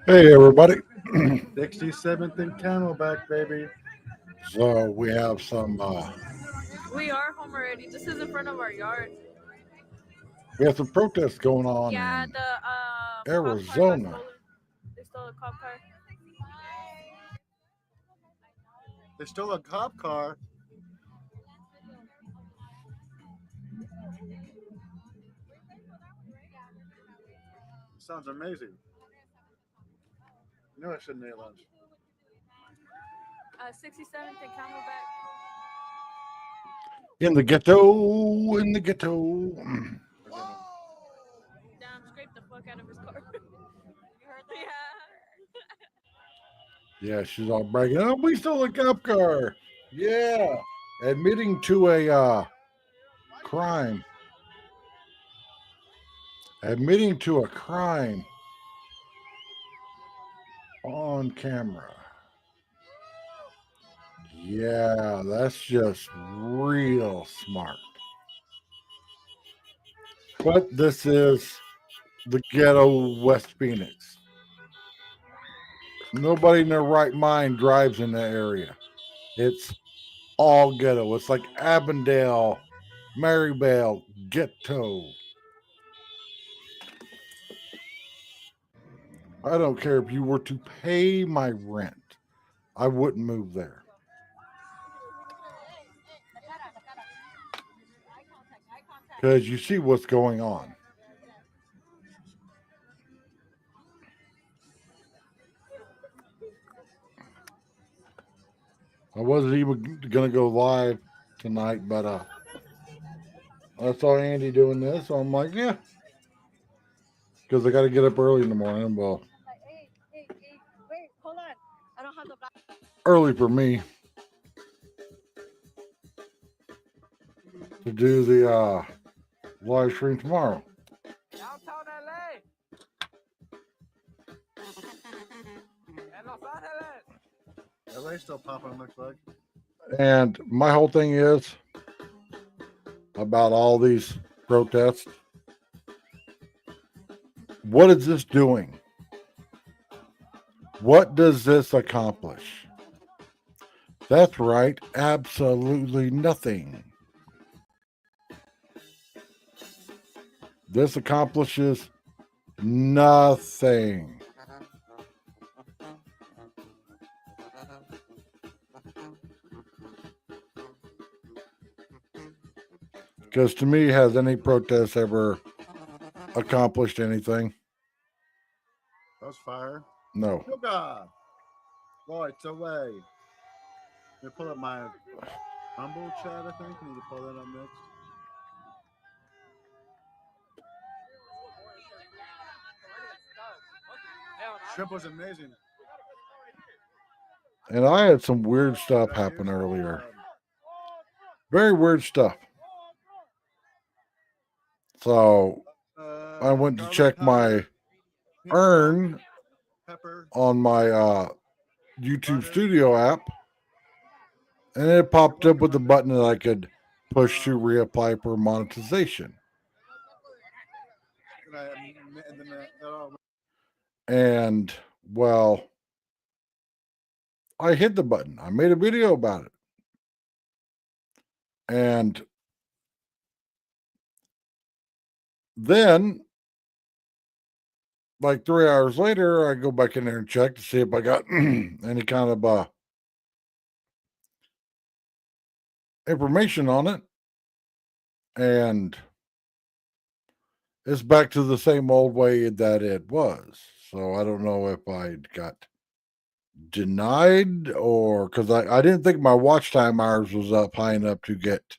Hey, everybody. 67th and Camelback, baby. So we have some We are home already. This is in front of our yard. protests going on Yeah, in the cop car got Arizona. stolen. They stole a cop car. They stole a cop car. Sounds amazing. You know I shouldn't eat lunch. 67th and Camelback. In the ghetto, in the ghetto. Damn, scraped the fuck out of his car. You heard that? Yeah. Yeah, she's all bragging. Oh, we stole a cop car. Yeah, admitting to a crime. Admitting to a crime on camera. Yeah, that's just real smart. But this is the ghetto West Phoenix. Nobody in their right mind drives in that area. It's all ghetto. It's like Avondale, Maryvale, ghetto. I don't care if you were to pay my rent, I wouldn't move there. Because you see what's going on. I wasn't even going to go live tonight, but I saw Andy doing this, so I'm like, yeah, because I got to get up early in the morning. Well, Wait, hold on. I don't have the black. early for me to do the live stream tomorrow. Downtown LA and Los Angeles. LA still popping, looks like. And my whole thing is about all these protests. What is this doing? What does this accomplish? That's right, absolutely nothing. This accomplishes nothing. Because to me, has any protest ever accomplished anything? That was fire. No. Yoga! Lights away. Let me pull up my Humble chat, I think. I need to pull that up next. Shrimp was amazing. And I had some weird stuff happen earlier. Very weird stuff. So I went to check my earn Pepper. on my YouTube Studio app, and it popped up with a button that I could push to reapply for monetization. And well, I hit the button. I made a video about it. And then, like 3 hours later, I go back in there and check to see if I got any kind of information on it. And it's back to the same old way that it was. So I don't know if I got denied or because I didn't think my watch time hours was up high enough to get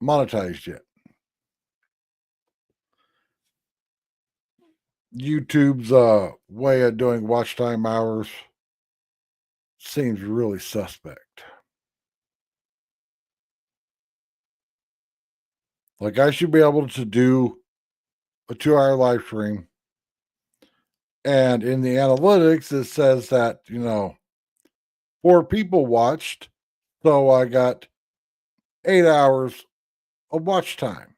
monetized yet. YouTube's way of doing watch time hours seems really suspect. Like I should be able to do a 2-hour live stream, and in the analytics it says that 4 people watched, so I got 8 hours of watch time,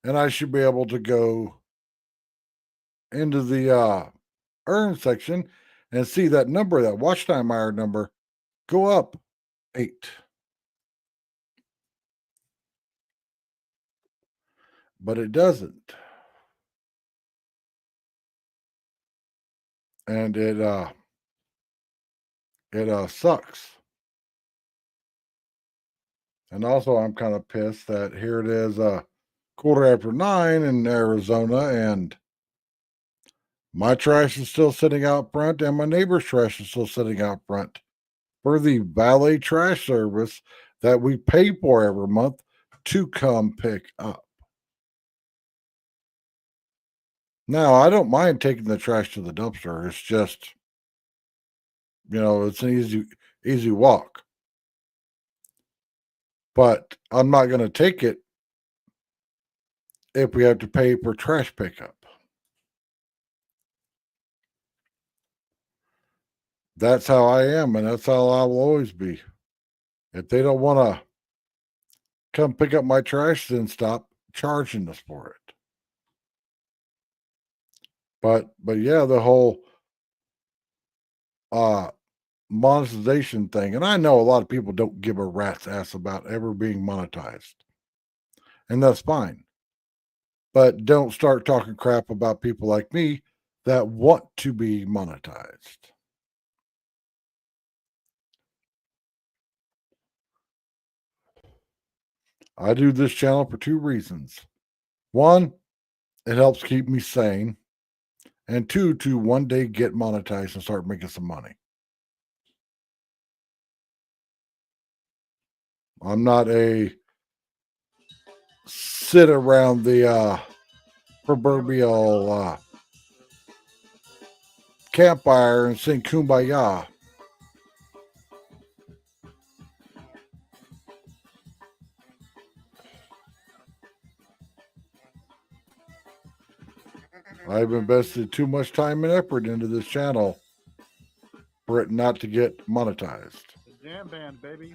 and I should be able to go into the earn section and see that number, that watch time hour number, go up 8. But it doesn't. And it sucks. And also I'm kind of pissed that here it is 9:15 in Arizona, and my trash is still sitting out front and my neighbor's trash is still sitting out front for the valet trash service that we pay for every month to come pick up. Now, I don't mind taking the trash to the dumpster. It's just, it's an easy walk. But I'm not going to take it if we have to pay for trash pickup. That's how I am, and that's how I will always be. If they don't want to come pick up my trash, then stop charging us for it. But yeah, the whole monetization thing, and I know a lot of people don't give a rat's ass about ever being monetized, and that's fine. But don't start talking crap about people like me that want to be monetized. I do this channel for 2 reasons. 1, it helps keep me sane. And 2, to one day get monetized and start making some money. I'm not a sit around the proverbial campfire and sing Kumbaya. I've invested too much time and effort into this channel for it not to get monetized. The jam band, baby.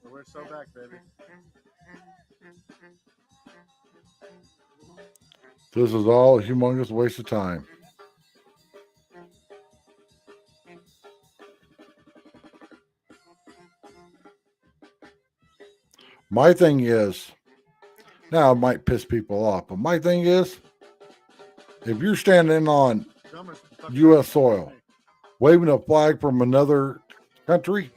We're so back, baby. This is all a humongous waste of time. My thing is, now it might piss people off, but my thing is, if you're standing on U.S. soil, waving a flag from another country,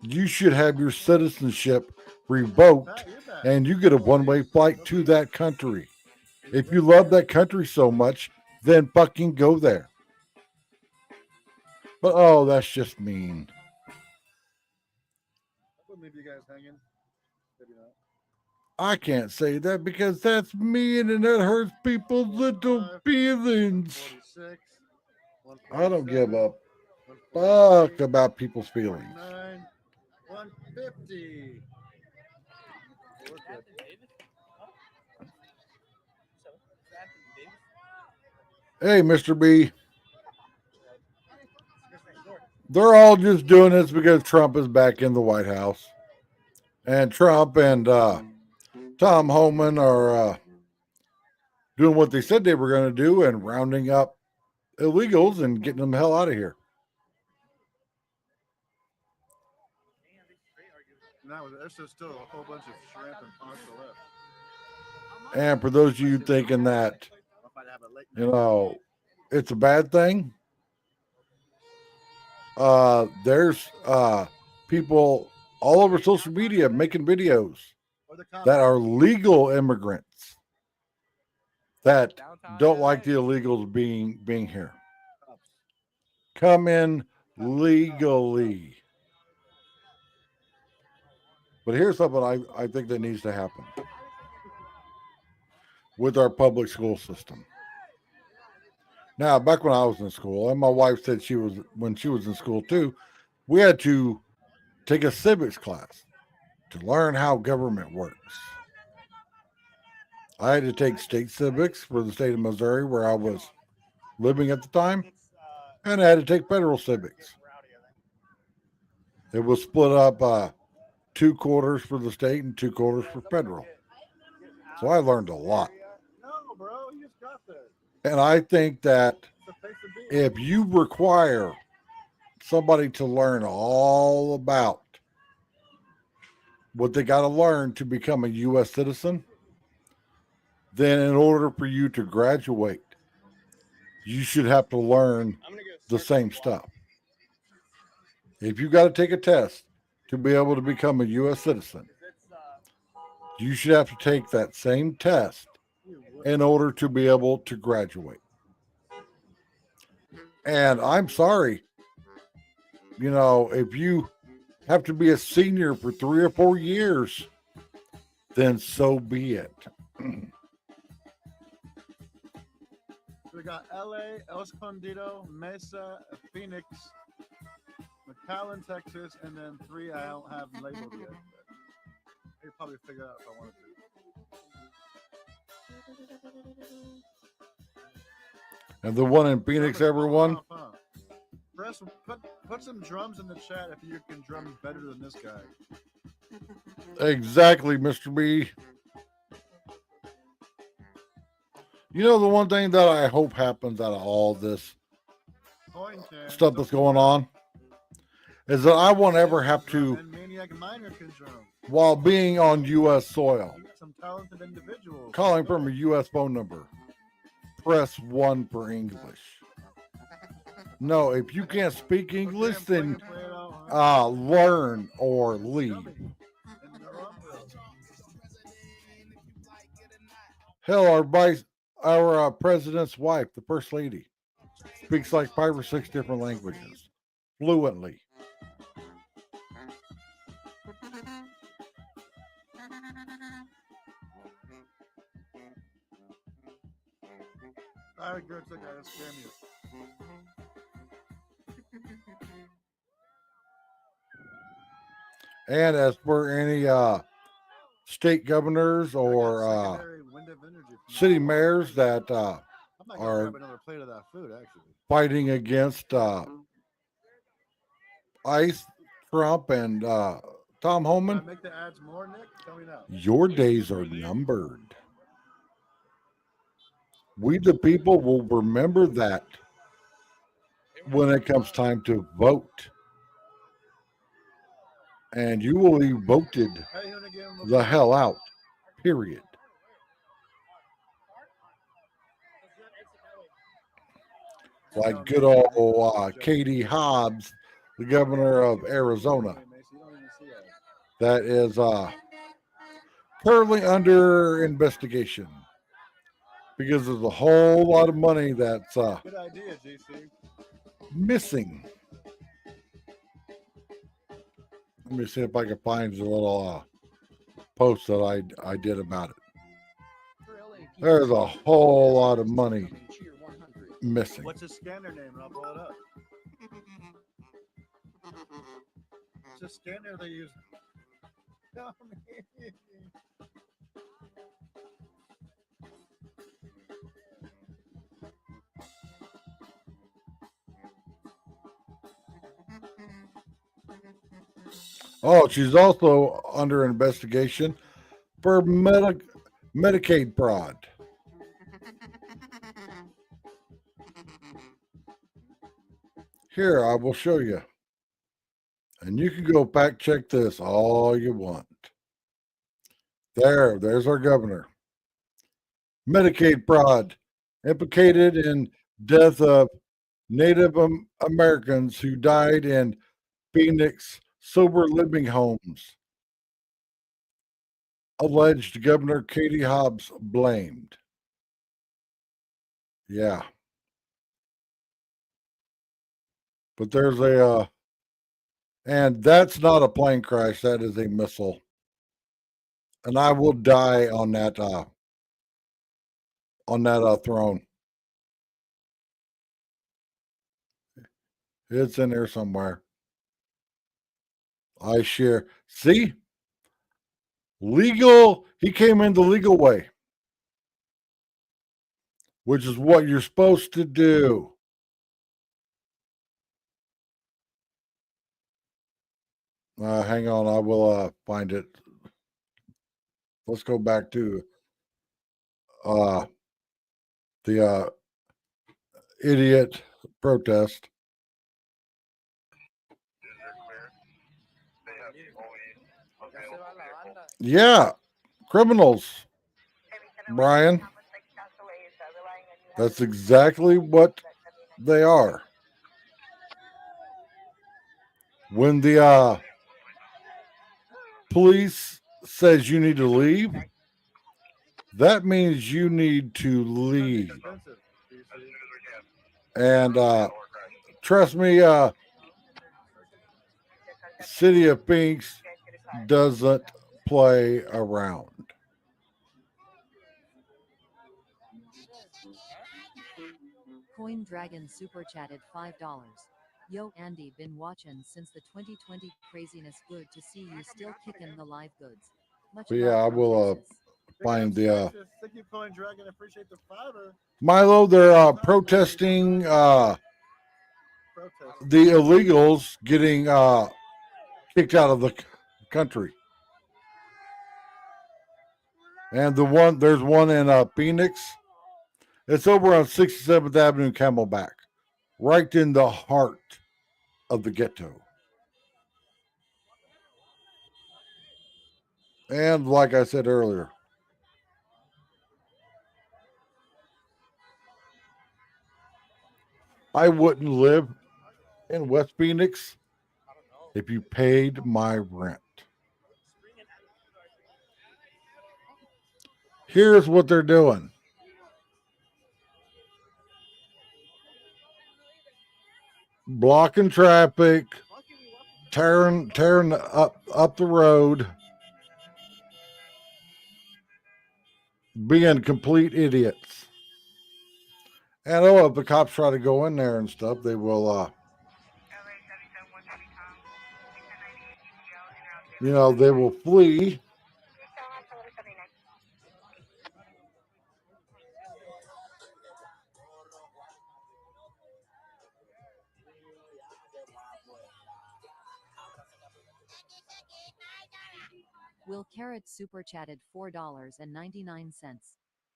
you should have your citizenship revoked and you get a one-way flight to that country. If you love that country so much, then fucking go there. But oh, that's just mean. I wouldn't leave you guys hanging. Maybe not. I can't say that because that's mean and that hurts people's little feelings. 46, I don't give a 143, fuck about people's feelings. 149, 150. We're good. Hey, Mr. B. They're all just doing this because Trump is back in the White House. And Trump and Tom Homan are doing what they said they were going to do and rounding up illegals and getting them the hell out of here. Now, there's still a whole bunch of shrimp and pasta left. And for those of you thinking that, it's a bad thing, there's people all over social media making videos that are legal immigrants that don't like the illegals being here. Come in legally. But here's something I think that needs to happen with our public school system. Now, back when I was in school, and my wife said when she was in school too, we had to take a civics class to learn how government works. I had to take state civics for the state of Missouri where I was living at the time, and I had to take federal civics. It was split up 2 quarters for the state and 2 quarters for federal. So I learned a lot. No, bro, you just got there. And I think that It's the place to be. if you require somebody to learn all about what they got to learn to become a U.S. citizen, then in order for you to graduate, you should have to learn the same stuff. If you got to take a test to be able to become a U.S. citizen, you should have to take that same test in order to be able to graduate. And I'm sorry, if you have to be a senior for 3 or 4 years, then so be it. We got LA, El Escondido, Mesa, Phoenix, McAllen, Texas, and then 3 I don't have labeled yet. I could probably figure out if I wanted to. And the one in Phoenix, everyone, Press, put some drums in the chat if you can drum better than this guy. exactly, Mr. B. The one thing that I hope happens out of all this Coin can. stuff that's going on is that I won't ever have to, And Maniac Miner can drum. while being on U.S. soil, You got some talented individuals. calling from a U.S. phone number, press 1 for English. No, if you can't speak English, then learn or leave. Hell, our president's wife, the first lady, speaks like 5 or 6 different languages fluently. All right, good. I gotta scam you. And as for any state governors or Secondary wind of energy from city that. mayors that I might go are grab another plate of that food, actually. fighting against ICE, Trump, and Tom Can I Homan, make the ads more, Nick? Tell me now. your days are numbered. We, the people, will remember that when it comes time to vote. And you will be voted Hey, Hoonigan, the hell out, period. Like good old Katie Hobbs, the governor of Arizona, that is currently under investigation because there's a whole lot of money that's Good idea, GC. missing. Let me see if I can find the little post that I did about it. There's a whole lot of money missing. What's his scanner name? And I'll pull it up. It's a scanner they use. Oh, she's also under investigation for Medicaid fraud. Here, I will show you. And you can go fact check this all you want. There's our governor. Medicaid fraud implicated in death of Native Americans who died in Phoenix sober living homes. Alleged Governor Katie Hobbs blamed. Yeah. But there's and that's not a plane crash. That is a missile. And I will die on that throne. It's in there somewhere. I share. See? Legal. He came in the legal way. which is what you're supposed to do. Hang on, I will find it. Let's go back to the idiot protest. Ya se va la banda. Yeah, criminals, Brian. That's exactly what they are. When the police says you need to leave, that means you need to leave. Defensive, DC. And trust me, City of Phoenix doesn't play around. Coin Dragon super chatted $5. Yo Andy, been watching since the 2020 craziness. Good to see you still kicking the live goods. Much But love yeah, I from will Texas. find Big the up Texas. Thank you, Coin Dragon. Appreciate the fiber. Milo. They're protesting Protest. the illegals getting kicked out of the country. And there's one in Phoenix. It's over on 67th Avenue, Camelback, right in the heart of the ghetto. And like I said earlier, I wouldn't live in West Phoenix if you paid my rent. Here's what they're doing. Blocking traffic, tearing up the road, being complete idiots. And if the cops try to go in there and stuff, they will they will flee. Will Carrot super chatted $4.99.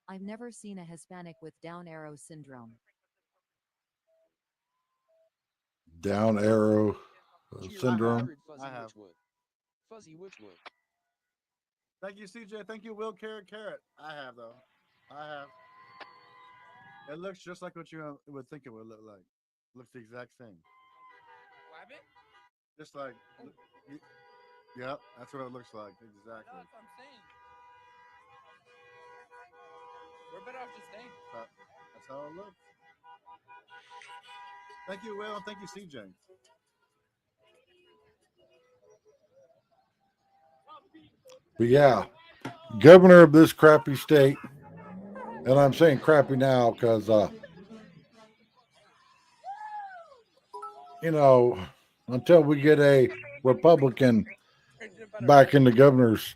I've never seen a Hispanic with Down arrow syndrome. Down arrow syndrome. I have. Fuzzy which one? Thank you, CJ. Thank you, Will Carrot. I have, though. I have. It looks just like what you would think it would look like. Looks the exact same. Rabbit? Just like. Yep, that's what it looks like. Exactly. No, that's what I'm saying. We're better off just staying. That's how it looks. Thank you, Will, and thank you, CJ. But yeah, governor of this crappy state, and I'm saying crappy now because until we get a Republican back in the governor's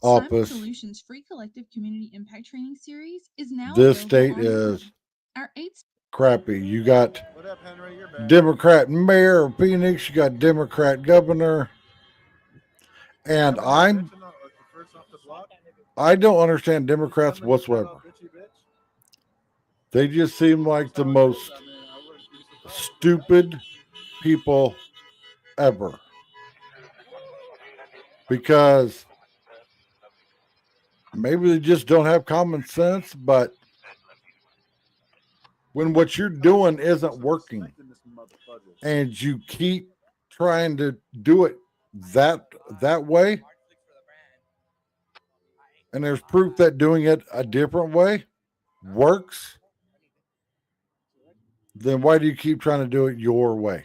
office, Climate Solutions free collective community impact training series is now this available state online. is Our 8 crappy. You got What up, Henry? You're back. Democrat mayor of Phoenix, you got Democrat governor, and Bitching the first off the block. I don't understand Democrats Somebody shout whatsoever. out bitchy bitch. They just seem like the most I mean, I wouldn't be surprised. stupid people ever. Because maybe they just don't have common sense, but when what you're doing isn't working and you keep trying to do it that way, and there's proof that doing it a different way works, then why do you keep trying to do it your way?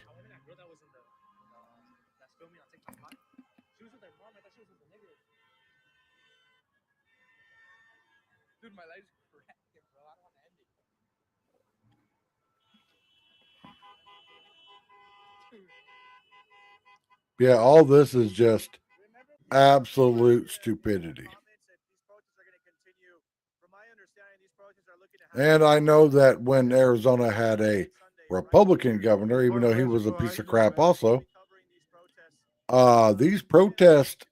Dude, my life's cracking, bro. I don't want to end it. Yeah, all this is just absolute stupidity. And I know that when Arizona had a Republican governor, even though he was a piece of crap also, these protests,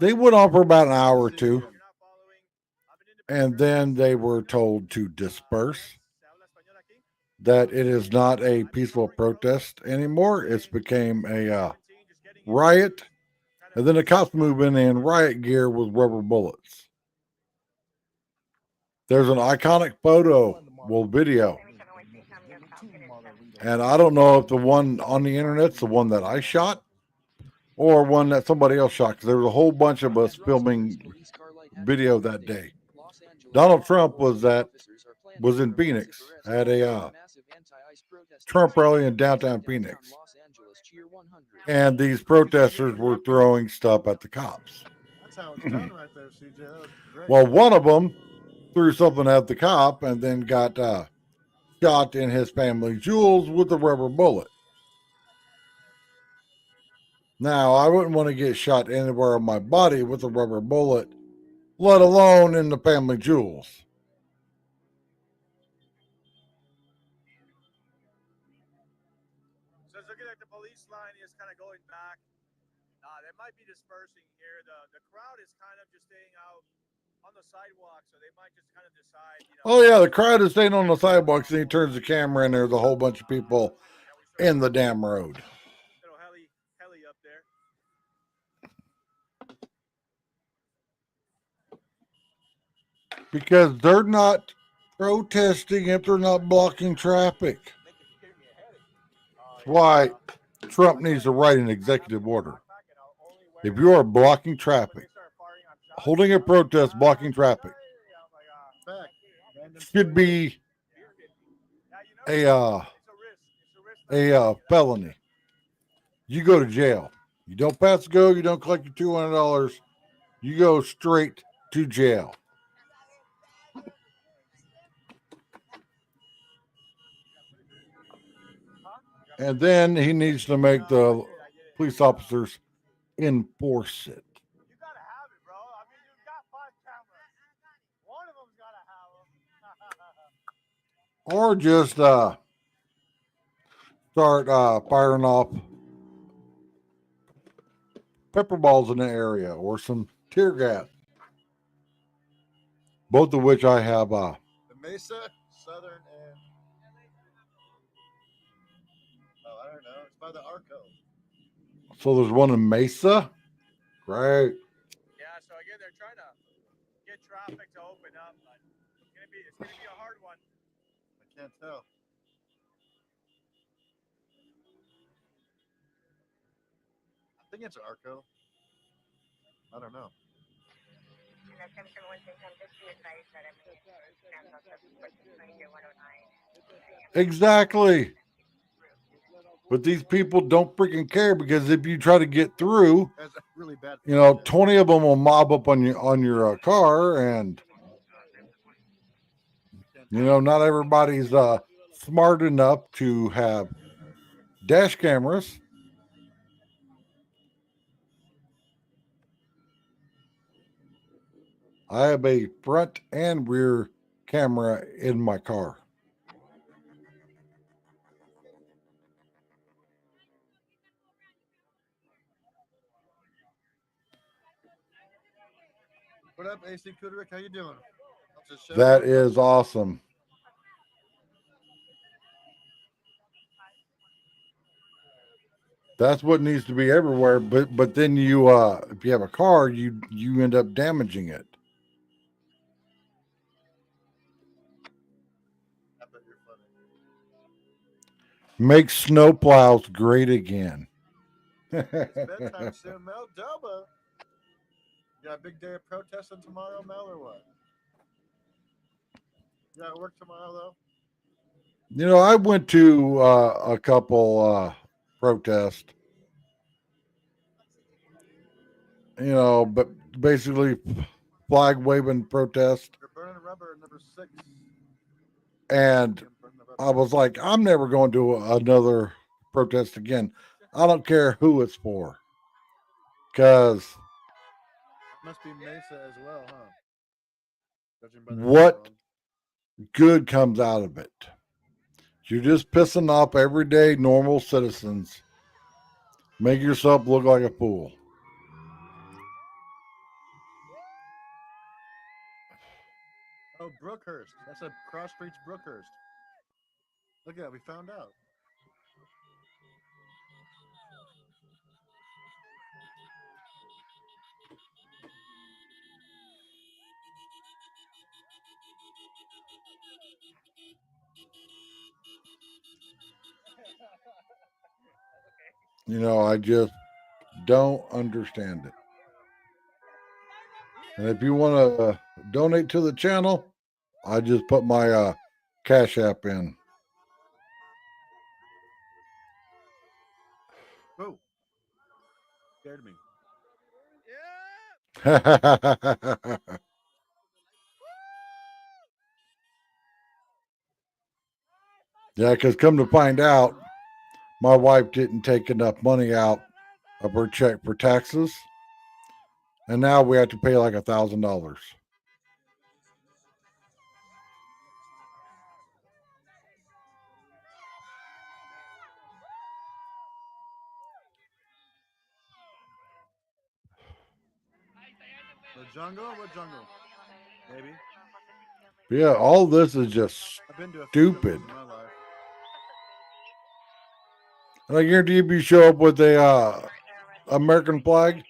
they went on for about an hour or two, and then they were told to disperse, that it is not a peaceful protest anymore. It's became a riot, and then the cops move in riot gear with rubber bullets. There's an iconic photo, well, video, and I don't know if the one on the internet's the one that I shot or one that somebody else shot, because there was a whole bunch of us filming video that day. Donald Trump was in Phoenix at a Trump rally in downtown Phoenix, and these protesters were throwing stuff at the cops. That's how it's done right there, CJ. That was great. Well, one of them threw something at the cop and then got shot in his family jewels with a rubber bullet. Now, I wouldn't want to get shot anywhere on my body with a rubber bullet, let alone in the family jewels. So it's looking like the police line is kind of going back. They might be dispersing here. The crowd is kind of just staying out on the sidewalk, so they might just kind of decide. Oh yeah, the crowd is staying on the sidewalks, and he turns the camera, and there's a whole bunch of people in the damn road. Little heli up there. Because they're not protesting if they're not blocking traffic. That's why Trump needs to write an executive order. If you are blocking traffic, holding a protest, blocking traffic, should be a felony. You go to jail. You don't pass go. You don't collect your $200. You go straight to jail. And then he needs to make the police officers enforce it. You gotta have it, bro. I mean, you've got 5 cameras. One of them's gotta have them. Or just start firing off pepper balls in the area or some tear gas. Both of which I have The Mesa, Southern, and I don't know. It's by the Arco. so there's one in Mesa. Great. Yeah, so again, they're trying to get traffic to open up, but it's gonna be a hard one. I can't tell. I think it's Arco. I don't know. Exactly. But these people don't freaking care, because if you try to get through, That's a really bad. 20 of them will mob up on your car, and not everybody's smart enough to have dash cameras. I have a front and rear camera in my car. What up, AC Kudrick? How you doing? How's the show? That is awesome. That's what needs to be everywhere. But then you, if you have a car, you end up damaging it. I bet you're funny. Make snowplows great again. It's bedtime soon, Mel. Delba. You got a big day of protesting tomorrow, Mel, or what? You got to work tomorrow, though? I went to a couple protests. But basically flag waving protest. You're burning rubber, number 6. And I was like, I'm never going to another protest again. I don't care who it's for. Because Must be Mesa as well, huh? Judging by the what background. good comes out of it. You're just pissing off everyday normal citizens. Make yourself look like a fool. Oh, Brookhurst. That's a Cross Streets Brookhurst. Look at that. We found out. You know, I just don't understand it. And if you want to donate to the channel, I just put my Cash App in. Oh, scared me. Yeah, because come to find out, my wife didn't take enough money out of her check for taxes, and now we have to pay like $1,000. The jungle? What jungle? Maybe. Yeah, all this is just I've been to a few jungles stupid. in my life. And I guarantee if you show up with a American flag,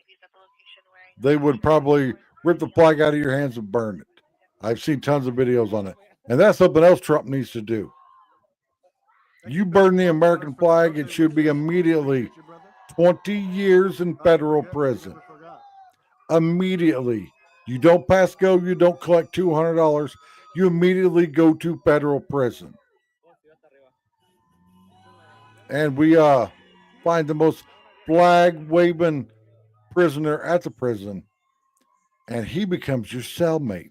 they would probably rip the flag out of your hands and burn it. I've seen tons of videos on it. And that's something else Trump needs to do. You burn the American flag, it should be immediately 20 years in federal prison. Immediately. You don't pass go, you don't collect $200, you immediately go to federal prison. And we find the most flag waving prisoner at the prison, and he becomes your cellmate.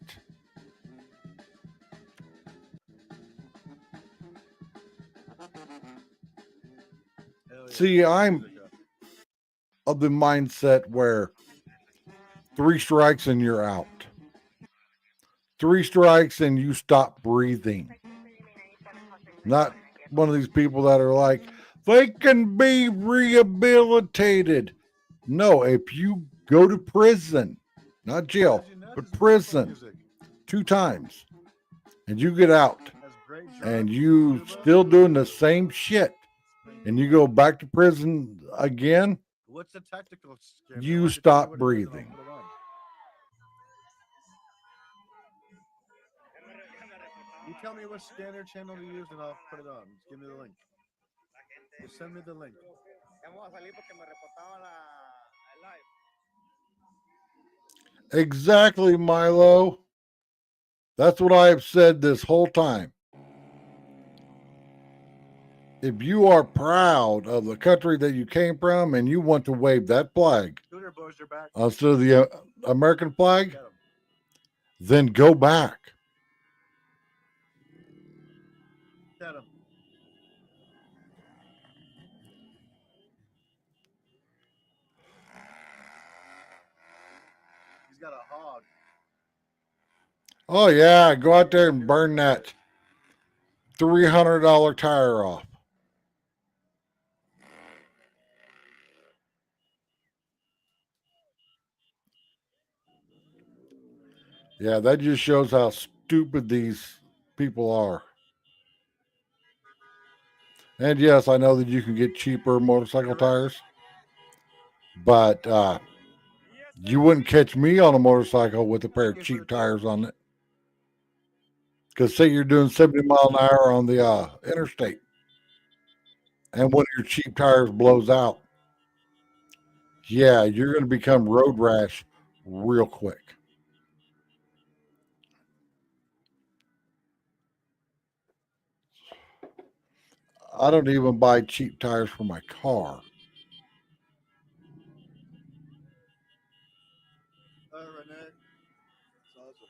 See, I'm of the mindset where 3 strikes and you're out. 3 strikes and you stop breathing. Not one of these people that are like, they can be rehabilitated. No, if you go to prison, not jail, but prison 2 times, and you get out, and you still doing the same shit, and you go back to prison again, What's the tactical scanner? you Why don't stop tell me what it is and I'll breathing. put it on? You tell me what scanner channel to use and I'll put it on. Just give me the link. Just send me the link. Exactly, Milo. That's what I have said this whole time. If you are proud of the country that you came from and you want to wave that flag Scooter boys are back. instead of the American flag, Get 'em. then go back. Get 'em. He's got a hog. Oh, yeah, go out there and burn that $300 tire off. Yeah, that just shows how stupid these people are. And yes, I know that you can get cheaper motorcycle tires, but you wouldn't catch me on a motorcycle with a pair of cheap tires on it. Because say you're doing 70 mile an hour on the interstate, and one of your cheap tires blows out, yeah, you're going to become road rash real quick. I don't even buy cheap tires for my car. Renee. That's awesome.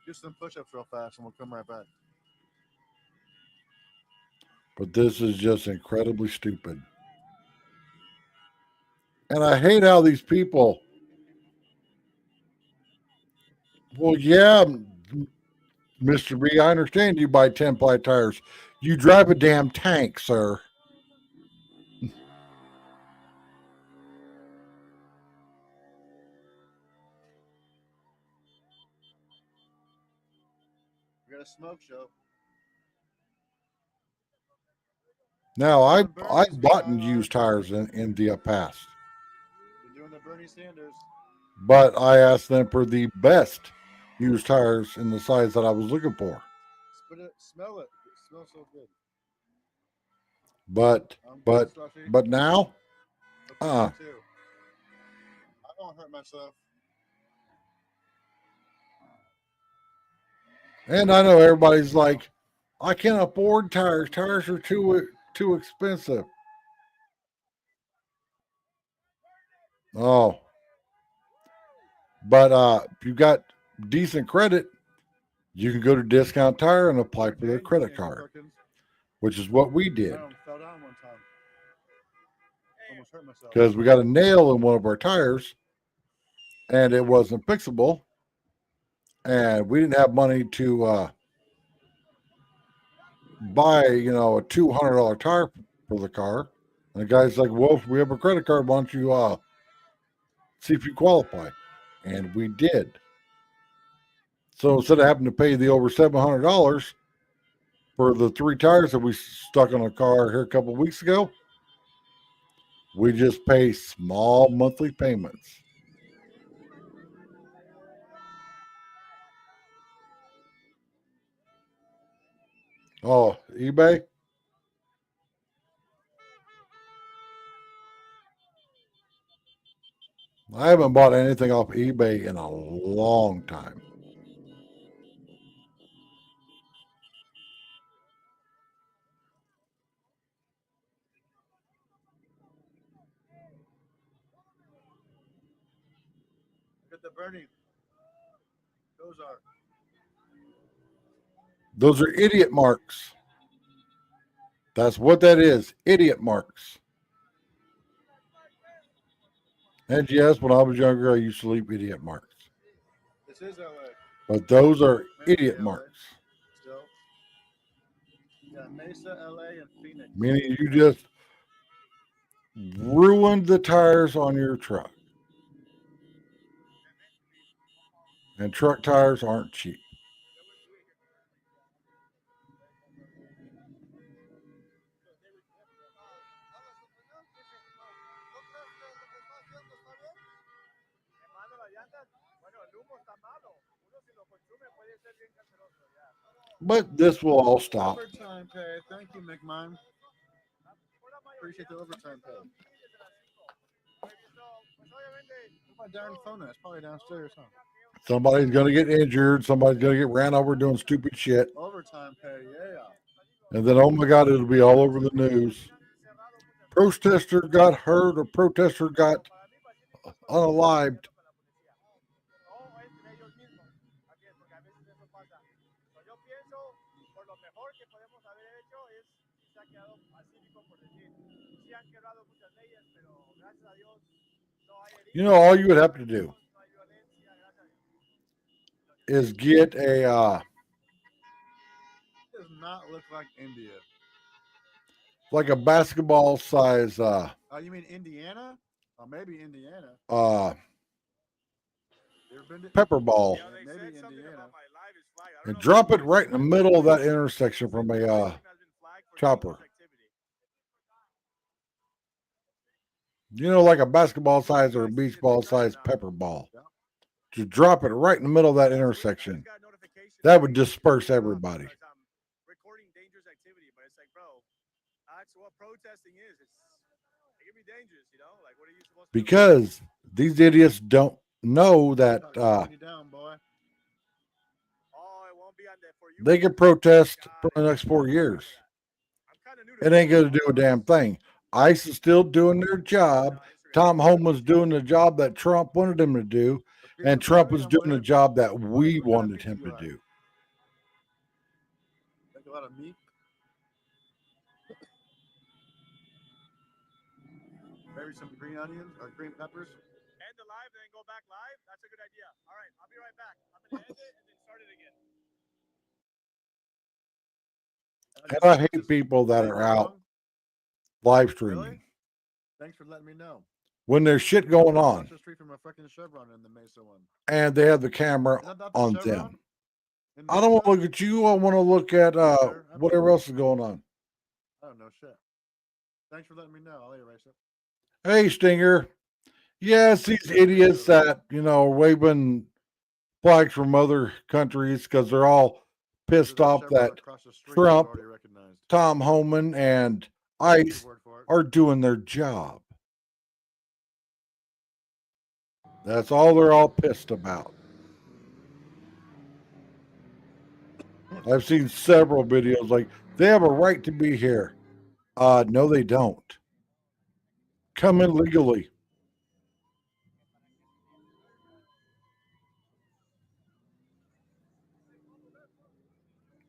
Do some push-ups real fast and we'll come right back. But this is just incredibly stupid. And I hate how these people. Well, yeah, Mr. B, I understand you buy 10 ply tires. You drive a damn tank, sir. We got a smoke show. Now, I bought and used tires in the past, You're doing the Bernie Sanders. but I asked them for the best used tires in the size that I was looking for. Smell it. It smells so good. But I'm But- good, Slushy. but now, Me too. I don't hurt myself. and I know everybody's like, I can't afford tires. Tires are too expensive. Oh, but if you got decent credit, you can go to Discount Tire and apply for their Dangerous, credit Andy card, Perkins. which is what we did. I fell down one time. Almost hurt myself. Because we got a nail in one of our tires and it wasn't fixable, and we didn't have money to buy a $200 tire for the car. And the guy's like, well, if we have a credit card, why don't you see if you qualify? And we did. So instead of having to pay the over $700 for the 3 tires that we stuck on a car here a couple of weeks ago, we just pay small monthly payments. Oh, eBay? I haven't bought anything off eBay in a long time. Look at the Bernie. Those are idiot marks. That's what that is. Idiot marks. And yes, when I was younger, I used to leave idiot marks. This is LA. But those are Maybe idiot LA. marks. Still. Yeah, Mesa, LA, and Phoenix. Meaning you just ruined the tires on your truck. And truck tires aren't cheap. Hermano, las llantas, bueno, el humo está malo. Uno si lo consume puede ser bien canceroso, ya. But this will all stop. Overtime pay. Thank you, McMahon. Appreciate the overtime pay. Pues obviamente, Where's my darn phone at? It's probably downstairs, huh? Somebody's going to get injured. Somebody's going to get ran over doing stupid shit. Overtime pay, yeah. And then, oh my God, it'll be all over the news. Protester got hurt or protester got unalived. o entre ellos mismos. Así es, porque a veces eso pasa. Pero yo pienso, por lo mejor que podemos haber hecho es, se ha quedado pacífico por decir, sí han quebrado muchas leyes, pero gracias a Dios no hay heridos, You know, all you would have to do no hay violencia, gracias a Dios. is get a Does not look like India. like a basketball size Oh, you mean Indiana? Or maybe Indiana. You ever been to pepper ball Yeah, they maybe said something Indiana. about my live is flag. I don't and know if drop it's it right in the middle of that intersection from a has been flagged for chopper. dangerous activity. like a basketball size or a beach ball size pepper ball. Just drop it right in the middle of that intersection. Got notification That would disperse everybody. because I'm recording dangerous activity, but it's like, bro, that's what protesting is. It can be dangerous, Like, what are you supposed to do? Because these idiots don't know that Knocking you down, boy. Oh, it won't be on there for you. they can protest for the next 4 years. I'm kind of new to It ain't this. going to do a damn thing. ICE is still doing their job. Tom Homan's doing the job that Trump wanted him to do. And Trump was doing the job that we wanted him to do. Like a lot of meat. bury some green onions or green peppers. End the live, then go back live. That's a good idea. All right, I'll be right back. I'm gonna end it and then start it again. And I hate people that are out live streaming Really? Thanks for letting me know. when there's shit going on Across the street from a fucking Chevron in the Mesa one. and they have the camera Is that not the on Chevron them. in I don't want to Mesa? look at you. I want to look at Sure, whatever else is going on. Oh no shit. Thanks for letting me know. I'll erase it. Hey, Stinger. Yes, these idiots that, are waving flags from other countries because they're all pissed There's a off Chevron that across the street I've Trump, already recognized. Tom Homan, and Take ICE your word for it. are doing their job. That's all they're all pissed about. I've seen several videos like they have a right to be here. No, they don't. Come in legally.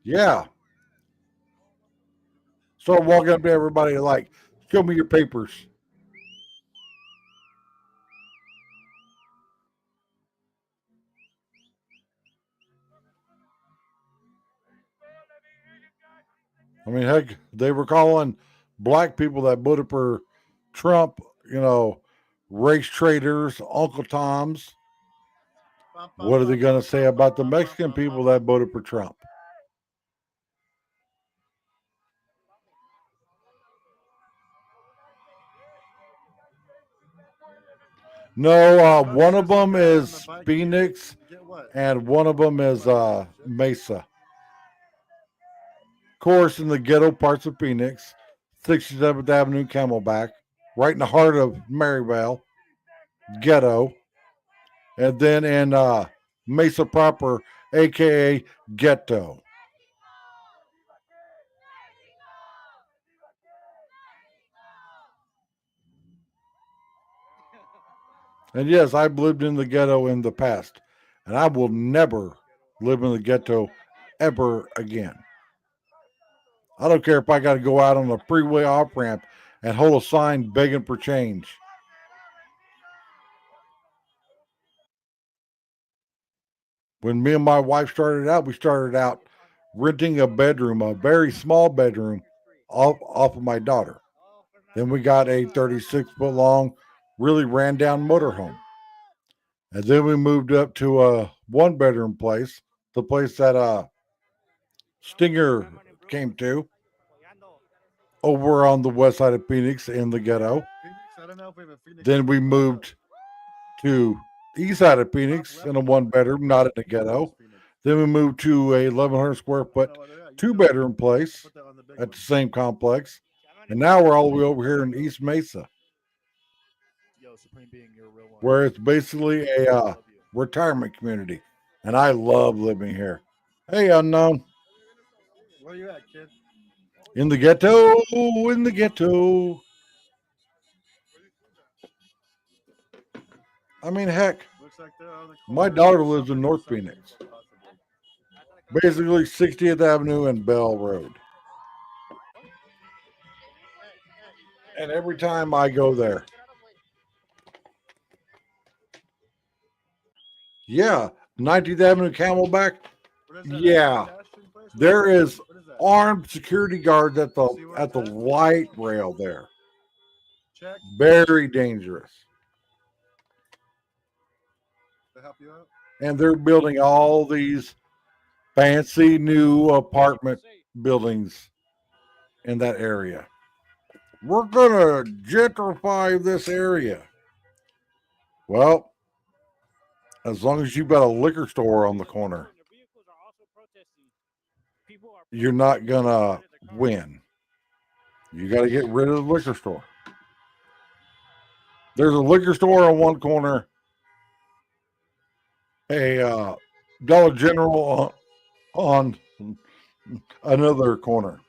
Yeah. Start walking up to everybody like, show me your papers. I mean, heck, they were calling black people that voted for Trump, race traitors, Uncle Toms. What are they going to say about the Mexican people that voted for Trump? No, one of them is Phoenix, Get what? and one of them is Mesa. Of course, in the ghetto parts of Phoenix, 67th Avenue, Camelback, right in the heart of Maryvale, ghetto. And then in Mesa proper, aka ghetto. And yes, I've lived in the ghetto in the past, and I will never live in the ghetto ever again. I don't care if I got to go out on the freeway off ramp and hold a sign begging for change. When me and my wife started out, we started out renting a bedroom, a very small bedroom, off of my daughter. Then we got a 36-foot long, really ran down motorhome. And then we moved up to a 1-bedroom place, the place that Stinger came to, over on the west side of Phoenix in the ghetto. Phoenix? I don't know if we have a Phoenix. Then we moved to east side of Phoenix in a 1-bedroom, not in the ghetto. Then we moved to a 1,100 square foot 2-bedroom place at the same complex. And now we're all the way over here in East Mesa, where it's basically a retirement community. And I love living here. Hey, Unknown. Where you at, kid? In the ghetto, in the ghetto. I mean, heck, Looks like they're on the my corner. daughter lives in Something North something, Phoenix. possibly. Basically 60th Avenue and Bell Road. And every time I go there, yeah, 19th Avenue Camelback, What is that, yeah, Sebastian place? there is What is that? armed security guards at the light rail there. Check Very dangerous. to help you out. And they're building all these fancy new apartment buildings in that area. We're gonna gentrify this area. Well, as long as you've got a liquor store on the corner, you're not gonna win. You got to get rid of the liquor store. There's a liquor store on one corner, a Dollar General on another corner.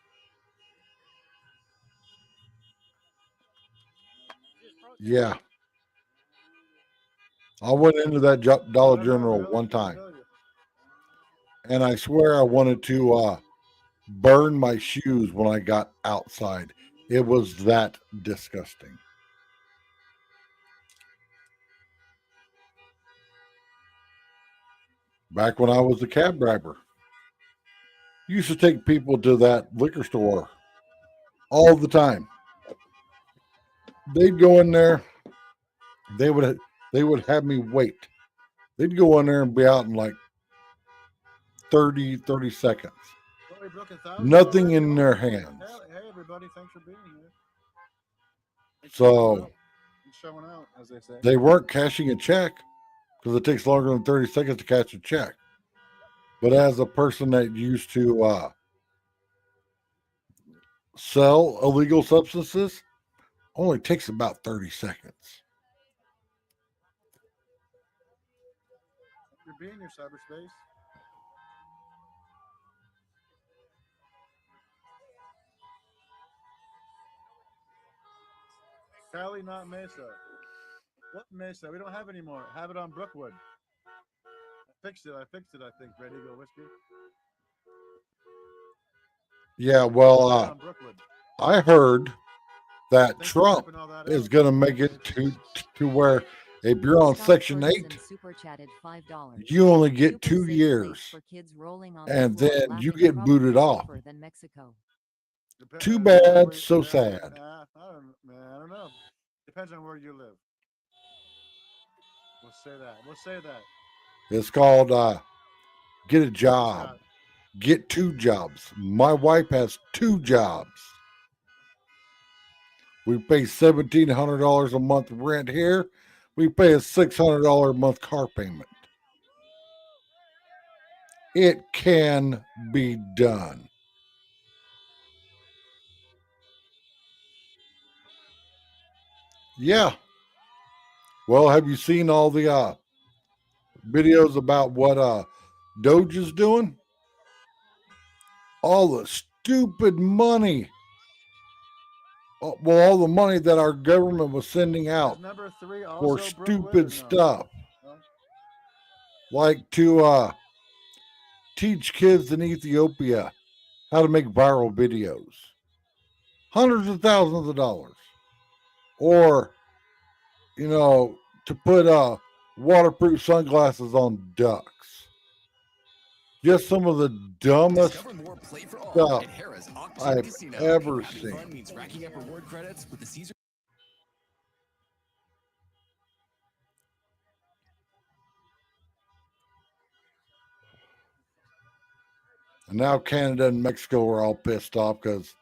Yeah. I went into that Dollar General one time, and I swear I wanted to burn my shoes when I got outside. It was that disgusting. Back when I was a cab driver, used to take people to that liquor store all the time. They'd go in there. They would have me wait. They'd go in there and be out in like 30 seconds. Well, we broke 1,000 Nothing already. in their Hey, hands. hey, everybody, thanks for being here. Thanks for So showing up and showing out, as they say. they weren't cashing a check because it takes longer than 30 seconds to cash a check. But as a person that used to sell illegal substances, only takes about 30 seconds. You're being your cyberspace. Cali, not Mesa. What Mesa? We don't have anymore. Have it on Brookwood. I fixed it, I think. Red Eagle Whiskey. Yeah, well, Have it on Brookwood. I heard that Thanks for Trump typing all that is out. going to make it to where if you're on Scott Section Ferguson 8, super chatted $5. you only get Super 2 safe place years, for kids rolling on the and floor then you laughing, get probably booted off. safer than Mexico. Too Depends on bad, where- so yeah, sad. I don't know. Depends on where you live. We'll say that. It's called get a Thank you, job, Scott. get 2 jobs. My wife has 2 jobs. We pay $1,700 a month rent here. We pay a $600 a month car payment. It can be done. Yeah. Well, have you seen all the videos about what Doge is doing? All the stupid money. Well, all the money that our government was sending Is out number 3 for also Brookwood or stupid no? stuff, No? like to teach kids in Ethiopia how to make viral videos. Hundreds of thousands of dollars. Or, to put waterproof sunglasses on ducks. Just some of the dumbest Discover more Play for All stuff at Harrah's Auction I've Casino. ever Having seen. fun means racking up reward credits with the Caesar. And now Canada and Mexico are all pissed off because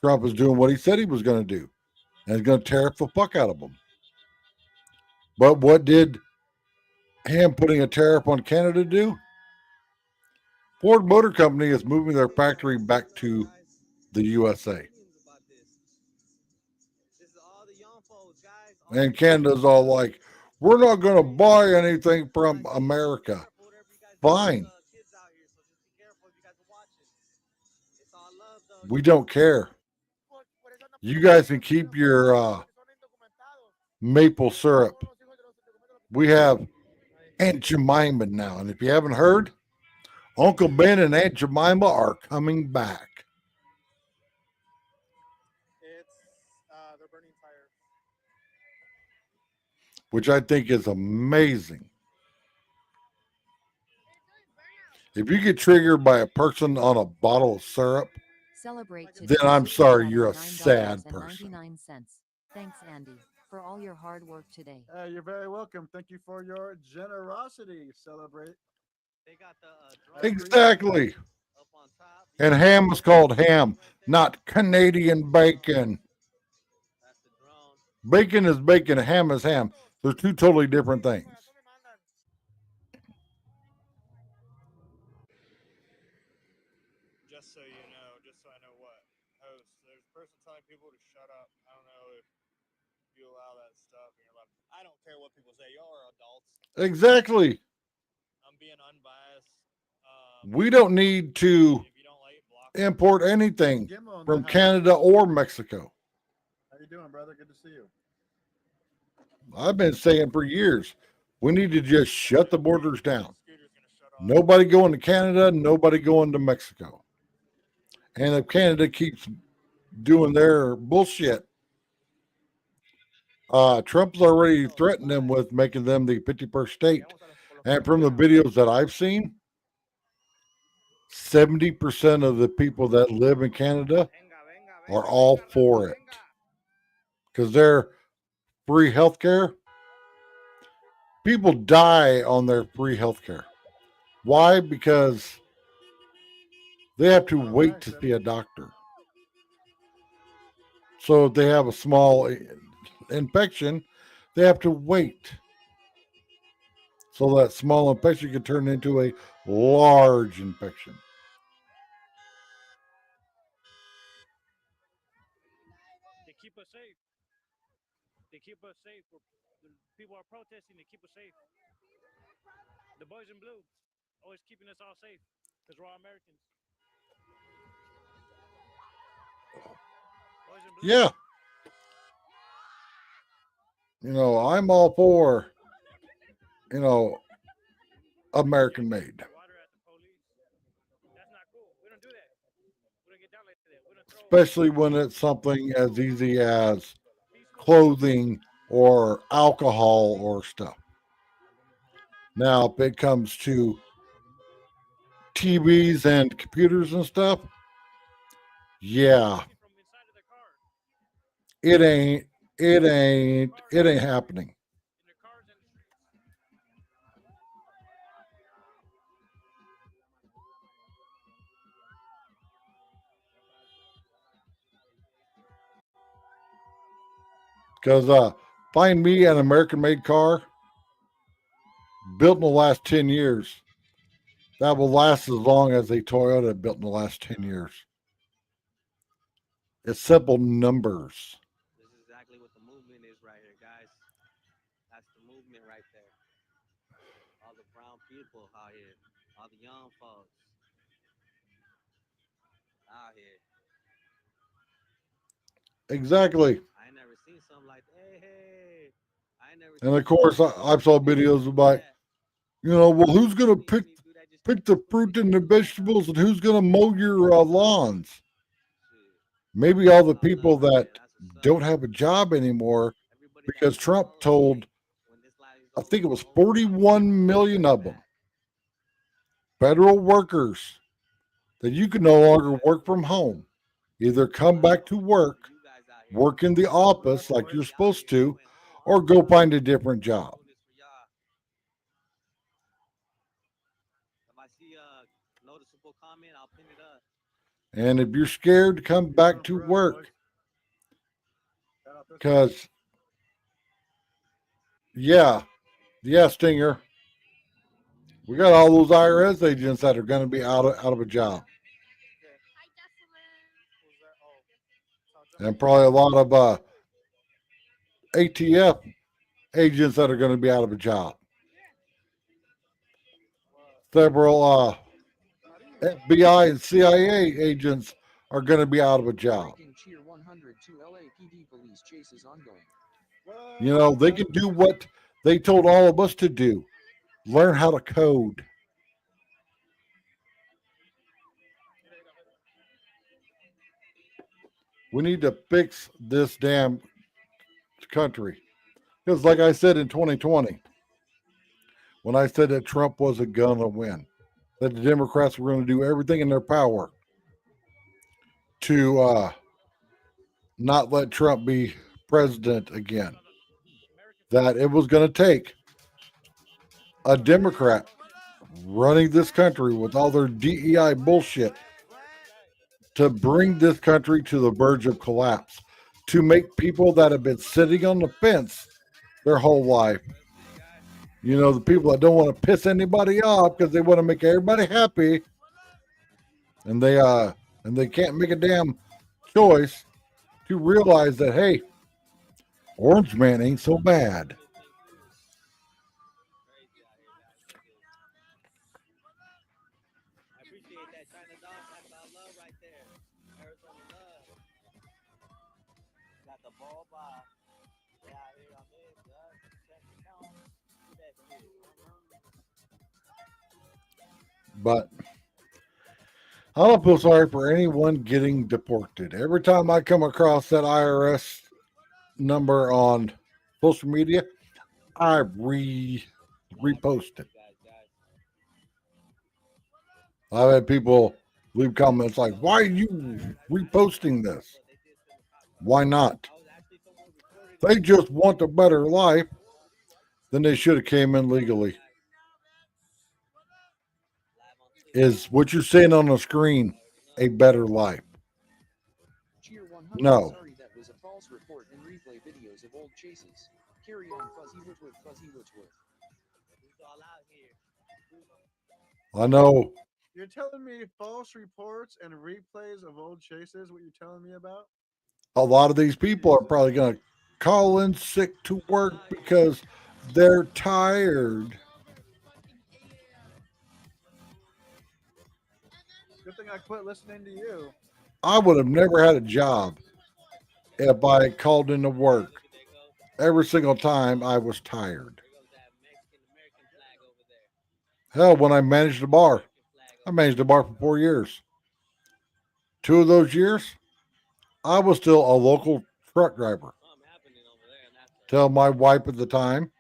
Trump is doing what he said he was going to do. And he's going to tariff the fuck out of them. But what did him putting a tariff on Canada do? Ford Motor Company is moving their factory back to the USA. And Canada's all like, we're not going to buy anything from America. Fine. We don't care. You guys can keep your maple syrup. We have Aunt Jemima now. And if you haven't heard, Uncle Ben and Aunt Jemima are coming back. They're burning tires. Which I think is amazing. If you get triggered by a person on a bottle of syrup, Celebrate then today. I'm Super sorry, chat you're at a sad person. $9.99. Thanks, Andy, for all your hard work today. You're very welcome. Thank you for your generosity. Celebrate. They got the Exactly. up on top. And ham is called ham, not Canadian bacon. That's the drone. Bacon is bacon, ham is ham. They're 2 totally different things. Just so you know, just so I know what host. There's a person telling people to shut up. I don't know if you allow that stuff in your life. I don't care what people say. Y'all are adults. Exactly. I'm being unbiased. We don't need to If you don't like it, block me. import anything Gimmo in the from house. Canada or Mexico. How you doing, brother? Good to see you. I've been saying for years, we need to just shut the borders down. Scooter's gonna shut off. Nobody going to Canada, nobody going to Mexico. And if Canada keeps doing their bullshit, Trump's already threatened them with making them the 51st state And from the videos that I've seen, 70% of the people that live in Canada are all for it because they're free healthcare. People die on their free healthcare. Why? Because they have to wait to see a doctor. So if they have a small infection, they have to wait. So that small infection can turn into a large infection. They keep us safe. They keep us safe. People are protesting to keep us safe. The boys in blue, always keeping us all safe because we're all Americans. Boys in blue. Yeah. I'm all for, American made. Water at the police. That's not cool. We don't do that. We don't get down like that. We don't throw Especially when it's something as easy as clothing or alcohol or stuff. Now, if it comes to TVs and computers and stuff, yeah, from inside of their car. it ain't happening. In their cars and the streets. Because find me an American made car built in the last 10 years that will last as long as a Toyota built in the last 10 years. It's simple numbers. This is exactly what the movement is right here, guys. That's the movement right there. All the brown people out here, all the young folks out here. Exactly. I ain't never seen something like, hey. I ain't never. And of course, I saw videos about, well, who's going to pick the fruit and the vegetables and who's going to mow your lawns? Maybe all the people that don't have a job anymore because Trump told, I think it was 41 million of them, federal workers, that you can no longer work from home. Either come back to work in the office like you're supposed to, or go find a different job. If I see a noticeable comment, I'll pin it up. And if you're scared to come back to work, because, yeah, Stinger, we got all those IRS agents that are going to be out of a job. And probably a lot of ATF agents that are going to be out of a job. Several FBI and CIA agents are going to be out of a job. Tier 102 LAPD police chase is ongoing. They can do what they told all of us to do. Learn how to code. We need to fix this damn country. Because like I said in 2020, when I said that Trump wasn't going to win, that the Democrats were going to do everything in their power to not let Trump be president again, that it was going to take a Democrat running this country with all their DEI bullshit to bring this country to the verge of collapse, to make people that have been sitting on the fence their whole life, the people that don't want to piss anybody off because they want to make everybody happy, and they can't make a damn choice to realize that, hey, Orange Man ain't so bad. I appreciate that, China Dog. That's our love right there. Arizona love. Got the ball by. Yeah, here on this. Check it out. Do that shit. But I don't feel sorry for anyone getting deported. Every time I come across that IRS number on social media, I repost it. I've had people leave comments like, "Why are you reposting this? Why not? They just want a better life." Then they should have came in legally. Is what you're seeing on the screen a better life? Cheer 100. No. Sorry, that was a false report and replay videos of old chases. Carry on, Fuzzy Whitworth, Fuzzy Whitworth. I know You're telling me false reports and replays of old chases? What you're telling me about? a lot of these people are probably going to call in sick to work because they're tired. Good thing I quit listening to you. I would have never had a job if I called into work. Every single time I was tired. Hell, when I managed a bar, I managed a bar for 4 years. 2 of those years, I was still a local truck driver. Till my wife at the time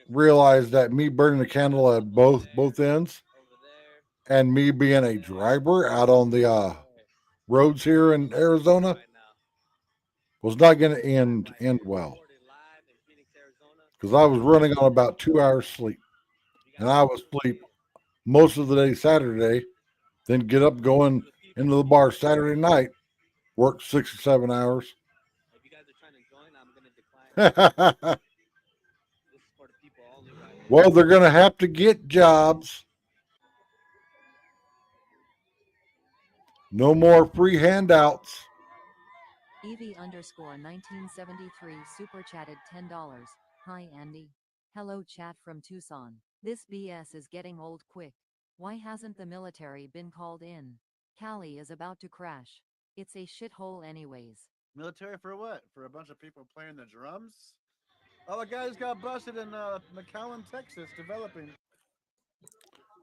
realized that me burning the candle at both ends and me being a driver out on the roads here in Arizona was not going to end well. Because I was running on about 2 hours sleep. And I was asleep most of the day Saturday, then get up going into the bar Saturday night, work 6 or 7 hours. Well, they're going to have to get jobs. No more free handouts. Evie_1973 super chatted $10. Hi Andy. Hello chat from Tucson. This BS is getting old quick. Why hasn't the military been called in? Cali is about to crash. It's a shithole anyways. Military for what? For a bunch of people playing the drums? Oh, the guys got busted in McAllen, Texas, developing.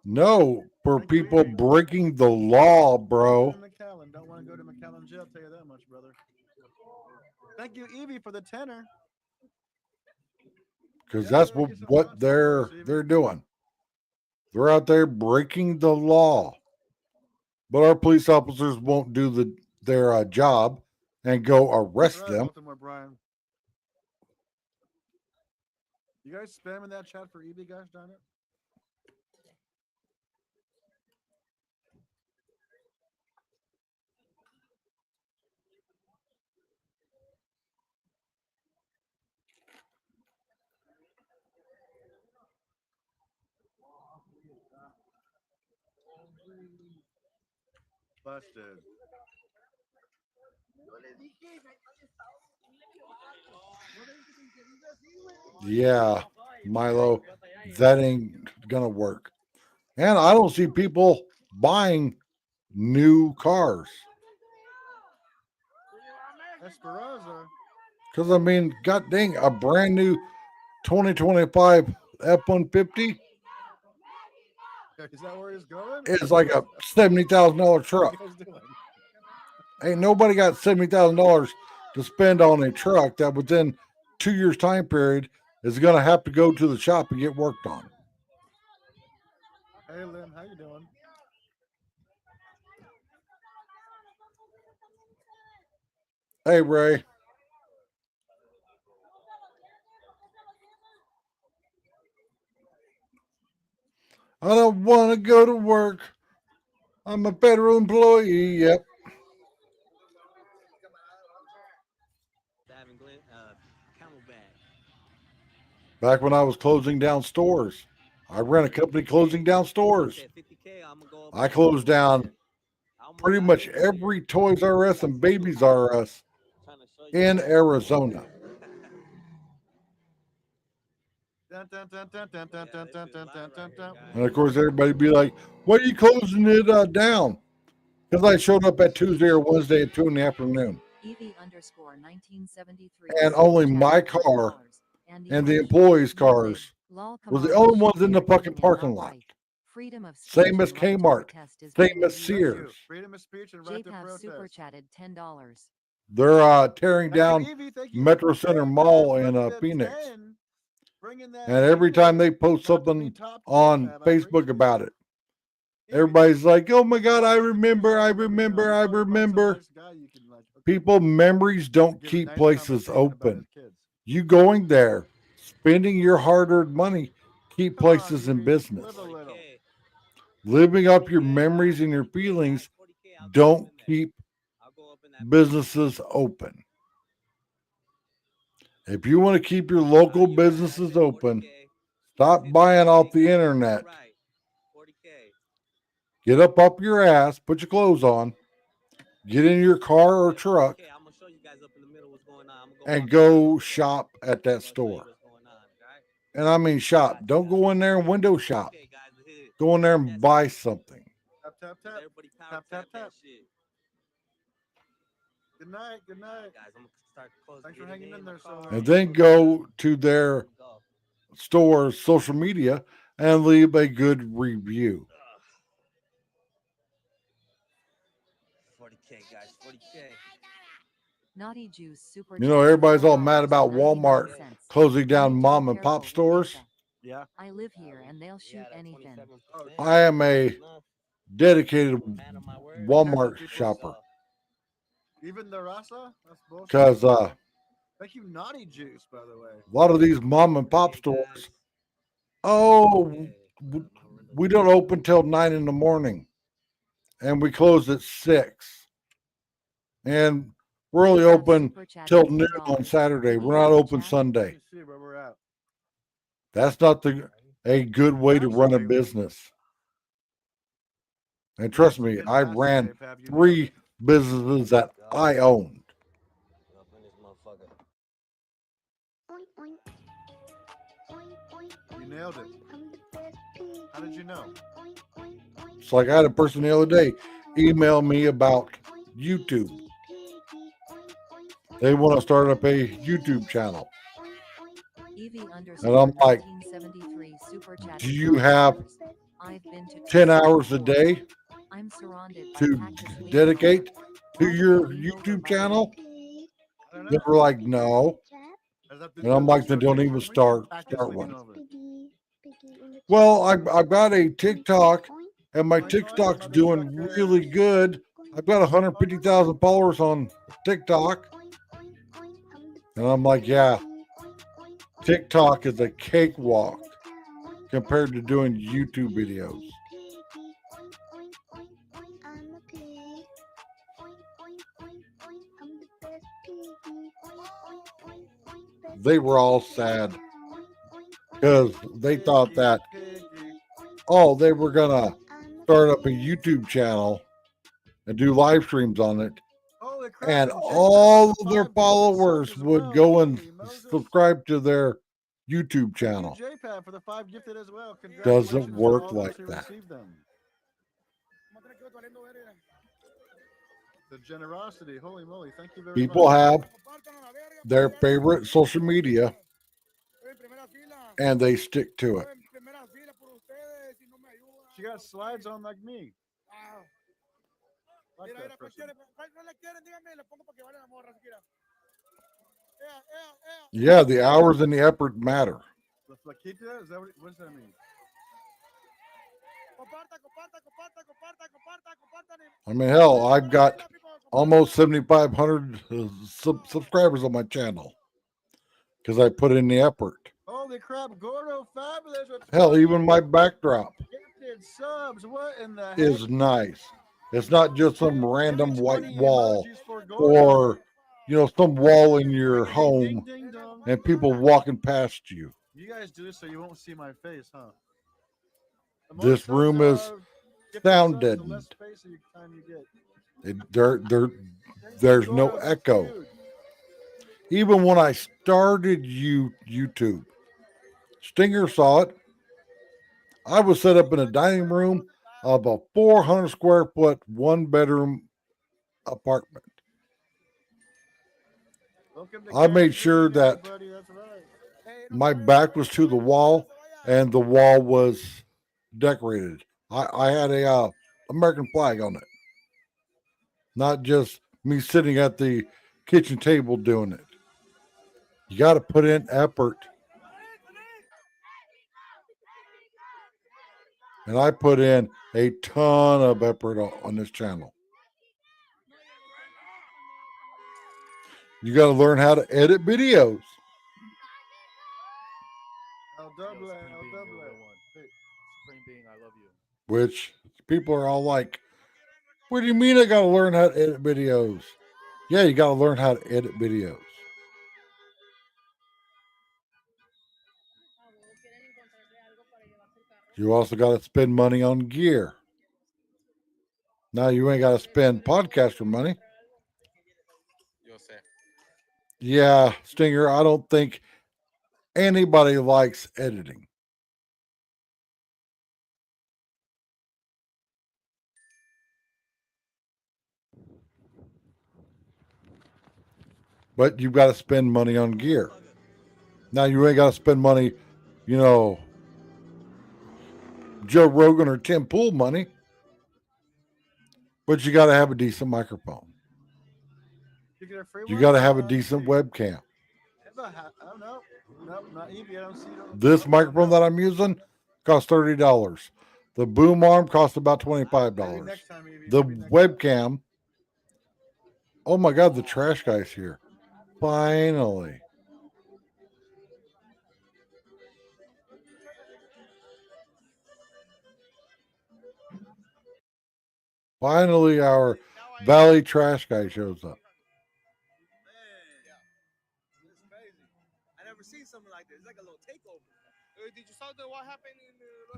No, for people breaking the law, bro. McAllen. Don't want to go to McAllen jail, tell you that much, brother. Thank you, Evie, for the tenor. Because that's what they're doing. They're out there breaking the law. But our police officers won't do their job and go arrest them. Baltimore, Brian. You guys spamming that chat for Evie, guys, darn it? Busted. Yeah, Milo, that ain't gonna work. And I don't see people buying new cars. Esperanza. Because I mean, god dang, a brand new 2025 F-150 Is that where he's going? is like a $70,000 truck. What are you guys doing? Ain't nobody got $70,000 to spend on a truck that within 2 years time period is going to have to go to the shop and get worked on. Hey, Lynn, how you doing? Hey, Ray. I don't want to go to work. I'm a federal employee. Yep. Back when I was closing down stores, I ran a company closing down stores. I closed down pretty much every Toys R Us and Babies R Us in Arizona. And of course, everybody be like, "Why are you closing it down?" Because I showed up at Tuesday or Wednesday at 2 in the afternoon. Evie_1973 And only my car and the employees' cars were the only ones in the fucking parking lot. Same as Kmart, same as Sears. Freedom of speech and right to JPass super protest. chatted $10. They're tearing Thank you, down Evie. Thank you. Metro Center Mall in Bringing the Phoenix. 10, bringing that And every time they post not to be something top on tab, I Facebook appreciate about it, Everybody's like, oh my God, I remember. People, memories don't keep places open. You going there, spending your hard-earned money, keep places in business. Living up your memories and your feelings don't keep businesses open. If you want to keep your local businesses open, stop buying off the internet. Get up your ass, put your clothes on, get in your car or truck, and go shop at that store. And I mean shop. Don't go in there and window shop. Go in there and buy something. Tap, tap, tap. Tap, tap, tap. Good night. Good night. Thanks for hanging in there so And then go to their store's social media and leave a good review. 40K, guys. 40K. Naughty Juice super. You know, everybody's all mad about Walmart closing down mom and pop stores. Yeah. I live here and they'll shoot anything. I am a dedicated Walmart shopper. Even the Rasa? That's bullshit. Because Thank you, Naughty Juice, by the way. a lot of these mom and pop stores, we don't open till 9 in the morning, and we close at 6, and we're only open till noon on Saturday. We're not open Sunday. Let me see where we're at. That's not a good way to run a business. And trust me, I ran 3 businesses that I owned. You nailed it. How did you know? It's like I had a person the other day email me about YouTube. They want to start up a YouTube channel. And I'm like, do you have 10 hours a day to dedicate to your YouTube channel? They were like, no. And I'm like, then don't even start one. Well, I've got a TikTok, and my TikTok's doing really good. I've got 150,000 followers on TikTok. And I'm like, yeah, TikTok is a cakewalk compared to doing YouTube videos. They were all sad because they thought that, they were going to start up a YouTube channel and do live streams on it. And all of their followers would go and subscribe to their YouTube channel. Doesn't work like that. The generosity, holy moly! Thank you very People much. have their favorite social media, and they stick to it. She got slides on like me. Like that person. Yeah, the hours and the effort matter. The flaquita? Is that what does that mean? I mean, hell, I've got almost 7,500 subscribers on my channel because I put in the effort. Holy crap, Gordo Fabulous. Hell, even my backdrop Gifted subs. What in the heck? is nice. It's not just some random white wall or, some wall in your home and people walking past you. You guys do this so you won't see my face, huh? This room is sound deadened. There's no echo. Even when I started YouTube, Stinger saw it. I was set up in a dining room of a 400 square foot, 1-bedroom apartment. I made sure that my back was to the wall and the wall was decorated. I had a American flag on it. Not just me sitting at the kitchen table doing it. You got to put in effort. And I put in a ton of effort on this channel. You got to learn how to edit videos, El Double, El Double. Spring Being, I love you. which people are all like, what do you mean I got to learn how to edit videos? Yeah, you got to learn how to edit videos. You also got to spend money on gear. Now you ain't got to spend podcaster money. Yo sé. Yeah, Stinger, I don't think anybody likes editing. But you've got to spend money on gear. Now you ain't got to spend money, you know, Joe Rogan or Tim Pool money. But you got to have a decent microphone. You get a free You one? got to have a decent webcam. I don't know. Nope, not Evie. I don't see it. This microphone that I'm using costs $30. The boom arm costs about $25. Maybe next time, Evie. The Maybe next time. webcam. Oh my God, the trash guy's here. Finally. Finally, our Valley trash guy shows up. It's crazy. I never seen something like this. It's like a little takeover. Did you saw what happened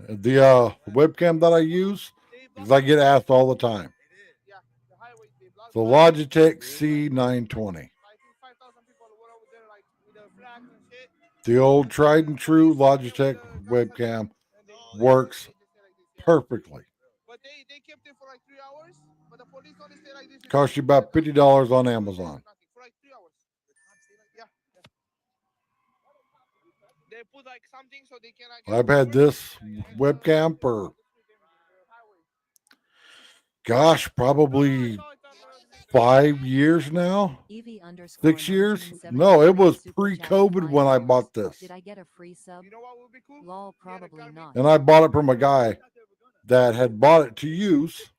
in The webcam that I use, because I get asked all the time. yeah, the highway? They blocked The Logitech C920. I think 5,000 people were over there like with the flags and shit. The old tried and true Logitech webcam works perfectly. But they kept it for like 3 hours. But the police only stay like this. Cost you about $50 on Amazon. For like 3 hours. Yeah. They put like something so they can. I've had this webcam for, gosh, probably 5 years now. Evie _ 6 years? No, it was pre-COVID when I bought this. Did I get a free sub? You know what would be cool? Lol, probably not. And I bought it from a guy that had bought it to use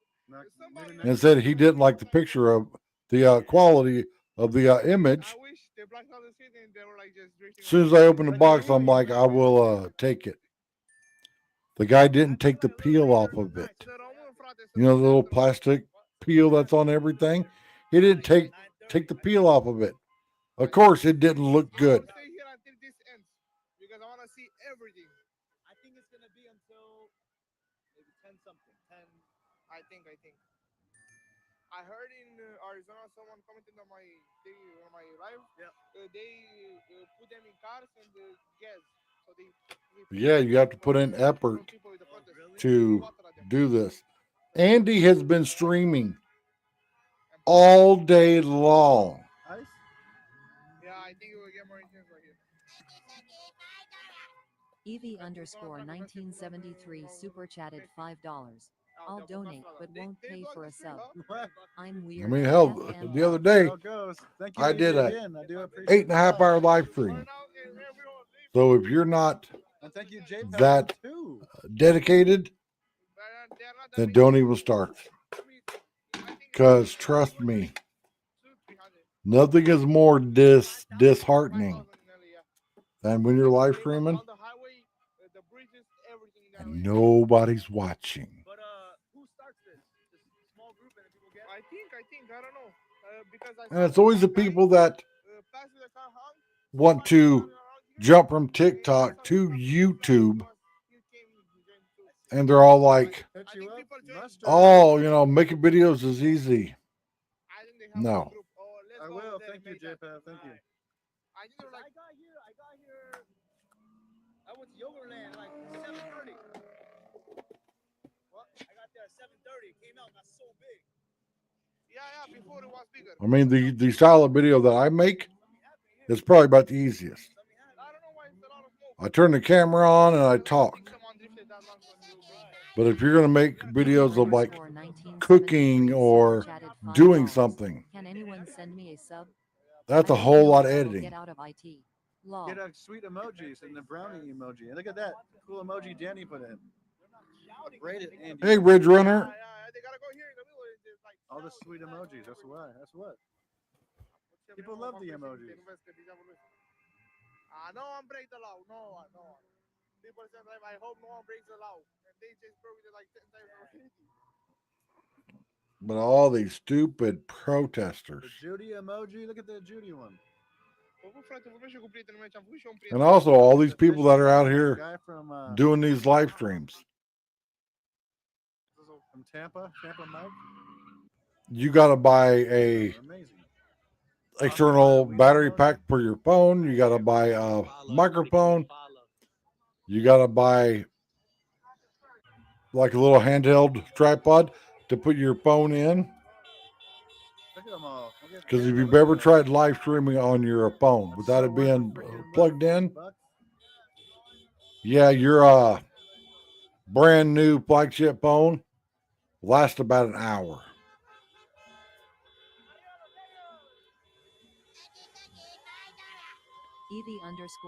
and said he didn't like the picture of the quality of the image. I wish they blocked out the city and they were like just drinking. As soon as I opened the box, I'm like, I will take it. The guy didn't take the peel off of it. You know, the little plastic peel that's on everything? He didn't take the peel off of it. Of course, it didn't look good. Stay here until this ends because I want to see everything. I think it's gonna be until maybe 10 something. 10. I think. I heard in Arizona someone commented on my live. Yeah. They put them in cars and gas. So they Yeah, you have to put in effort people with the protest. to do this. Andy has been streaming all day long. Ice? Yeah, I think it will get more intense right here. Evie _ 1973 super chatted $5. I'll donate but won't pay for a sub. What? I'm I weird. mean, hell, FM. the other day, How it goes. Thank you, I Evie, did a again. I do appreciate 8.5 hour live stream. So if you're not And thank you, Jay. that too. dedicated, then don't even start. Because trust me, nothing is more disheartening than when you're live streaming and nobody's watching. But who starts this? Just a small group and then people get. I think I don't know because I. And it's always the people that want to jump from TikTok to YouTube, and they're all like, Hit you up. Mustard. oh, you know, making videos is easy. No. I will. Thank you, JPEG. Thank you. I think they're like. I got here. I went to Yogurtland like 7:30. What? I got there at 7:30. It came out not so big. Yeah, before it was bigger. I mean, the style of video that I make is probably about the easiest. I don't know why it's a lot of smoke. I turn the camera on and I talk. Someone drifted that long for you. But if you're going to make videos of like cooking or doing something, Can anyone send me a sub? that's a I don't whole know lot of how to editing. Get out of IT. Lol. Get a sweet emojis and the brownie emoji. And look at that cool emoji Danny put in. Braided Andy. Hey, Ridge Runner. They gotta go here in the middle. It's like All the sweet emojis. That's why. That's what. People love the emojis. No one breaks the law. No one. No one. People say like, I hope no one breaks the law, and they just broke it like 10 times already. But all these stupid The protesters. Judy emoji. Look at the Judy one. And also all these The people fish that are out that here guy from doing these live streams. from Tampa Mike. You got to buy a They're amazing. external We battery emoji. pack for your phone. You got to buy a Follow, everybody go microphone. follow. You got to buy like a little handheld tripod to put your phone in. Look at them all. Look at Because if Tampa, you've look at ever that. tried live streaming on your phone That's without so it worth being the freaking plugged in, bucks. yeah, your brand new flagship phone lasts about an hour.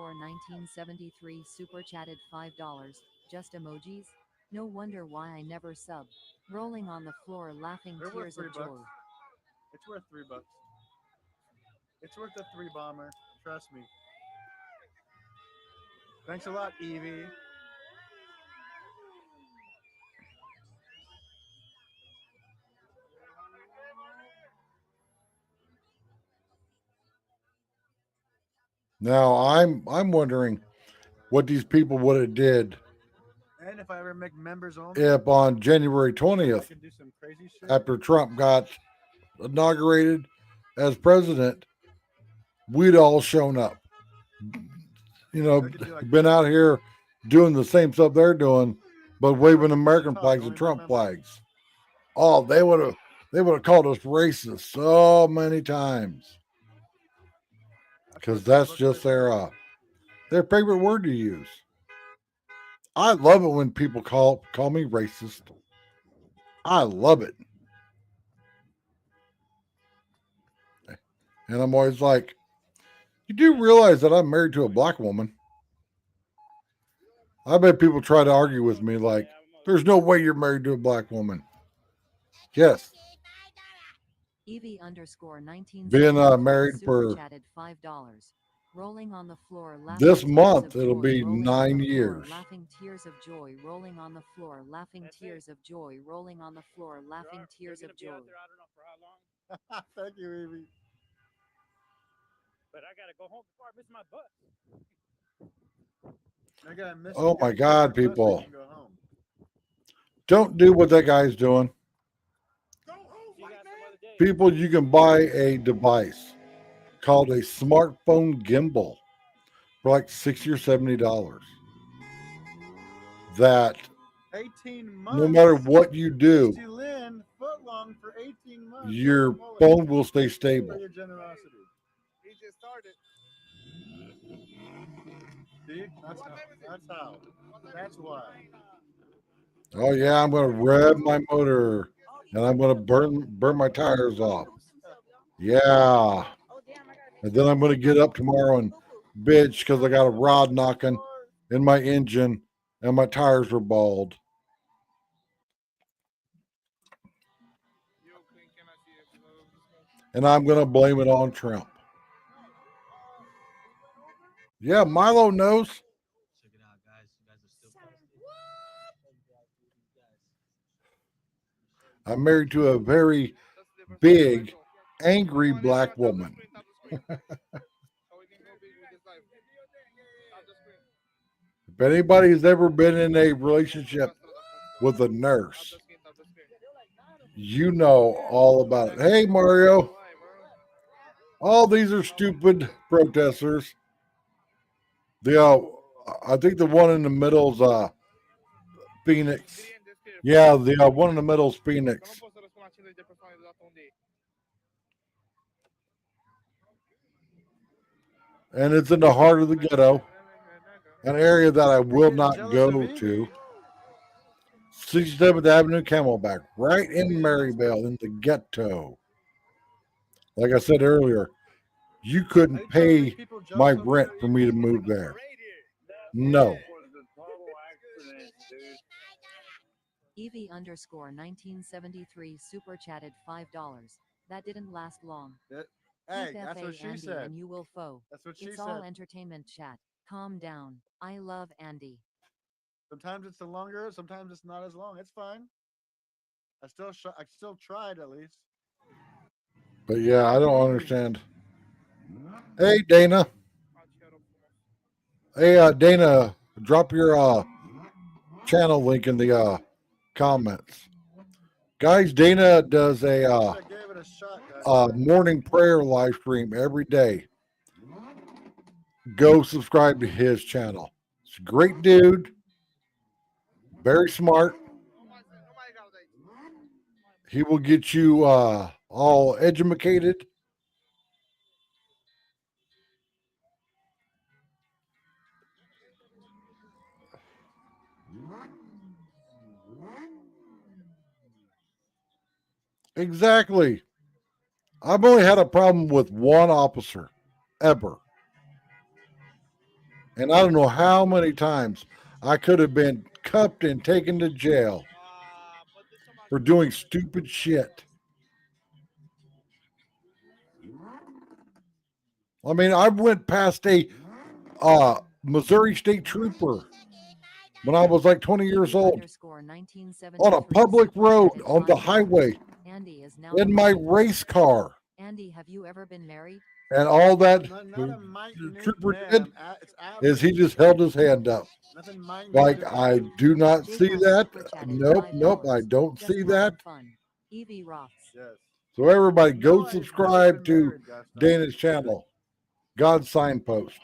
Evie_1973 super chatted $5. Just emojis? No wonder why I never sub. Rolling on the floor laughing They're worth tears of $3. joy. It's worth $3. It's worth the 3 bomber. Trust me. Thanks a lot, Evie. Now I'm wondering what these people would have did And if I ever make members only, if on January I 20th, can do some crazy shit. after Trump got inaugurated as president, we'd all shown up. You know, I could do like been out here doing the same stuff they're doing, but waving American Talk, flags only and for Trump members. flags. Oh, they would have called us racist so many times. Because that's just their favorite word to use. I love it when people call me racist. I love it. And I'm always like, you do realize that I'm married to a black woman? I bet people try to argue with me like, there's no way you're married to a black woman. Yes. Evie_1973 Being married super for chatted $5. Rolling on the floor this laughing month, tears of it'll joy, be rolling on 9 the floor, years. laughing tears of joy rolling on the floor laughing tears of joy rolling on the floor laughing tears of joy. I don't know for how long, Thank you, Evie. but I gotta go home before I miss my bus. I gotta miss Oh you my guys God, before the bus people. can go home. Don't do what that guy's doing. Go home, white man. People, you can buy a device called a smartphone gimbal for like $60 or $70. That 18 months. no matter what you do, Misty Lynn, footlong for 18 months. your Holy moly. phone will stay Thank you stable. for your generosity. He just started. See? That's how. That's why. Oh yeah, I'm gonna rev my motor and I'm gonna burn my tires off. Yeah. And then I'm gonna get up tomorrow and bitch because I got a rod knocking in my engine and my tires were bald. And I'm gonna blame it on Trump. Yeah, Milo knows. Check it out, guys. You guys are still posted. I'm married to a very big, angry black woman. If anybody's ever been in a relationship with a nurse, you know all about it. Hey, Mario. All these are stupid protesters. I think the one in the middle is Phoenix. Yeah, the one in the middle is Phoenix. And it's in the heart of the ghetto, an area that I will not go to. 67th Avenue, Camelback, right in Maryvale, in the ghetto. Like I said earlier, you couldn't pay my rent for me to move there. No. Evie underscore 1973 super chatted $5. That didn't last long. Hey, Keep that's FA what she Andy said. and you will foe. That's what she It's said. all entertainment chat. Calm down. I love Andy. Sometimes it's the longer, sometimes it's not as long. It's fine. I still tried at least. But yeah, I don't understand. Hey, Dana. Hey, Dana, drop your channel link in the comments. Guys, Dana does a I gave it a shot, guys. morning prayer live stream every day. Go subscribe to his channel. It's a great dude, very smart. He will get you all educated. Exactly. I've only had a problem with one officer ever. And I don't know how many times I could have been cuffed and taken to jail for doing stupid shit. I mean, I went past a Missouri State Trooper when I was like 20 years old on a public road on the highway Andy is now in my race car. Andy, have you ever been married? And all that Not the a minute, trooper ma'am. did It's is he average. just held his hand up. Nothing minute. Like, I do not Jake see has that. super chatted Nope, $5. I don't Just see having that. Fun. Evie rocks. Yes. So everybody No, go I've never subscribe been to married, Gaston. Dana's channel, God's Signpost.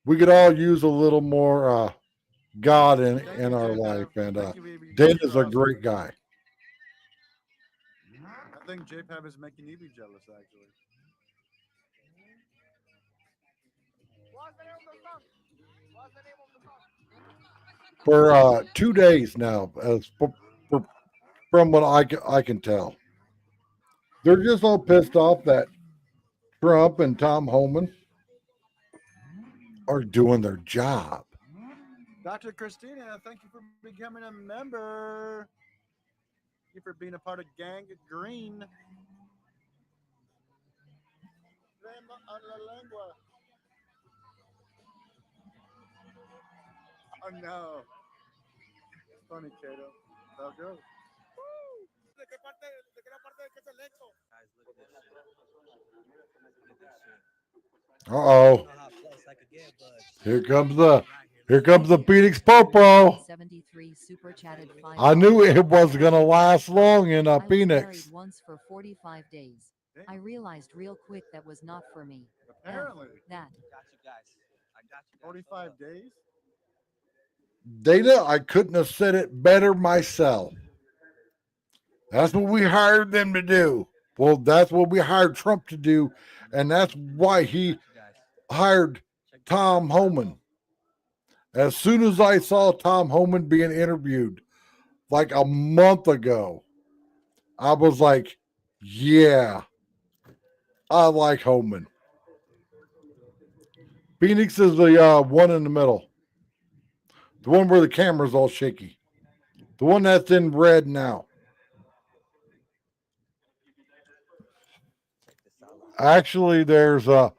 We could all use a little more God in our life, and Dana's a great guy. I think JPAB is making Evie jealous, actually. What's the name of the song? What's the name of the song? For 2 days now, from what I can tell. They're just all pissed off that Trump and Tom Homan are doing their job. Dr. Christina, thank you for becoming a member. Thank you for being a part of Gang Green. Lema a la lengua. Oh no. It's funny, Kato. How it goes. ¿De qué parte de qué es el hecho? Guys, look at this shit. Look at this shit. Uh oh. I don't know how close I could get, but Here comes the Phoenix Popo. 73 super chatted $5. I knew it wasn't gonna last long in I was married Phoenix. once for 45 days. I realized real quick that was not for me. Apparently. That. got you guys. I got you guys. 45 days? Data, I couldn't have said it better myself. That's what we hired them to do. Well, that's what we hired Trump to do, and that's why he hired Tom Homan. As soon as I saw Tom Homan being interviewed like a month ago, I was like, yeah, I like Homan. Phoenix is the one in the middle. The one where the camera's all shaky. The one that's in red now. Actually, there's the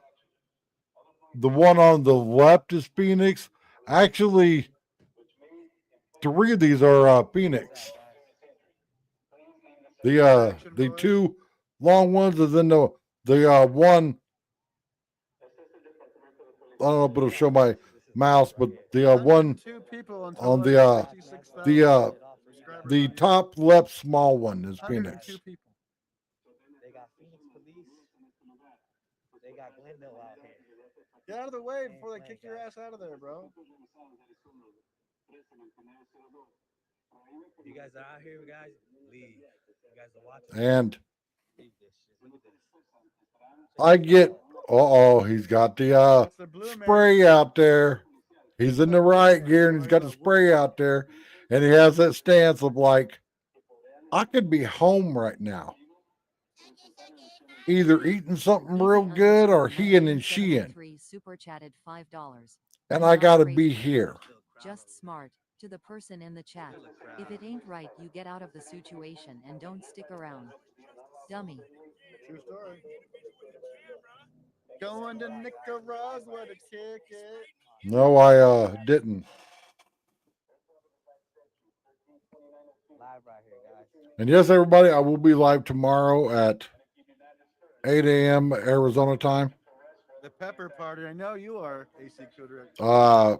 one on the left is Phoenix. Actually, 3 of these are Phoenix. The 2 long ones, and then the one. I don't know if it'll show my mouse, but the one on the top left small one is Phoenix. They got Phoenix Police. They got Glendale out here. Get out of the way before they kick your ass out of there, bro. You guys are out here, guys. Leave. You guys are watching. And Leave this shit. Look at this. I get, he's got the spray out there. He's in the riot gear and he's got the spray out there. And he has that stance of like, I could be home right now. Either eating something real good or he and sheeing. Super chatted $5. And I got to be here. Just smart. To the person in the chat. If it ain't right, you get out of the situation and don't stick around. Dummy. True story. Going to Nicaragua to kick it. No, I didn't. Live right here, guys. And yes, everybody, I will be live tomorrow at 8 a.m. Arizona time. The pepper party. I know you are, AC Cooter.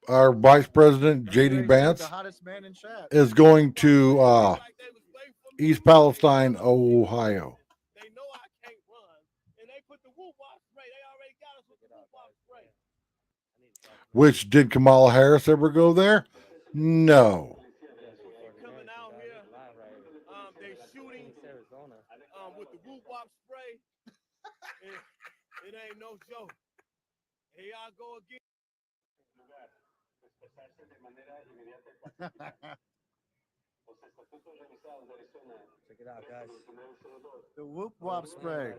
Our Vice President, JD The Vance, hottest man in chat. is going to East Palestine, Ohio, They know I can't run, and they put the whoop wop spray. They already got us with the whoop wop spray. which did Kamala Harris ever go there? No. Coming out here, they shooting with the whoop wop spray. It ain't no joke. Here I go again. Check it out, guys. The whoop wop spray.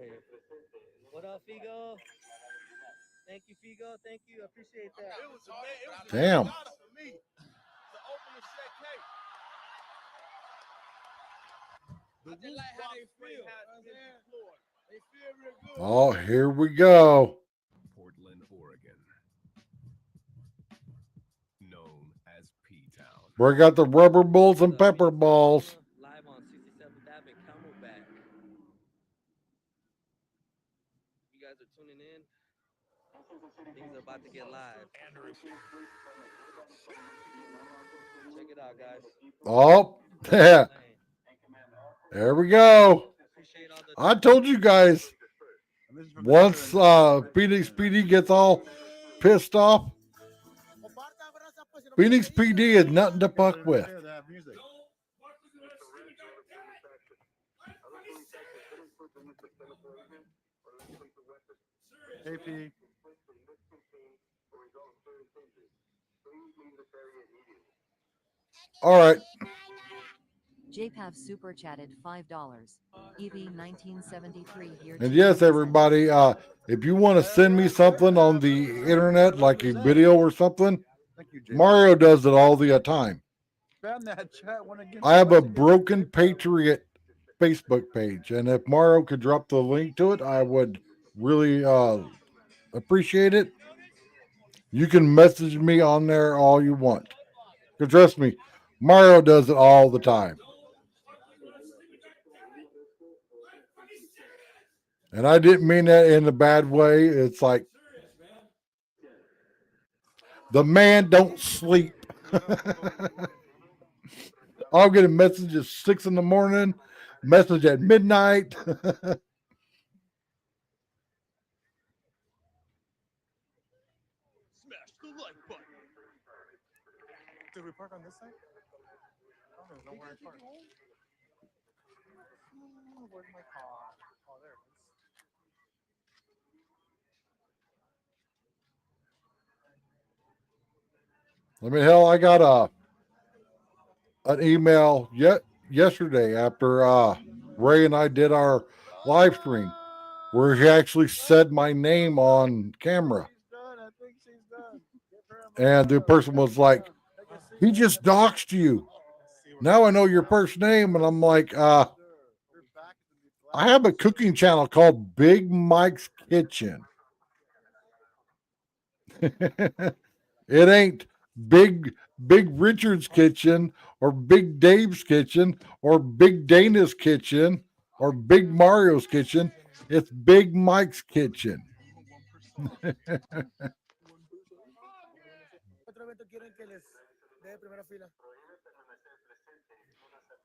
What up, Figo? Thank you, Figo. Thank you. I appreciate that. It was a Damn. for me to open the check case. I just like how they feel. They feel real good. Oh, here we go. Portland, Oregon. Known as P-Town. We got the rubber bulls and pepper balls. Live on 67th Avenue, Camelback. You guys are tuning in. Things are about to get live. Check it out, guys. Oh, yeah. There we go. Appreciate all the I told you guys, once Phoenix PD gets all pissed off, Phoenix PD is nothing to fuck with. They have music. KP. All right. JPAV super chatted $5. EV 1973 here. And yes, everybody, if you want to send me something on the internet, like a video or something, Thank you, Jay. Mario does it all the time. Spam that chat one again. I have a Broken Patriot Facebook page, and if Mario could drop the link to it, I would really appreciate it. You can message me on there all you want. Because trust me, Mario does it all the time. And I didn't mean that in a bad way. It's like the man don't sleep. I'll get a message at 6 in the morning, message at midnight. Smash the like button. Did we park on this side? Oh, there's nowhere to park. Where's my car? Oh, there it is. I mean, hell, I got an email yesterday after Ray and I did our live stream where he actually said my name on camera. I think she's done. And the person was like, he just doxed you. Now I know your first name. And I'm like, I have a cooking channel called Big Mike's Kitchen. It ain't Big Richard's Kitchen or Big Dave's Kitchen or Big Dana's Kitchen or Big Mario's Kitchen. It's Big Mike's Kitchen.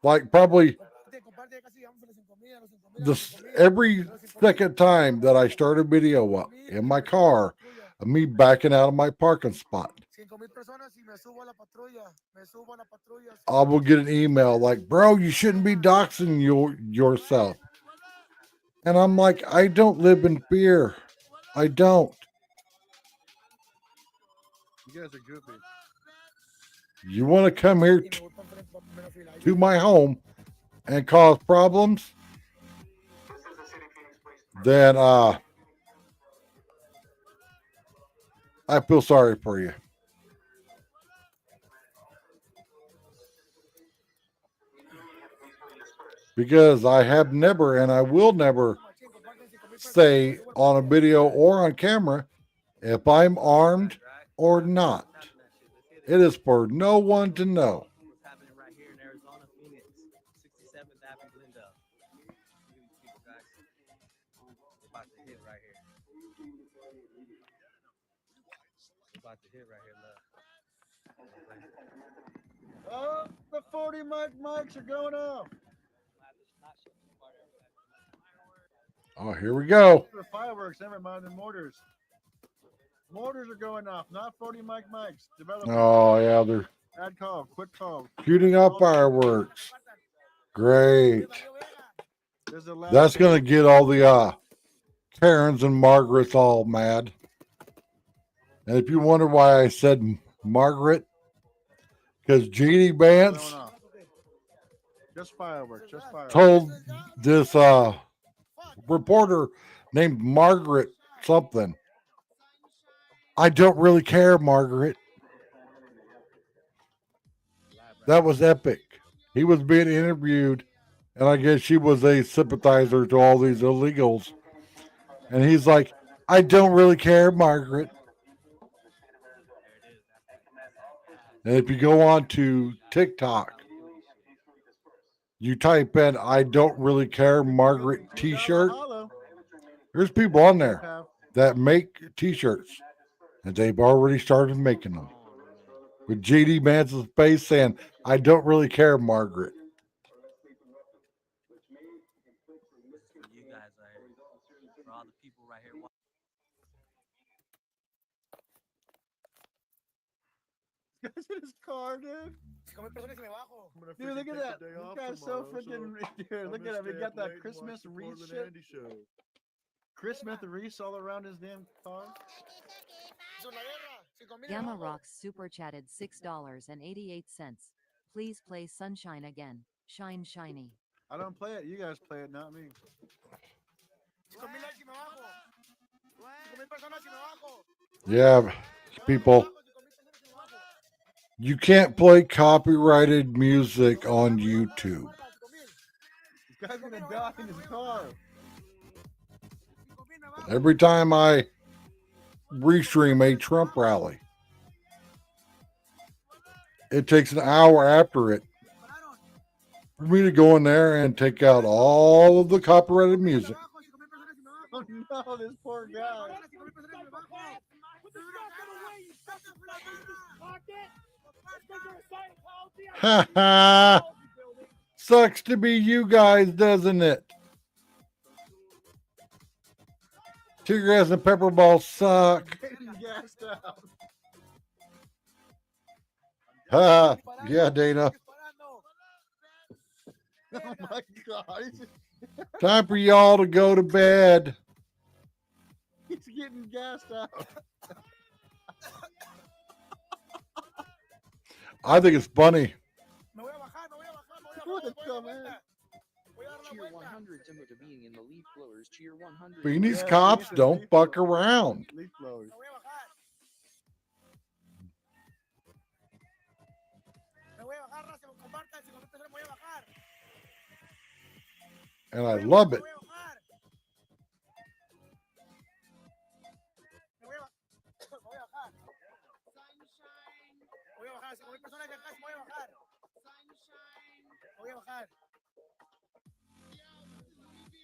Like probably every second time that I start a video up in my car of me backing out of my parking spot, I will get an email like, bro, you shouldn't be doxing yourself. And I'm like, I don't live in fear. I don't. You guys are goofy. You want to come here to my home and cause problems? Then I feel sorry for you. because I have never and I will never say on a video or on camera if I'm armed or not. It is for no one to know. What's happening right here in Arizona, Phoenix, 67th Avenue, Glendale. Look at these people, guys. We're about to hit right here. We're about to hit right here, look. Oh, the 40 mics are going off. Oh, here we go. The fireworks, never mind the mortars. Mortars are going off, not 40 mics. Developers. Oh, yeah, they're Bad call, quick call. shooting up fireworks. Great. There's the last That's going to get all the Karens and Margarets all mad. And if you wonder why I said Margaret, because JD Vance going off. Just fireworks, just fireworks. told this reporter named Margaret something. I don't really care, Margaret. That was epic. He was being interviewed, and I guess she was a sympathizer to all these illegals. And he's like, I don't really care, Margaret. And if you go on to TikTok, you type in I don't really care, Margaret t-shirt. There's people on there that make t-shirts. And they've already started making them. With JD Vance's face saying, I don't really care, Margaret. You guys right here. For all the people right here. This guy's in his car, dude. Dude, look at that. This guy's so freaking. Dude, look at him. He got that Christmas wreath shit. Christmas wreaths all around his damn car. Gamma Rocks super chatted $6.88. Please play Sunshine again. Shine shiny. I don't play it. You guys play it, not me. Yeah, people. You can't play copyrighted music on YouTube. This guy's gonna die in his car. Every time I restream a Trump rally, it takes an hour after it for me to go in there and take out all of the copyrighted music. Oh no, this poor guy. Ha ha! Sucks to be you guys, doesn't it? Tear gas and pepper balls suck. Getting gassed out. Ha! Yeah, Dana. Oh my god. Time for y'all to go to bed. He's getting gassed out. I think it's funny. What the man? Cheer 100 to being in the leaf blowers. Cheer 100. Phoenix Yeah, cops Phoenix don't leaf fuck blowers. around. Leaf blowers. And I love it.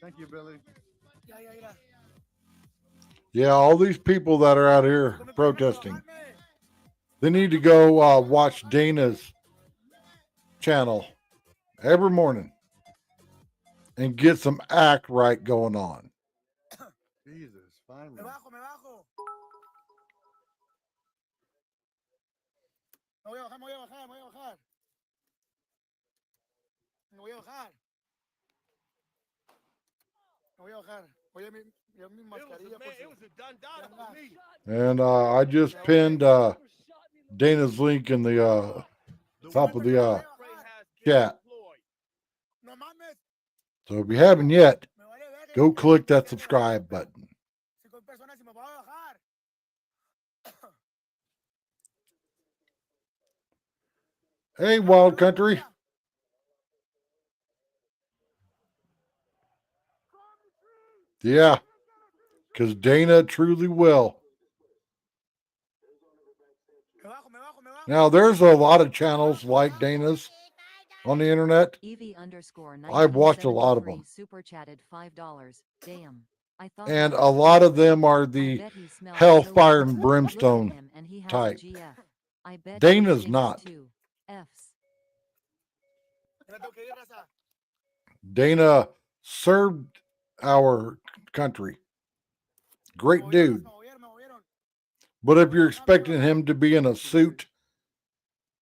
Thank you, Billy. Yeah, all these people that are out here protesting, they need to go watch Dana's channel every morning and get some act right going on. Jesus, finally. And I just pinned Dana's link in the top of the chat. So if you haven't yet, go click that subscribe button. Hey, Wild Country. Yeah, because Dana truly will. Now, there's a lot of channels like Dana's on the internet. I've watched a lot of them. Super chatted $5. Damn. I thought And that a was lot of Dana. them are I the bet he smells hellfire delicious. and Look at brimstone him and he has a type. GF. I bet he Dana's stinks not. too. F's. Dana served our country. Great dude. But if you're expecting him to be in a suit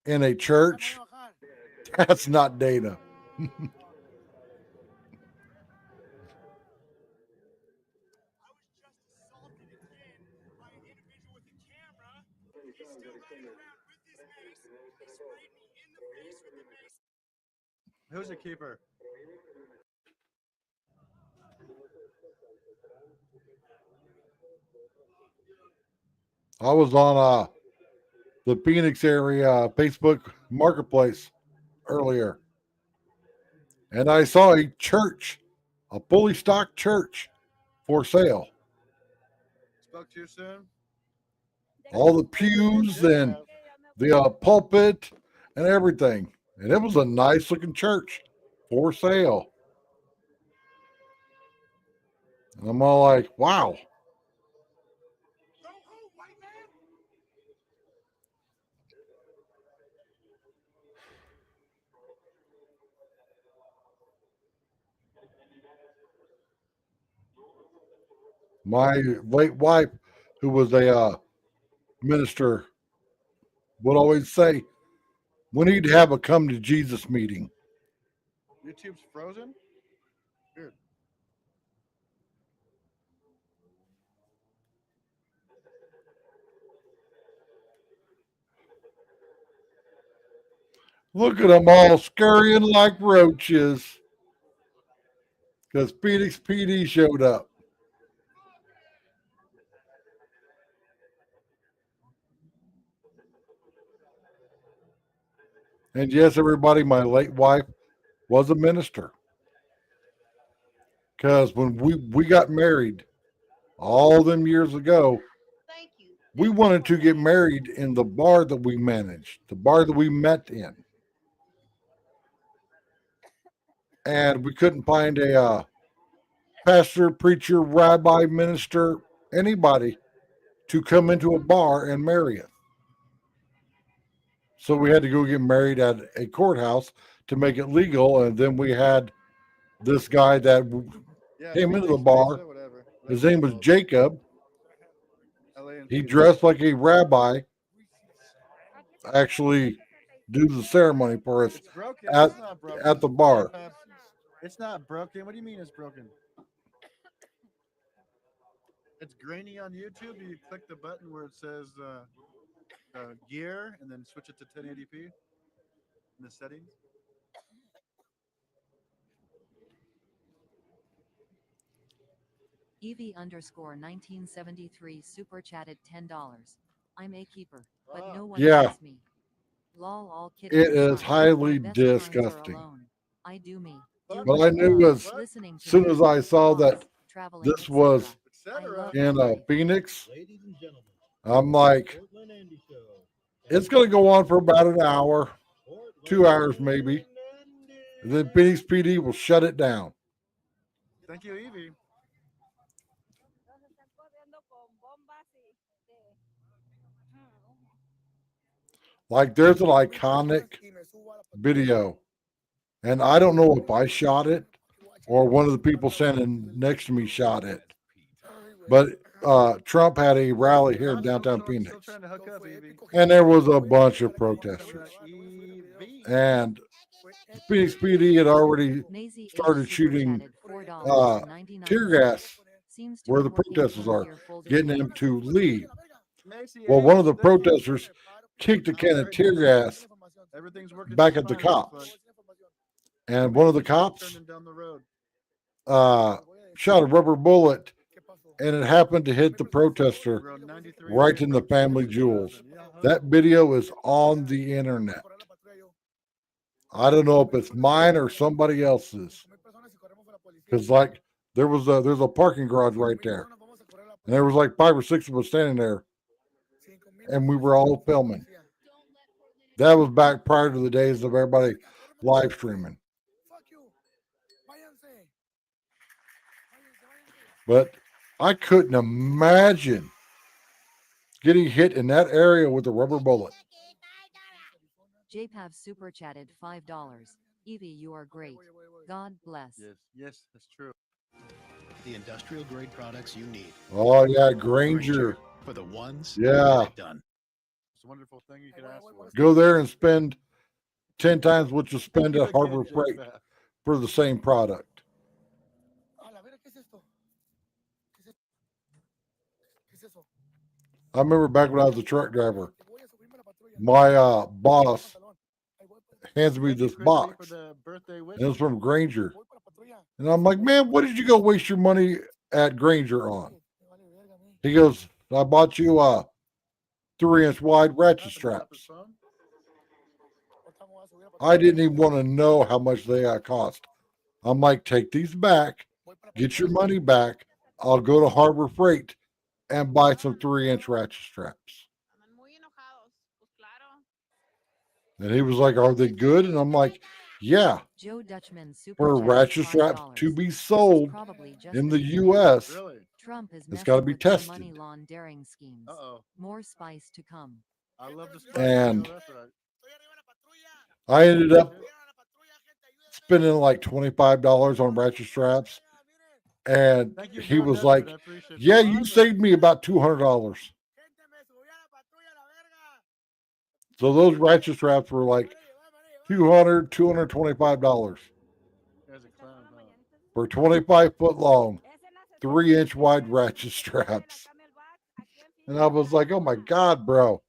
in a church, that's not Dana. Who's the keeper? I was on the Phoenix area Facebook marketplace earlier, and I saw a church, a fully stocked church for sale. Spoke too soon. All the pews and the pulpit and everything. And it was a nice looking church for sale. And I'm all like, wow. My late wife, who was a minister, would always say, we need to have a come to Jesus meeting. YouTube's frozen? Weird. Look at them all scurrying like roaches because Phoenix PD showed up. And yes, everybody, my late wife was a minister. Because when we got married all them years ago, we wanted to get married in the bar that we managed, the bar that we met in. And we couldn't find a pastor, preacher, rabbi, minister, anybody to come into a bar and marry us. So we had to go get married at a courthouse to make it legal. And then we had this guy that came into the bar. His name was Jacob. He dressed like a rabbi, actually do the ceremony for us It's broken. at, It's not broken. at the bar. It's not broken. What do you mean it's broken? It's grainy on YouTube. You click the button where it says gear and then switch it to 1080p in the settings. EV_1973 super chatted $10. I'm a keeper, but no one Yeah. likes me. Lol, all kidding It is aside, highly my best friends are disgusting. alone. I do me. Do But my I knew thing, as listening to soon as I saw blogs, that traveling, this etc. was I love in my life. Phoenix, I'm like, it's going to go on for about an hour, 2 hours maybe. And then Phoenix PD will shut it down. Thank you, Evie. Like there's an iconic video, and I don't know if I shot it or one of the people standing next to me shot it. But Trump had a rally here in downtown Phoenix, Still trying to hook up, Evie. and there was a bunch of protesters. And Phoenix PD had already Maisie H started super shooting chatted $4.99. tear gas Seems to where be the working protesters from are, here full getting day. them to leave. Macy Well, H, one of the thank you. protesters kicked a can of tear gas Everything's working back just at the fine, looks cops. like. And one of the cops Turning down the road. shot a rubber bullet, and it happened to hit the protester Road 93 right in the approach family 60,000. jewels. Yeah, huh? That video is on the internet. I don't know if it's mine or somebody else's. Because, like, there's a parking garage right there, and there was like 5 or 6 of us standing there, and we were all filming. That was back prior to the days of everybody live streaming. But I couldn't imagine getting hit in that area with a rubber bullet. JPav super chatted $5. Evie, you are great. God bless. Yes, that's true. The industrial grade products you need. Oh yeah, Granger. For the ones Yeah. get it done. It's a wonderful thing you could ask for. Go there and spend 10 times what you spend at Look Harbor at Freight JPav. for the same product. I remember back when I was a truck driver, my boss hands me Thank you, this Chrissy, box. for the birthday And wishes. it was from Granger. And I'm like, man, what did you go waste your money at Granger on? He goes, I bought you 3-inch wide ratchet straps. I didn't even want to know how much they cost. I'm like, take these back, get your money back. I'll go to Harbor Freight and buy some 3-inch ratchet straps. And he was like, are they good? And I'm like, yeah. Joe Dutchman super For chatted ratchet straps $5. to be This is sold probably just in the the beginning. U.S., Really? Trump is it's got to messing be with some tested. money laundering schemes. Uh-oh. More spice to come. I love the spice. And Joe, that's right. I ended up spending like $25 on ratchet straps. And Thank you, he Joe was Dutchman. like, I appreciate yeah, that. you saved me about $200. So those ratchet straps were like $225 There's a clown, huh? for 25 foot long, 3-inch wide ratchet straps. And I was like, oh my God, bro.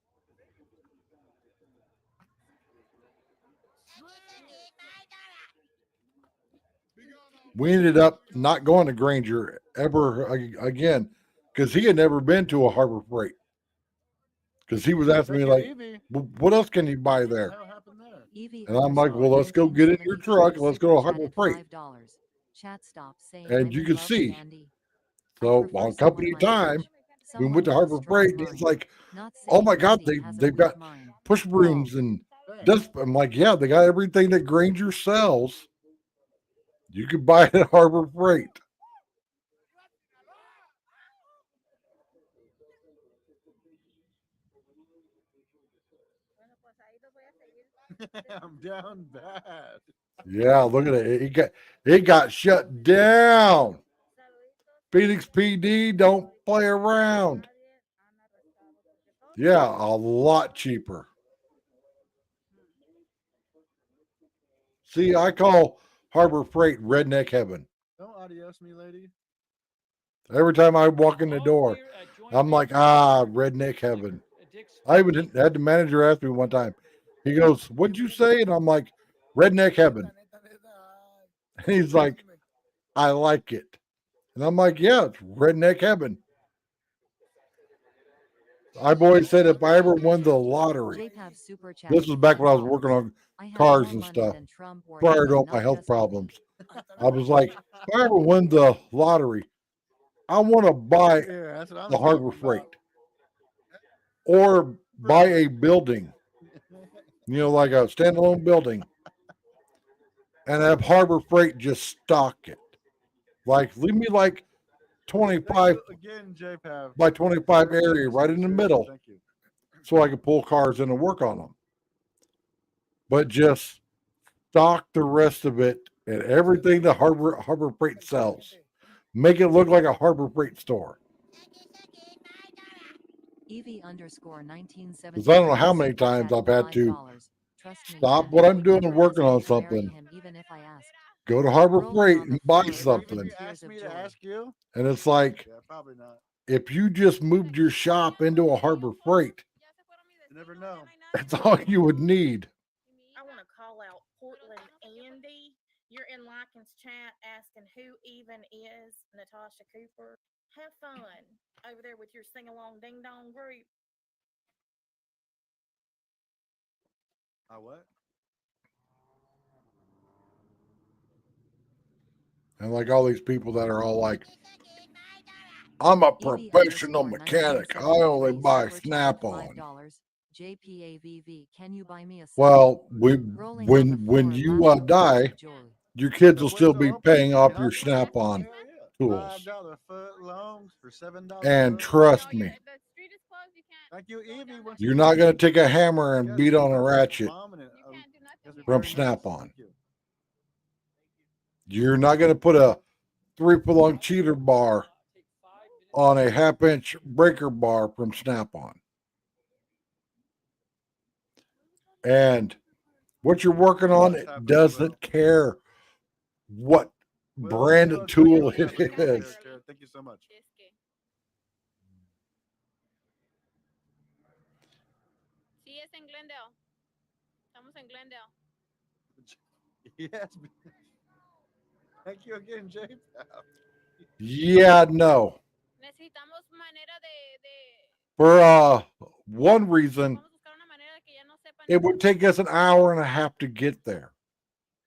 We ended up not going to Granger ever again because he had never been to a Harbor Freight. Because he was asking me, Thank you, like, Evie. what else can you buy What the there? hell happened there? Evie And I'm like, well, underscore let's go get in your 1973 truck and let's go to super Harbor chatted Freight. $5. Chat stop saying And I'm you in can love with see. Andy. I So prefer on someone company like time, Rich. we Someone went to with a Harbor strong Freight and he's mind. like, Not oh saying my God, Andy has a they've weak got mind. push brooms and dust. I'm like, yeah, they got everything that Granger sells. You could buy it at Harbor Freight. I'm down bad. Yeah, look at it. It got shut down. Phoenix PD don't play around. Yeah, a lot cheaper. See, I call Harbor Freight redneck heaven. Don't adios me, lady. Every time I walk in the door, I'm like, redneck heaven. I even had the manager ask me one time. He goes, what'd you say? And I'm like, redneck heaven. And he's like, I like it. And I'm like, yeah, it's redneck heaven. I've always said if I ever won the lottery, JPav super this chatted was back when I was $10. working on I have cars more and money stuff than Trump or prior to Andy, all my not health just Evie. problems. I was like, if I ever win the lottery, I want to buy Yeah, that's what I'm the Harbor talking Freight about. or buy a building, like a standalone building, and have Harbor Freight just stock it. Like, leave me like 25 Again, JPav. by 25 area right in the Seriously, middle thank you. so I can pull cars in and work on them. But just stock the rest of it and everything the Harbor Freight sells. Make it look like a Harbor Freight store. Evie underscore 1973 Because I don't know how many super times chatted I've had to $5. Trust me, stop Andy what I'm would doing never and working ask me on to marry something, him even if I asked. go to Harbor Rolling Freight on the and buy floor, something. laughing You tears asked of me to joy. ask you? And it's like, Yeah, probably not. if you just moved your shop into a Harbor Freight, You never know. that's all you would need. I want to call out Portland Andy. You're in Lycan's chat asking who even is Natasha Cooper. Have fun over there with your sing along ding dong group. What? And like all these people that are all like, I'm a professional EV mechanic. I 1973 only buy super chat Snap-on. $5. JPAVV, can you buy me a Well, Rolling on the when floor, you laughing die, with joy. your kids The will still window be open, paying you off can your hop in. Snap-on Hell yeah. tools. $5 foot longs for $7 And foot. trust me, If the street is closed, you can't. Thank you, Evie. Once you're again. not going to take a hammer and Yes, beat on a Evie, ratchet bombing it. You can't do nothing Yes, here. from very nice. Snap-on. Thank you. You're not going to put a 3-foot-long cheater bar on a half-inch breaker bar from Snap-on. And what you're working on, it doesn't care what brand of tool it is. Thank you so much. Es que. Sí, es en Glendale. Estamos en Glendale. Yes. Thank you again, Jay. Yeah, no. Necesitamos manera de For one reason, vamos a buscar una manera que ya no sepan. it would take us an hour and a half to get there.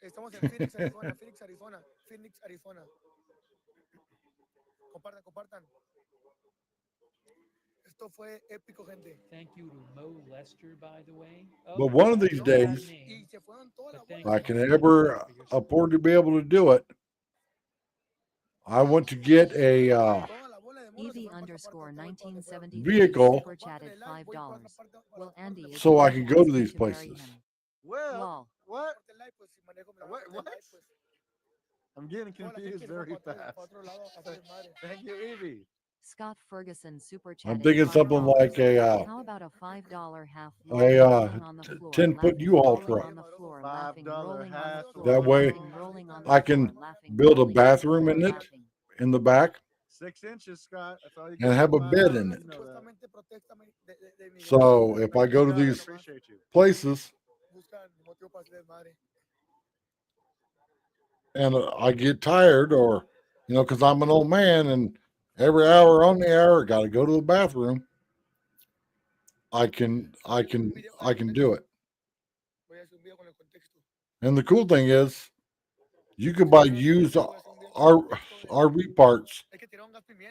Estamos en Phoenix, Arizona. Phoenix, Arizona. Phoenix, Arizona. Compartan, compartan. Esto fue épico, gente. Thank you to Mo Lester, by the way. But one of these days, Y se fueron todas las if I can ever afford to be able to do it, I want to get a EV_1973 vehicle super chatted $5. Will Andy is so I going can to go ask to you these marry places. him. Well, Lol. what? What? I'm getting confused very fast. Thank you, Evie. Scott Ferguson super I'm chatted thinking something $5. like a How about a $5 half a, rolling on the floor, 10-foot laughing, U-Haul rolling truck. on the floor, laughing, $5 rolling on half the floor, That way, laughing, rolling on the I floor, can laughing, build a rolling on the bathroom floor, in it laughing. in the back 6 inches, Scott. That's all you and get have for a bed $5. in You it. know that. So if I go to Scott, I these appreciate you. places and I get tired, or because I'm an old man and every hour on the hour got to go to the bathroom, I can do it. And the cool thing is, you can buy used RV parts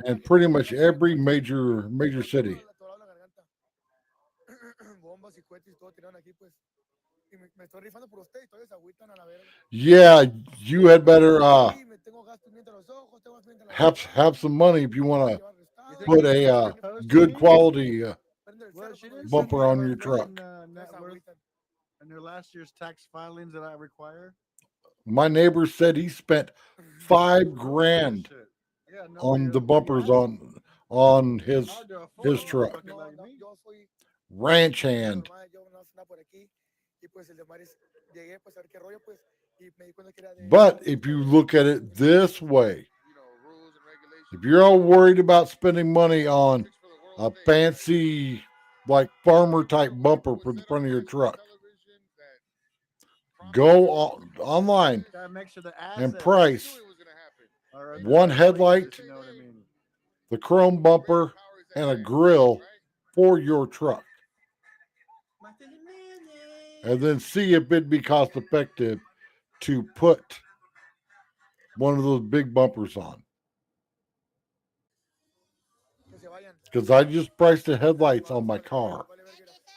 in pretty much every major city. Yeah, you had better have some money if you want to put a good quality bumper on your truck. Net worth and their last year's tax filings that I require. My neighbor said he spent $5,000 Yeah, no on way the to- bumpers on his Hard to afford a truck. motherfucker like me. Ranch hand. But if you look at it this way, if you're all worried about spending money on a fancy, like farmer type bumper for the front of your truck, go online Gotta make sure the and assets price are one headlight, you know what I mean? the chrome bumper, and a grill for your truck. And then see if it'd be cost effective to put one of those big bumpers on. Because I just priced the headlights on my car.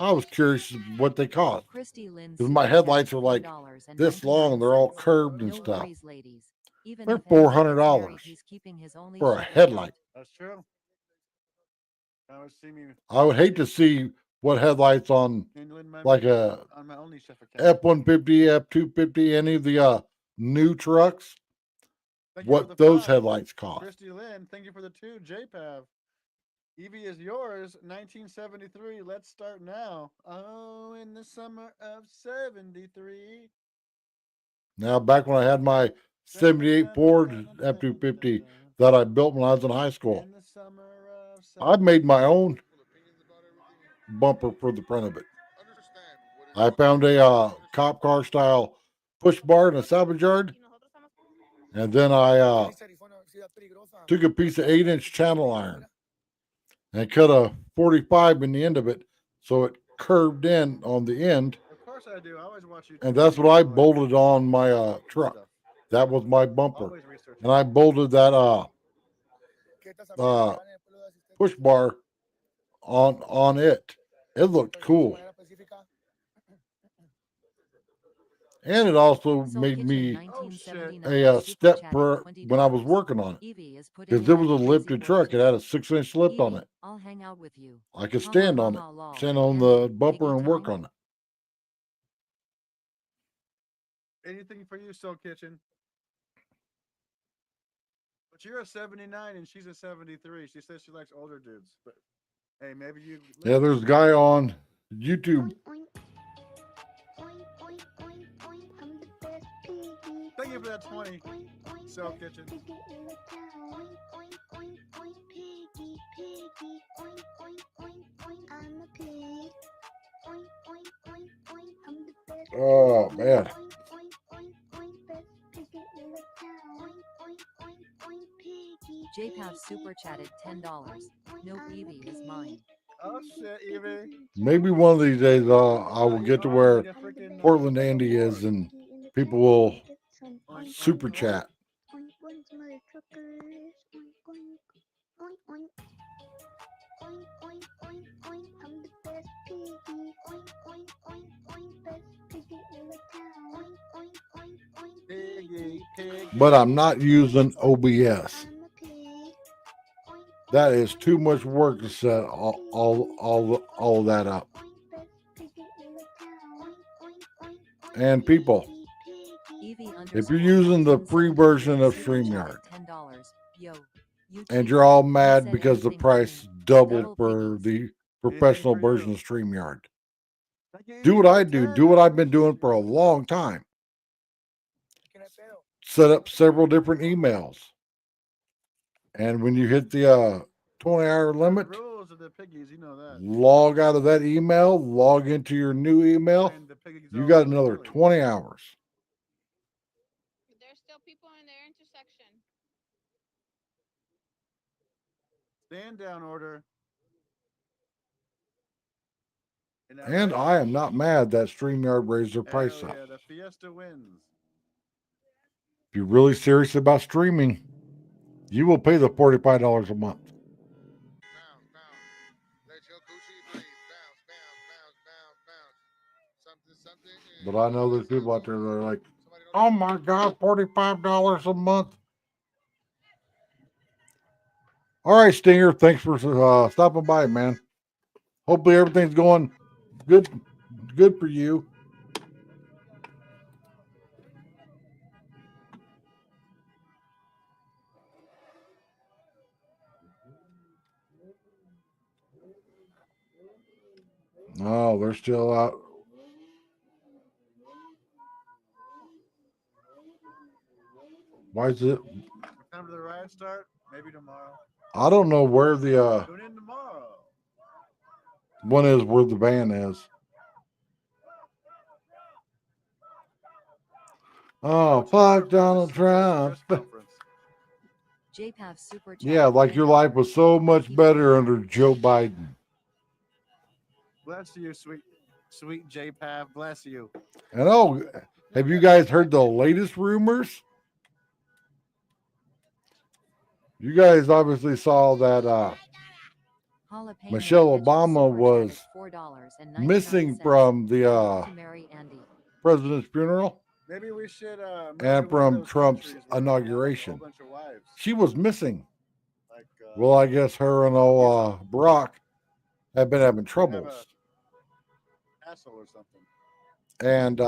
I was curious what they cost. Christy Lynn Because my headlights are like this long, they're all curved and No stuff. worries, ladies. Even They're if Andy gets $400 married, he's keeping his only for a Chevy headlight. That's true. I would see me I would hate to see what headlights on England, my like a on my only chef account. F-150, F-250, any of the new trucks, Thank you for what the those 5. headlights cost. Christy Lynn, thank you for the 2. JPAV. Evie is yours. 1973. Let's start now. Oh, in the summer of 73. Now, back when I had my 78 Ford F-250 that I built when I was in high school, In the summer of I made my own bumper for the front of it. I found a cop car style push bar in a salvage yard, and then I took a piece of 8-inch channel iron and cut a 45 in the end of it, so it curved in on the end, Of course I do. I always watch you. and that's what I bolted on my truck. That was my bumper. Always research. And I bolted that push bar on it. It looked cool. And it also Soul made Kitchen me 1979 a super step chatted per when I was $20. working on it. Evie is putting Because in it was a that crazy lifted work truck. It today. had a 6-inch lift on Evie, it. I'll hang out with you. I could Ha ha stand ha on it. ha lol. Stand on Andy, the bumper piggy and work time? on it. Anything for you, Soul Kitchen. But you're a 79 and she's a 73. She says she likes older dudes. But hey, maybe you. Yeah, there's a guy on YouTube. Thank you for that 20. Soul Kitchen. Oh man. JPav super chatted $10. Nope, Evie is mine. Oh shit, Evie. Maybe one of these days I will get to where Portland Andy is and people will super chat. Piggy, piggy. But I'm not using OBS. That is too much work to set all of that up. And people, Evie if you're using the free version of StreamYard and you're all mad because the price doubled for the professional version of StreamYard, do what I do. Do what I've been doing for a long time. Set up several different emails. And when you hit the 20-hour limit, Rules of the piggies, you know that. log out of that email, log into your new email. And the piggies You all got willy another nilly. 20 hours. There's still people in their intersection. Stand down order. And I am not mad that StreamYard raised their Hell price up. yeah, the Fiesta wins. If you're really serious about streaming, you will pay the $45 a month. But I know there's people out there that are like, oh my God, $45 a month. All right, Stinger, thanks for stopping by, man. Hopefully everything's going good for you. Oh, they're still out. Why is it? What time do the ride start? Maybe tomorrow. I don't know where the Tune in tomorrow. one is, where the van is. Oh, fuck Donald Trump. JPav super chat. Yeah, like your life was so much better under Joe Biden. Bless you, sweet J-Pav. Bless you. And oh, have you guys heard the latest rumors? You guys obviously saw that Jalapeno Michelle Bitch Obama super was chatted $4.99. missing from the Love to marry Andy. president's funeral Maybe we should move and to one of from those Trump's countries where we have, like, a whole inauguration. bunch of wives. She was missing. Like, Well, I guess her and Barack have been having have troubles. a asshole or something. And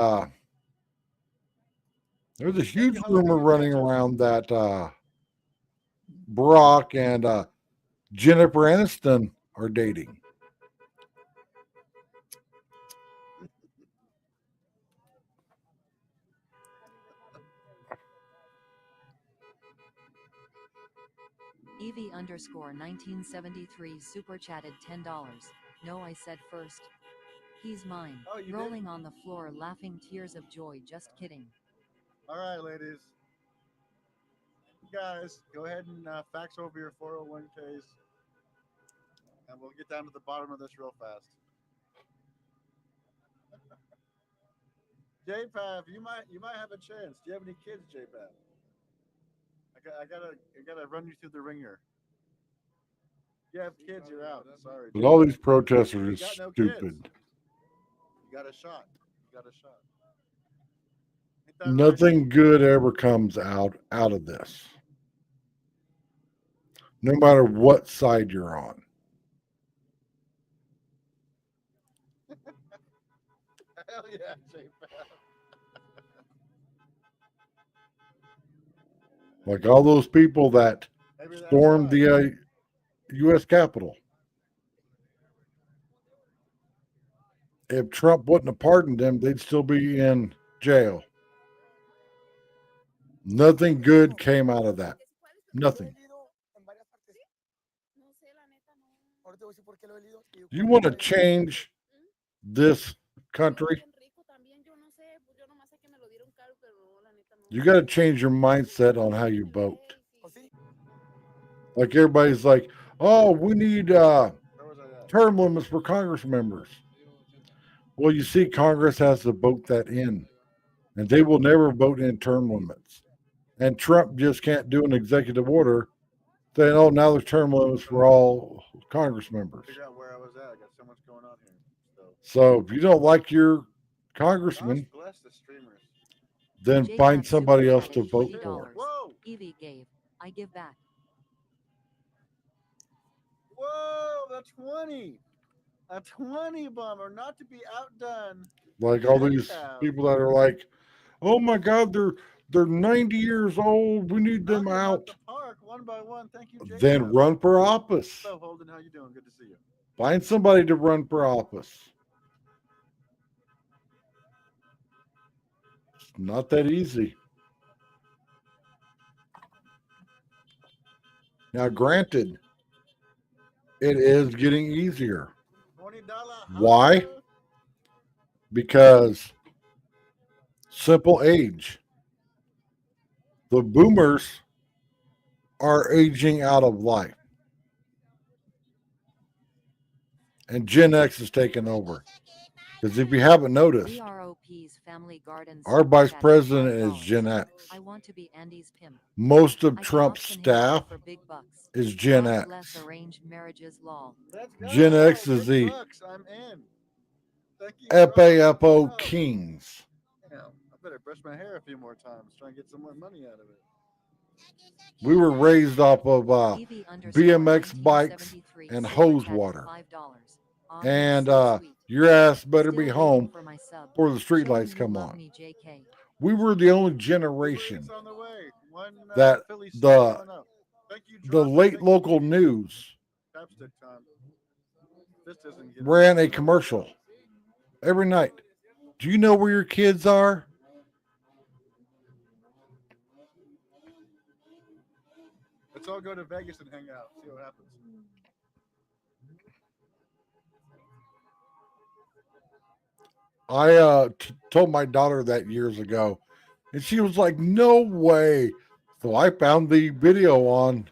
there's a huge rumor running around that Barack and Jennifer Aniston are dating. Evie underscore 1973 super chatted $10. No, I said first. He's mine. Oh, you did? Rolling on the floor laughing tears of joy. Just kidding. All right, ladies. You guys, go ahead and fax over your 401ks. And we'll get down to the bottom of this real fast. JPav, you might have a chance. Do you have any kids, JPav? I gotta run you through the ringer. You have kids, you're out. Sorry. But all JPav. these protests are You just got no kids. stupid. You got a shot. You got a shot. Ain't that right? Nothing good ever comes out of this. No matter what side you're on. Hell yeah, JPav. Like all those people that Maybe that's stormed why. the U.S. Capitol. If Trump wouldn't have pardoned them, they'd still be in jail. Nothing good came out of that. Nothing. You want to change this country? You got to change your mindset on how you vote. Like everybody's like, oh, we need term limits for Congress members. Well, you see, Congress has to vote that in, and they will never vote in term limits. And Trump just can't do an executive order saying, oh, now there's term limits for all Congress members. Figure out where I was at. I got so much going on here. So if you don't like your congressman, Gosh bless the streamers. then JPav find somebody super else to chatted vote $20. for. Whoa! Evie gave. I give back. Whoa, that's 20. A 20 bomber, not to be outdone. Like all these JPav. people that are like, oh my God, they're 90 years old. We need them Knock 'em out. the park one by one. Thank you, JPav. Then run for office. So Holden, how you doing? Good to see you. Find somebody to run for office. It's not that easy. Now, granted, it is getting easier. $20. Why? Because simple age. The boomers are aging out of life. And Gen X is taking over. Because if you haven't noticed, VROP's Family Garden our super vice chatted president is $5. Gen X. I want to be Andy's pimp. Most of I Trump's can option him out staff for big bucks. is Gen God X. bless arranged marriages lol. Let's go. Gen X is Big the bucks, I'm in. Thank you, Rob. Let's FAFO go. Kings. Damn, I better brush my hair a few more times. Try and get some more money out of it. We were raised off of BMX bikes 1973 and super hose chatted water. $5. Aw, And so sweet. your ass better Still be waiting home for my sub. before the Show 'em streetlights you come love on. me, JK. We were the only generation It's on the way. One that Philly stick the going up. Thank you, the Drop. late Thank local you. news Chapstick time. This doesn't get ran a commercial every night. Do you know where your kids are? Let's all go to Vegas and hang out. See what happens. I told my daughter that years ago, and she was like, "No way!" So I found the video on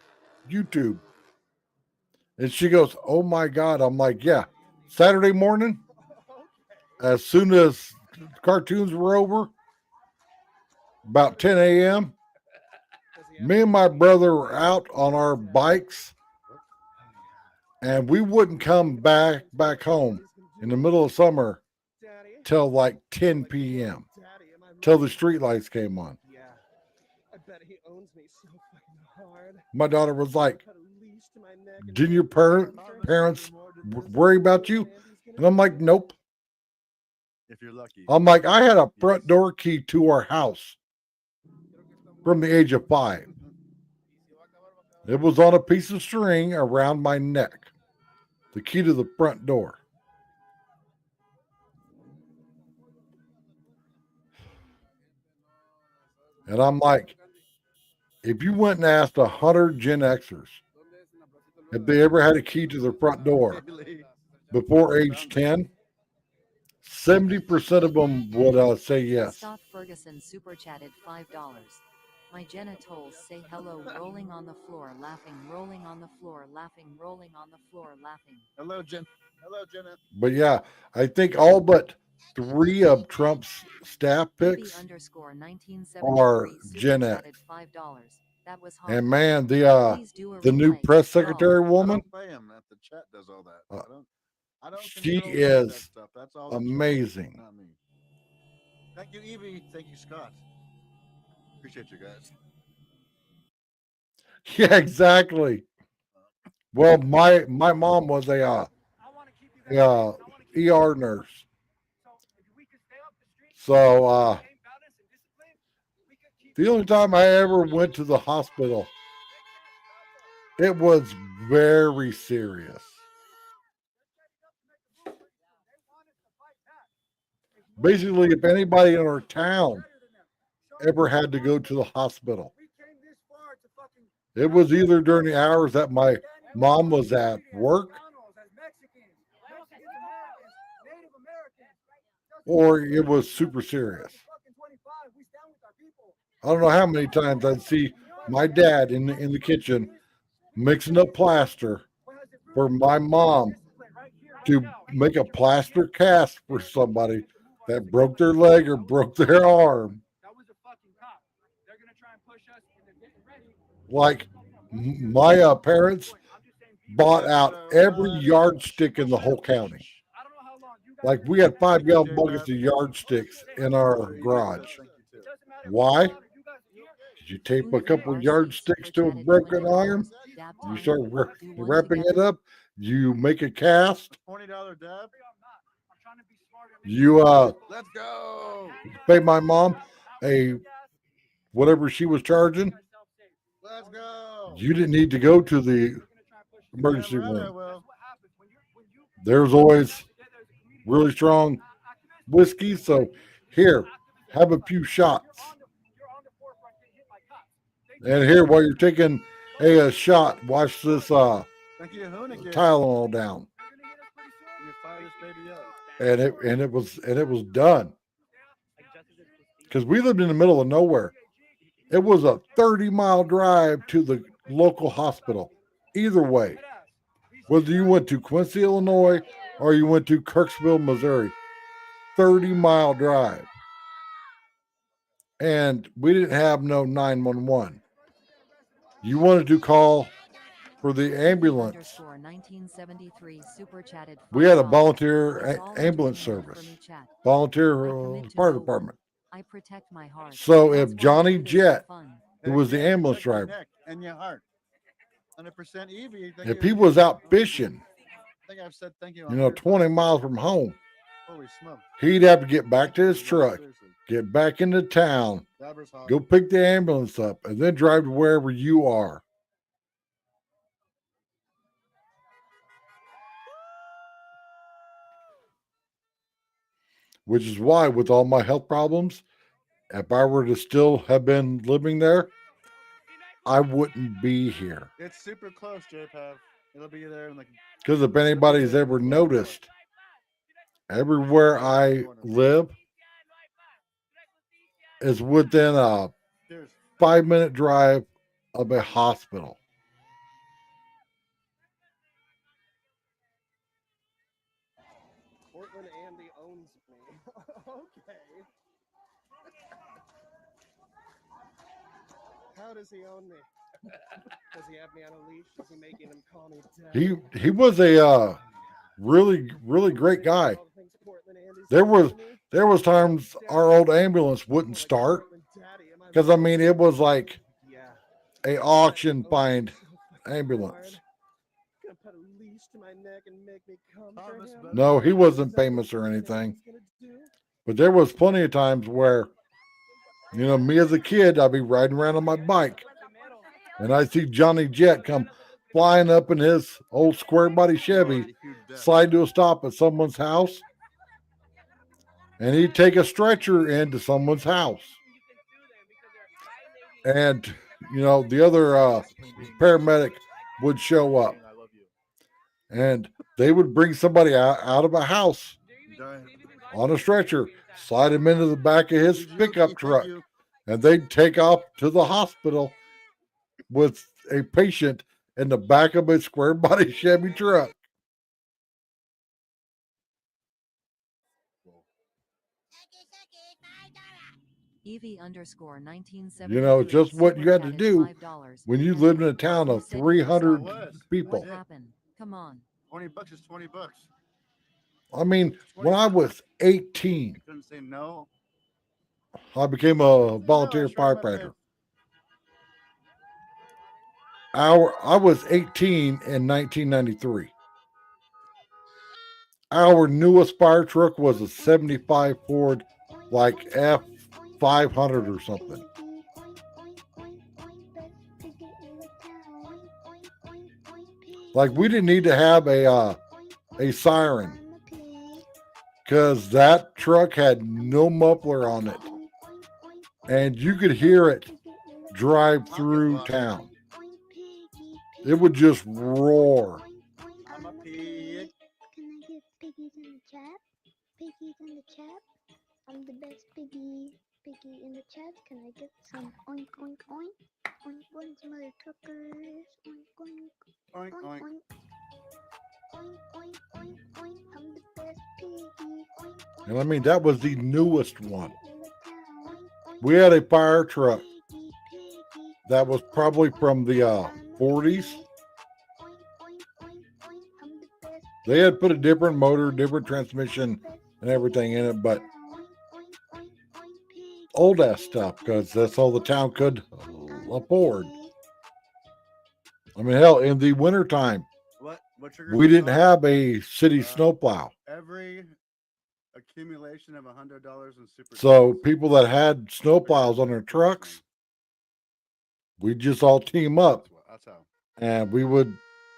YouTube, and she goes, "Oh my God!" I'm like, "Yeah." Saturday morning, as soon as cartoons were over, about 10 a.m., me and my brother were out on our bikes, and we wouldn't come back home in the middle of summer till like 10 p.m. till the streetlights came on. Yeah. I bet he owns me so fucking hard. My daughter was like, Put a leash to my neck and "Didn't your parents worry about you?" And I'm like, "Nope." If you're lucky. I'm like, I had a front door key to our house from the age of 5. It was on a piece of string around my neck. The key to the front door. And I'm like, if you went and asked 100 Gen Xers if they ever had a key to their front door before age 10, 70% of them would say yes. Scott Ferguson super chatted $5. My genitals say hello, rolling on the floor, laughing, rolling on the floor, laughing, rolling on the floor, laughing. Hello, Jen. Hello, Jenna. But yeah, I think all but 3 of Trump's staff picks are Gen X. $5. That was hot. And man, Please do a the new replay. press Lol. secretary I woman, don't pay him. That the chat does all that. I don't she control any of that is stuff. That's all the chat, amazing. not me. Thank you, Evie. Thank you, Scott. Appreciate you guys. Yeah, exactly. Well, my mom was a ER nurse. So the only time I ever went to the hospital, it was very serious. Basically, if anybody in our town ever had to go to the hospital, it was either during the hours that my mom was at work, or it was super serious. I don't know how many times I'd see my dad in the kitchen mixing up plaster for my mom to make a plaster cast for somebody that broke their leg or broke their arm. Like my parents bought out every yardstick in the whole county. Like we had 5 gallon buckets of yardsticks in our garage. Why? You tape a couple of yardsticks to a broken arm, you start wrapping it up, you make a cast, $20 dab. you Let's go. pay my mom a whatever she was charging. Let's go. You didn't need to go to the emergency Right, I room. will. There's always really strong whiskey, so here, have a few shots. And here, while you're taking a shot, watch this Thank you, Hoonigan. Tylenol down, You fire this baby up. and it was done. Because we lived in the middle of nowhere. It was a 30-mile drive to the local hospital. Either way, whether you went to Quincy, Illinois, or you went to Kirksville, Missouri, 30-mile drive. And we didn't have no 911. You wanted to call for the ambulance. We had a volunteer ambulance service, volunteer fire department. I protect my heart. So That's if why Johnny it is Jett, fun. who was the ambulance Protect your driver, neck and your heart. 100% Evie. Thank if you. he was out fishing, I think I've said thank you. you know, 20 miles from home, Holy smoke. he'd have to get back to his truck, Seriously. get back into town, Dabber's hot. go pick the ambulance up, and then drive to wherever you are. Which is why, with all my health problems, if I were to still have been living there, I wouldn't be here. It's super close, JPav. It'll be there in like. Because if anybody's ever noticed, everywhere I live is within a Cheers. 5-minute drive of a hospital. Portland Andy owns me. Okay. How does he own me? Does he have me on a leash? Is he making him call me dad? He was a really great guy. There was times our old ambulance wouldn't start because I mean it was like a auction find ambulance. Gonna put a leash to my neck and make me come for him? No, he wasn't famous or anything. But there was plenty of times where, you know, me as a kid, I'd be riding around on my bike and I'd see Johnny Jett come flying up in his old square body Chevy, slide to a stop at someone's house, and he'd take a stretcher into someone's house. And, you know, the other paramedic would show up and they would bring somebody out of a house on a stretcher, slide him into the back of his pickup truck, and they'd take off to the hospital with a patient in the back of a square body Chevy truck. EV underscore 1973. You know, just what you had to super do chatted $5. when you Andy, lived in a town you of said you were 300 was. people. What happened? Come on. 20 bucks is 20 bucks. I mean, when I was 18, Couldn't say no. I became a No, volunteer I shrugged my firefighter. fist. I was 18 in 1993. Our newest fire truck was a 75 Ford, like F500 or something. Like, we didn't need to have a siren because that truck had no muffler on it, and you could hear it drive through town. It would just roar. I'm a pig. Can I get piggies in the chat? Piggies in the chat? I'm the best piggy in the chat. Can I get some oink oink oink? Oink oink mother truckers. Oink oink Oink, oink. oink. Oink oink oink oink. I'm the best piggy. Oink oink. And I mean, that was the newest one. We had a fire truck that was probably from the 40s. They had put a different motor, different transmission, and everything in it, but old ass stuff because that's all the town could afford. I mean, hell, in the wintertime, What triggers we this didn't off? have a city snowplow. Every accumulation of $100 in super. So people that had snowplows on their trucks, we just all team up That's how. and we would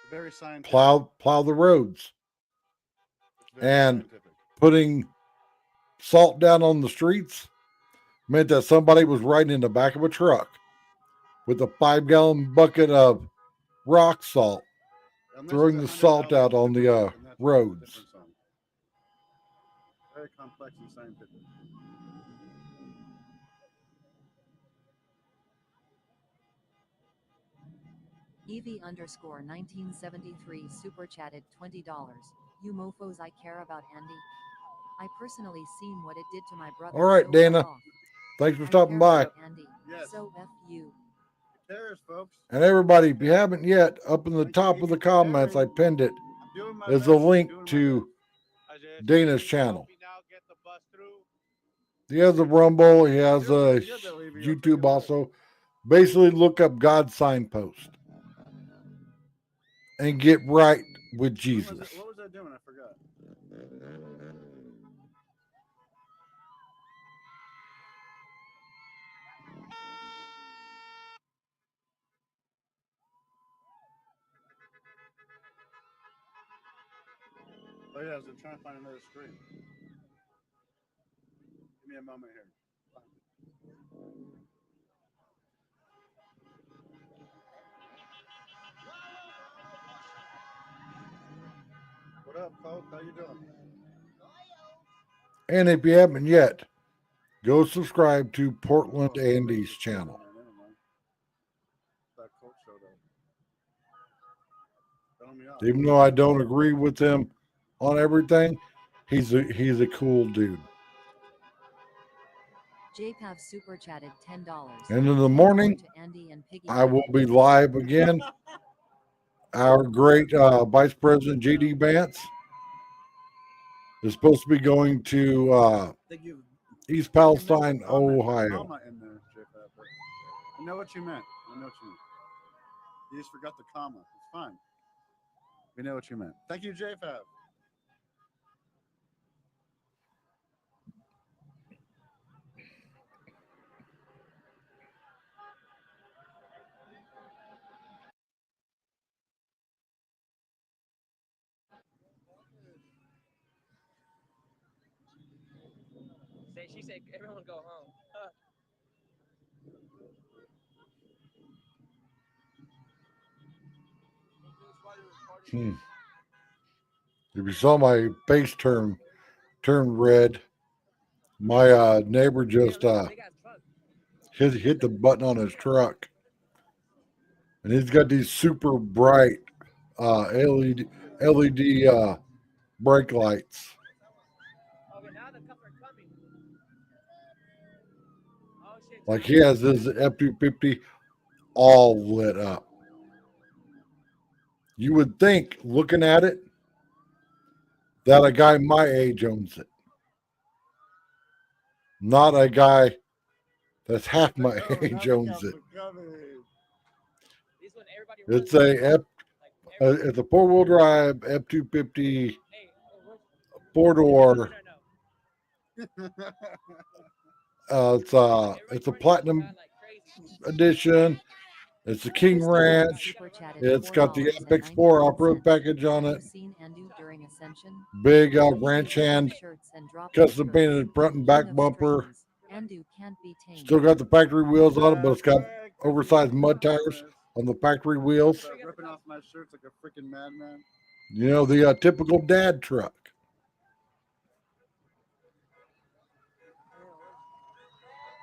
Very scientific. plow the roads. Very And scientific. putting salt down on the streets meant that somebody was riding in the back of a truck with a 5-gallon bucket of rock salt, And this throwing is the salt $100 out on the and that's a roads. different song. Very complex and scientific. EV underscore 1973 super chatted $20. You mofos, I care about Andy. I personally seen what it did to my brother. All right, so Dana. fuck off. Thanks for I stopping care by. about Andy. Yes. So F you. Cares, folks. And everybody, if you haven't yet, up in the top of the comments, I pinned it. Doing my There's best, a link doing my to best. Dana's channel. He has a Rumble. He has a YouTube also. Basically, look up God's Signpost and get right with Jesus. What was I doing? I forgot. Oh yeah, I was trying to find another screen. Give me a moment here. What up, Colt? How you doing? And if you haven't yet, go subscribe to Portland Andy's channel. Never mind. That Colt showed up. Telling me off. Even though I don't agree with him on everything, he's a cool dude. JPav super chatted $10. And in the morning, To Andy and Piggy I will be live again. Our great Vice President J.D. Vance is supposed to be going to East Palestine, Ohio. Comma in there, J-Fab, but I know what you meant. I know what you meant. You just forgot the comma. It's fine. We know what you meant. Thank you, J-Fab. She said everyone go home. If you saw my face turn red, my neighbor just hit the button on his truck, and he's got these super bright LED brake lights. Okay, now the cops are coming. Like he has his F-250 all lit up. You would think, looking at it, that a guy my age owns it. Not a guy that's half my age owns it. It's it's a 4-wheel drive F-250 4-door. It's a platinum edition. It's a King Ranch. It's got the F-Explorer off-road package on it. Big ranch hand, custom painted front and back bumper. Still got the factory wheels on it, but it's got oversized mud tires on the factory wheels. Ripping off my shirts like a freaking madman. You know, the typical dad truck.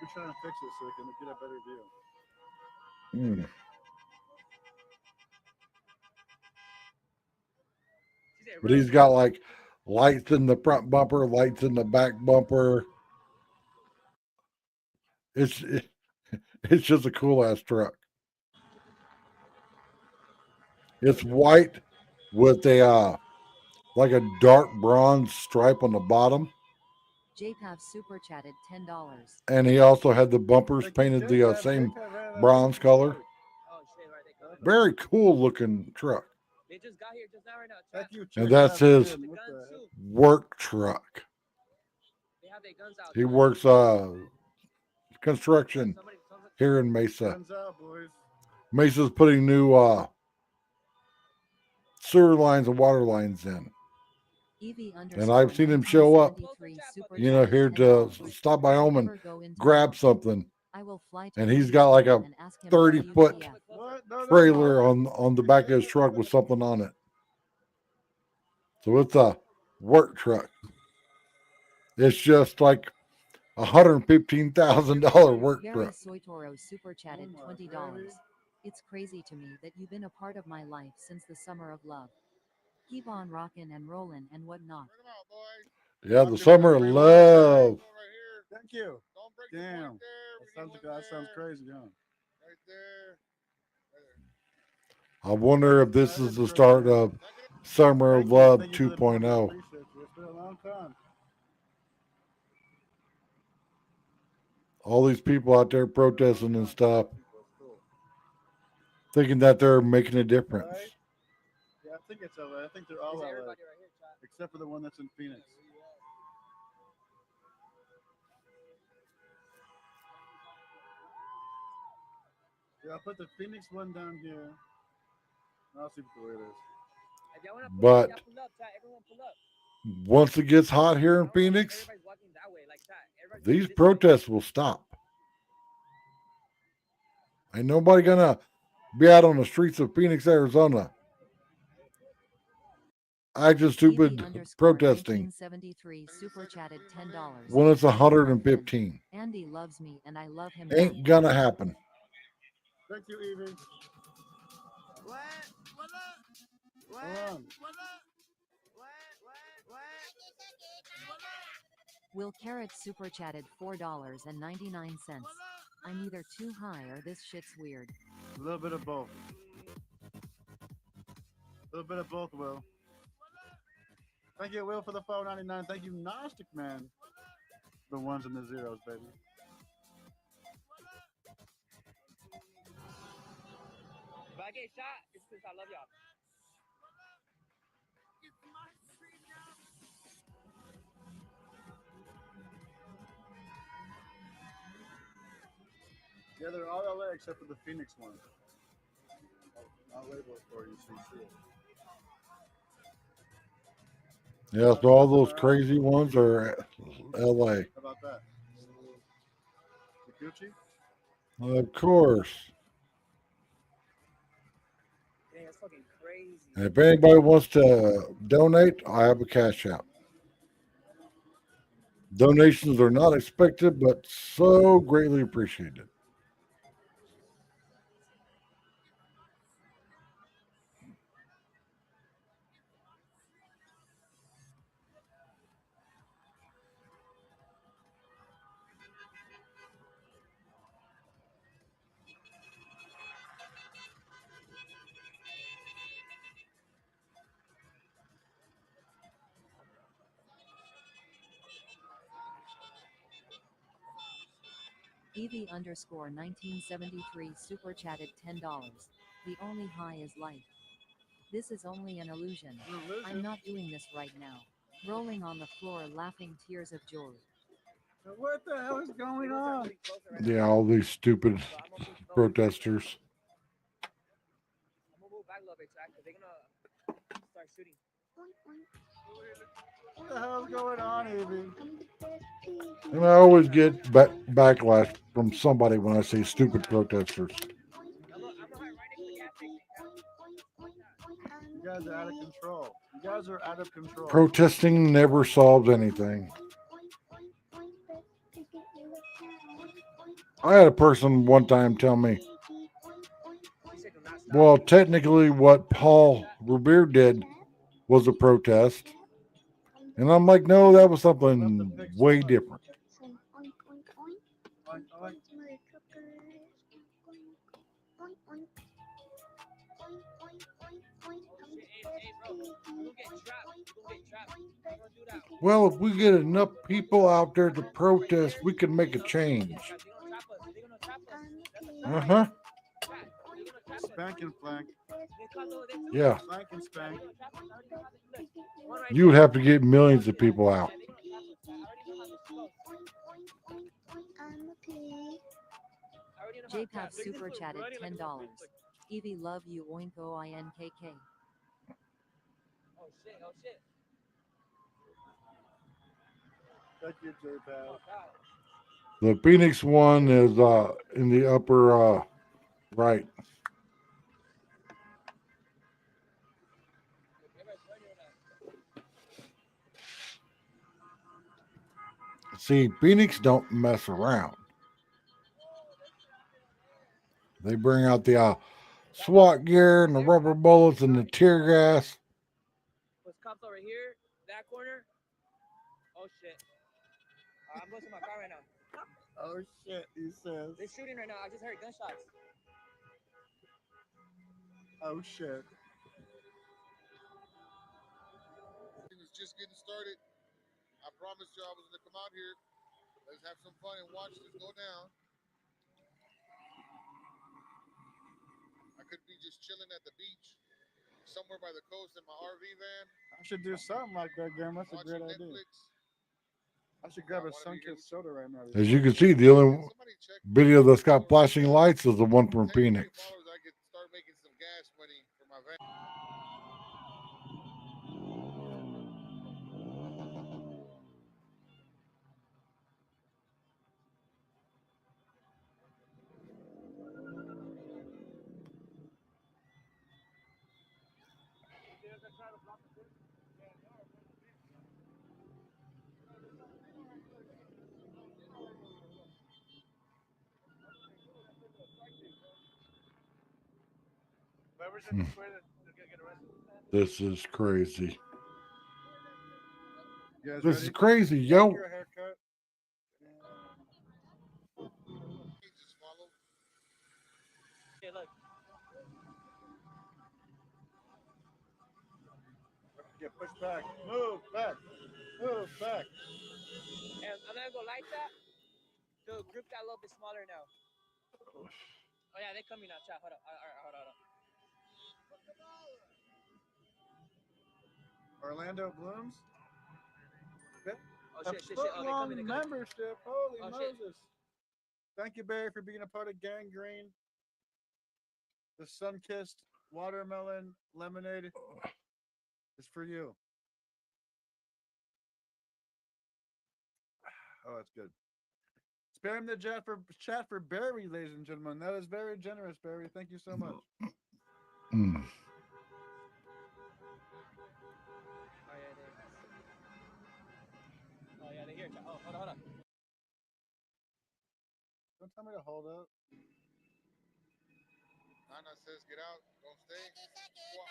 We're trying to fix it so we can get a better deal. But he's got like lights in the front bumper, lights in the back bumper. It's just a cool ass truck. It's white with a like a dark bronze stripe on the bottom. JPAV super chatted $10. And he also had the bumpers painted the same bronze color. Very cool looking truck. They just got here just now right now. Thank you, And that's his What the heck? work truck. They have their guns out. He works construction here in Mesa. Guns out, boys. Mesa's putting new sewer lines and water lines in. And I've seen him show up, you know, here to stop by home and grab something. And he's got like a 30-foot trailer on the back of his truck with something on it. So it's a work truck. It's just like $115,000 work Vera truck. Soitoro super chatted $20. It's crazy to me that you've been a part of my life since the summer of love. Keep on rockin' and rollin' and whatnot. Yeah, the summer of love. Thank you. Damn. That sounds crazy, huh? I wonder if this is the start of Summer of Love Thank you for the 2.0. appreciate you. It's been a long time. All these people out there protesting and stuff, thinking that they're making a difference. Right? Yeah, I think it's LA. I think they're all LA. Except for the one that's in Phoenix. Yeah, I'll put the Phoenix one down here. I'll see where it is. If y'all wanna pull But up, y'all pull up, chat. Everyone pull up. once it gets hot here in Phoenix, Everybody's walking that way, like chat. Everybody's these walking this way. protests will stop. Ain't nobody gonna be out on the streets of Phoenix, Arizona, acting stupid protesting 1973 super chatted $10. when it's 115. Andy loves me and I love him. Ain't gonna happen. Thank you, Evie. Hold on. Will Carrot super chatted $4.99. I'm either too high or this shit's weird. A little bit of both. A little bit of both, Will. Thank you, Will, for the $4.99. Thank you, Gnostic Man. The ones and the zeros, baby. If I get shot, it's because I love y'all. Yeah, they're all LA except for the Phoenix one. I'll label it for you so you see it. Yeah, so all those crazy ones are LA. How about that? The Gucci? Of course. Dang, that's fucking crazy. And if anybody wants to donate, I have a cash out. Donations are not expected, but so greatly appreciated. Evie underscore 1973 super chatted $10. The only high is life. This is only an illusion. I'm not doing this right now. Rolling on the floor laughing tears of joy. What the hell is going on? Yeah, all these stupid protesters. I'm gonna move back a little bit, Jack, 'cause they're gonna start shooting. What the hell's going on, Evie? And I always get backlash from somebody when I say stupid protesters. You guys are out of control. You guys are out of control. Protesting never solves anything. I had a person one time tell me, well, technically what Paul Revere did was a protest. And I'm like, no, that was something way different. Well, if we get enough people out there to protest, we can make a change. Uh-huh. Spank and flank. Yeah. Flank and spank. You would have to get millions of people out. JPAP super chatted $10. Evie love you oink oinkk. Oh shit, oh shit. Thank you, J-Pad. The Phoenix one is in the upper right. See, Phoenix don't mess around. They bring out the SWAT gear and the rubber bullets and the tear gas. There's cops over here, that corner. Oh shit. I'm going to my car right now. Oh shit, he says. They're shooting right now. I just heard gunshots. Oh shit. It was just getting started. I promised you I was gonna come out here. Let's have some fun and watch this go down. I could be just chilling at the beach, somewhere by the coast in my RV van. I should do something like that, Gam. That's a great idea. Netflix. I should grab a Sunkist soda right now. As you can see, the only video that's got flashing lights is the one from Phoenix. I could start making some gas money for my van. This is crazy. You guys This ready? is crazy, yo. Your haircut. Okay, look. Get pushed back. Move back. Move back. And I'm gonna go like that. The group got a little bit smaller now. Oh yeah, they're coming now, chat. Hold up. Alright, hold on. Orlando Blooms. Oh, shit. A Oh, they foot-long coming, they coming. membership. Holy Oh, shit. Moses. Thank you, Barry, for being a part of Gangrene. The sun-kissed watermelon lemonade is for you. Oh, that's good. Spare him the chat for Barry, ladies and gentlemen. That is very generous, Barry. Thank you so much. Mm. Oh yeah, they're here, chat. Oh, hold on. Don't tell me to hold up. Nana says get out, don't stay. Well,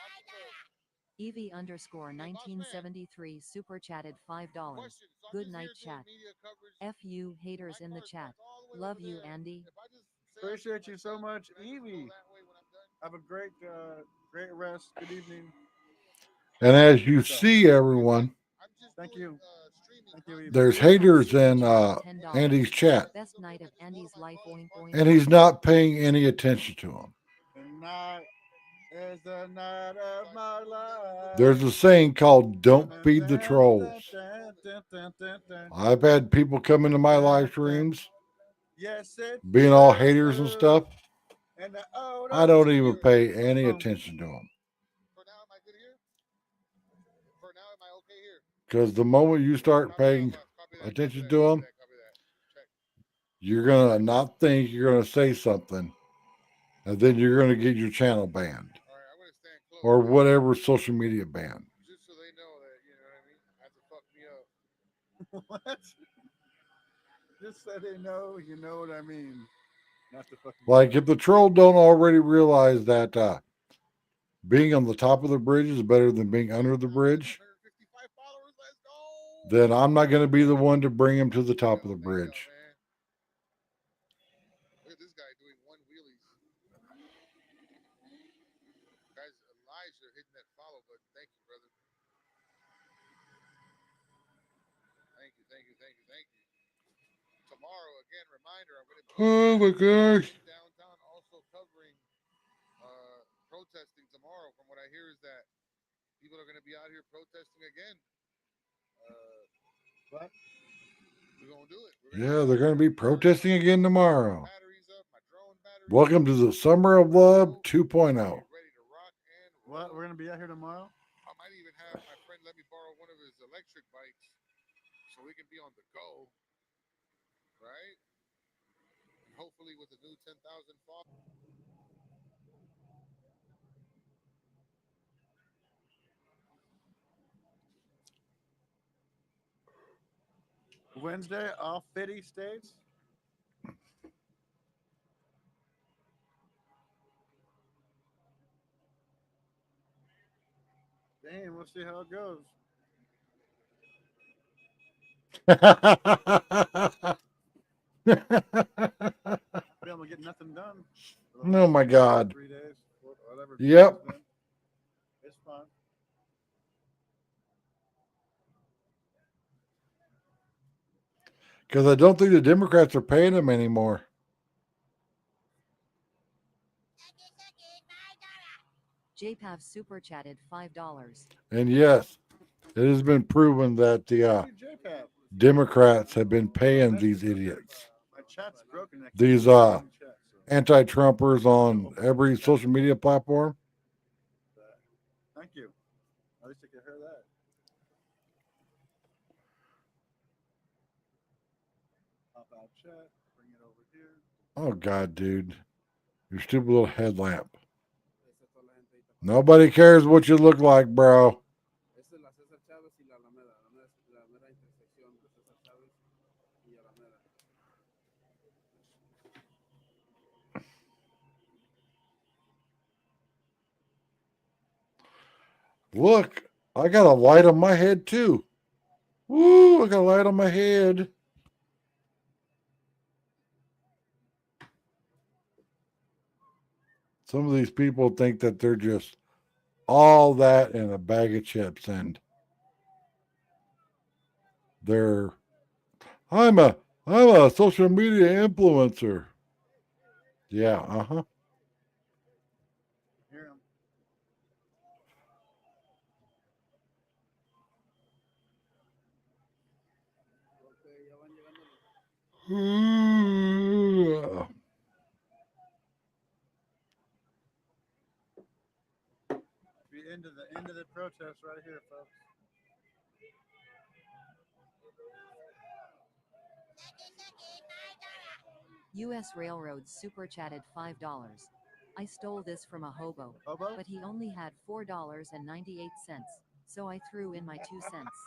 Evie underscore 1973 super chatted $5. Good night, chat. F you haters in the chat. Love you, Andy. Appreciate you so much, Evie. Have a great rest. Good evening. And as you see, everyone, Thank you. Thank you, Eva. There's J Pop haters Super in Chatted $10. Andy's chat, Best night of Andy's life. Oink oink. and he's oink. not paying any attention to him. Tonight is the night of my life. There's a saying called "Don't feed the trolls." Dun, dun, dun, dun, dun. I've had people come into my live streams Yes, it's being all haters and stuff. And the old I don't school. even pay any attention to them. For now, am I good here? For now, am I okay here? Because the moment you start paying attention to them, you're going to not think you're going to say something, and then you're going to get your channel banned or whatever social media ban. Just so they know that, you know what I mean? Have to fuck me up. What? Just so they know, you know what I mean. Not to fucking Like if the troll don't already realize that being on the top of the bridge is better than being under the bridge, then I'm not going to be the one to bring him to the top of the bridge. Look at this guy doing one wheelies. Guys, Elijah hitting that follow button. Thank you, brother. Thank you, thank you, thank you, thank you. Tomorrow, again, reminder, I'm going to be Oh my gosh. downtown also covering protesting tomorrow. From what I hear is that people are going to be out here protesting again. What? We're going to do it. Yeah, they're going to be protesting again tomorrow. Welcome to the Summer of Love 2.0. What? We're gonna be out here tomorrow? I might even have my friend let me borrow one of his electric bikes so we can be on the go. Right? And hopefully with the new 10,000 followers. Wednesday, all 50 states. Damn, we'll see how it goes. Be able to get nothing done. Oh my God. 3 days, whatever. Yep. It's fun. Because I don't think the Democrats are paying them anymore. JPav Super Chatted $5. And yes, it has been proven that the JPAP. Democrats have been paying these idiots, My chat's broken. I can't these get any chat, so. anti-Trumpers on every social media platform. Thank you. At least I can hear that. Pop out chat. Bring it over here. Oh God, dude, your stupid little headlamp. Nobody cares what you look like, bro. Look, I got a light on my head too. Woo, I got a light on my head. Some of these people think that they're just all that in a bag of chips, and I'm a social media influencer. Yeah, uh-huh. Hear 'em. Be into the end of the protest right here, folks. U.S. Railroads Super Chatted $5. I stole this from a hobo, but he only had $4.98, so I threw in my 2 cents.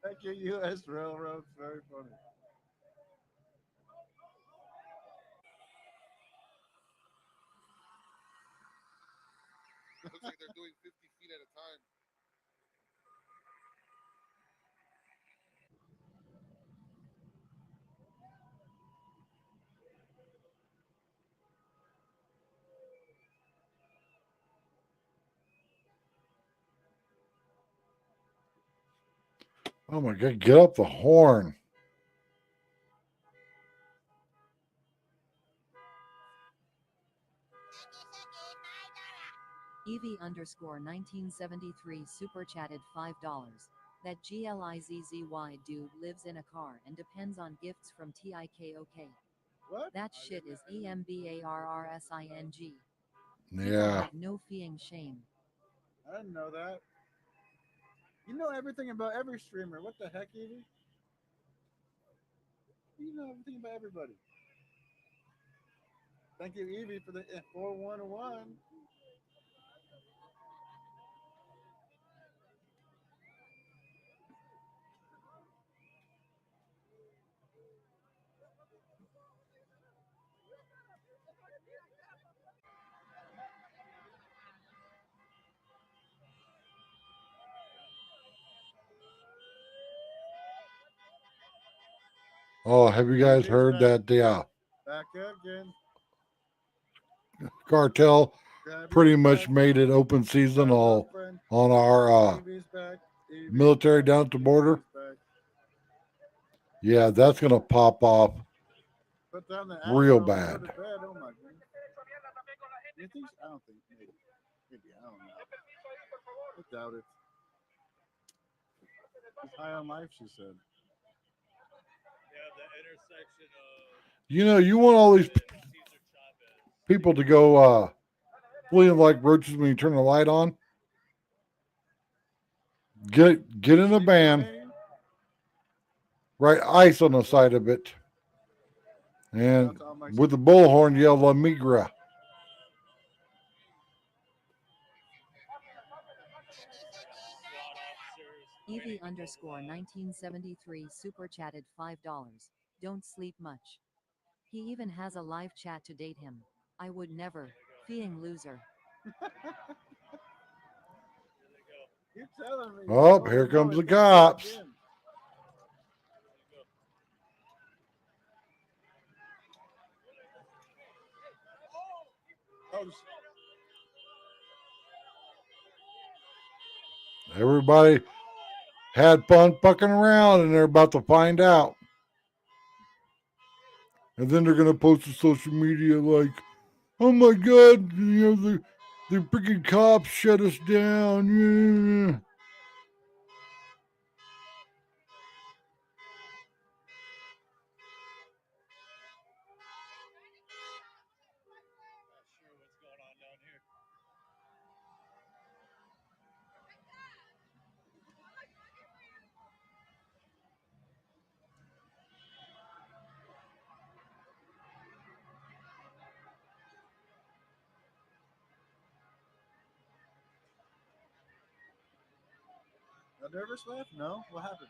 Thank you, U.S. Railroads. Very funny. Looks like they're doing 50 feet at a time. Oh my God, get up the horn. Evie underscore 1973 super chatted $5. That GLIZZY dude lives in a car and depends on gifts from TIKOK. What? That shit is EMBARRSING. People Yeah. have no feeing shame. I didn't know that. You know everything about every streamer. What the heck, Evie? You know everything about everybody. Thank you, Evie, for the 411. Oh, have you guys Evie's heard back. that the Back again. cartel Grab pretty your much back. made it open season all Girlfriend. on our Evie's back. Evie's military back. down at the border? Evie's back. Yeah, that's gonna pop off Put down the real Advil and bad. go to bed. Oh my goodness. You think? I don't think. Maybe. I don't know. I doubt it. She's high on life, she said. Yeah, the intersection of You know, you want all these people to go fleeing like roaches when you turn the light on. Get in a van, write ice on the side of it, and with the bullhorn yell La Migra. Evie underscore 1973 super chatted $5. Don't sleep much. He even has a live chat to date him. I would never. Feeing loser. You're telling me. Oh, here comes the cops. Everybody had fun fucking around, and they're about to find out. And then they're gonna post to social media like, "Oh my God, you know the freaking cops shut us down." Yeah. A nervous laugh? No. What happened?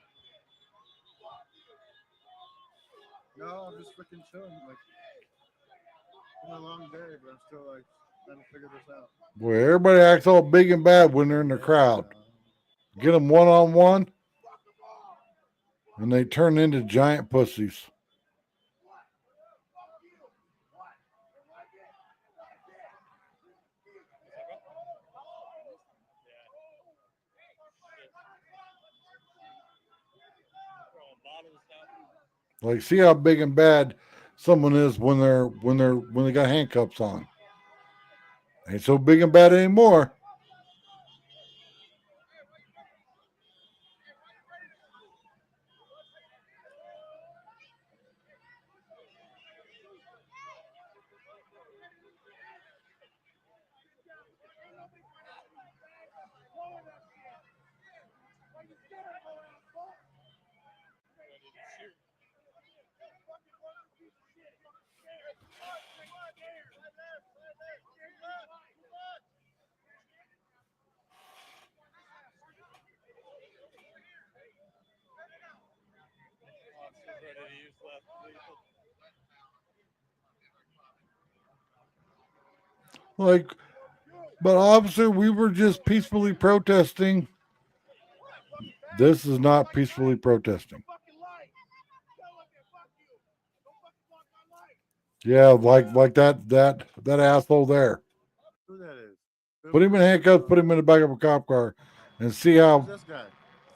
No, I'm just freaking chilling. Like, it's been a long day, but I'm still like trying to figure this out. Boy, everybody acts all big and bad when they're in the crowd. Get them one-on-one, and they turn into giant pussies. Like, see how big and bad someone is when they got handcuffs on. Ain't so big and bad anymore. Like, but obviously we were just peacefully protesting. This is not peacefully protesting. Yeah, like that asshole there. Who that is? Put him in handcuffs, put him in the back of a cop car, and see Who's how this guy?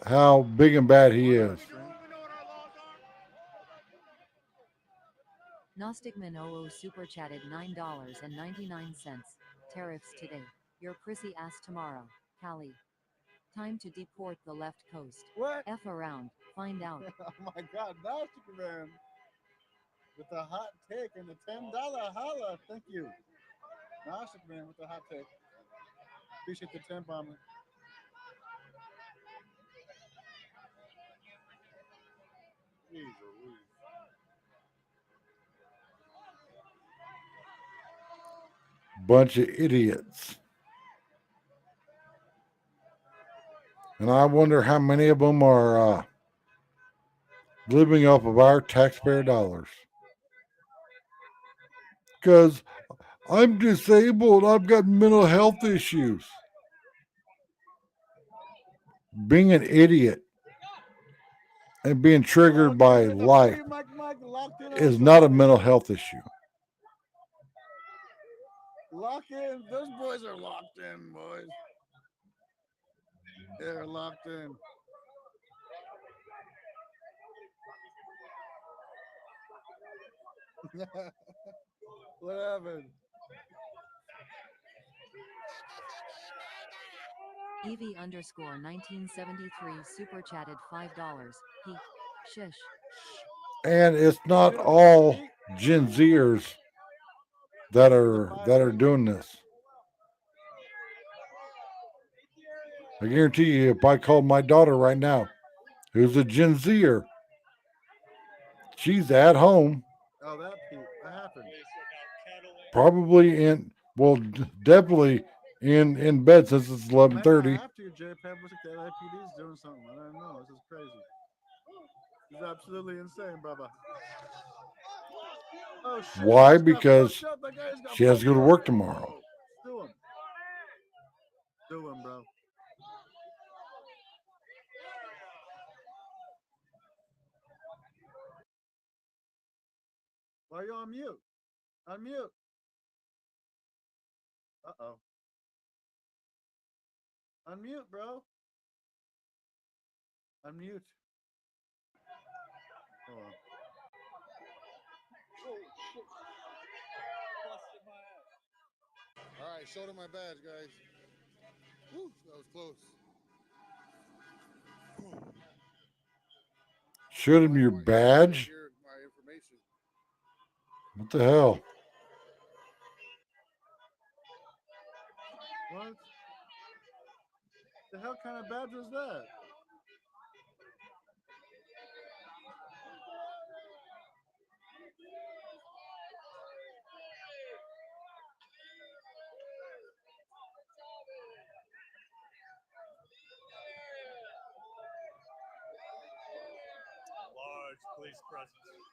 how big and bad he is. Gnosticman 00 super chatted $9.99. Tariffs today. Your prissy ass tomorrow. Cali. Time to deport the left coast. What? F around. Find out. Oh my God, now Superman with the hot take and the $10 holla. Thank you. Now Superman with the hot take. Appreciate the 10 bomber. Jeez Louise. Bunch of idiots. And I wonder how many of them are living off of our taxpayer dollars. Because I'm disabled. I've got mental health issues. Being an idiot and being triggered by life is not a mental health issue. Lock in. Those boys are locked in, boys. They're locked in. What happened? Evie underscore 1973 super chatted $5. Peak. Shush. And it's not all Gen Zers that are doing this. I guarantee you, if I called my daughter right now, who's a Gen Zer, she's at home, Oh, that happened. probably definitely in bed since it's 11:30. After you, JPEG, looks like the LAPD's doing something. I don't know. This is crazy. This is absolutely insane, brother. Oh, shit, Why? he's got Because fucked up. That guy's got she has to go to fucked work up. tomorrow. Do him. Do him, bro. Why are you on mute? Unmute. Uh-oh. Unmute, bro. Unmute. Hold on. All right, show them my badge, guys. Woo, that was close. Show them your badge. Here's my information. What the hell? What? The hell kind of badge was that? Large police presence.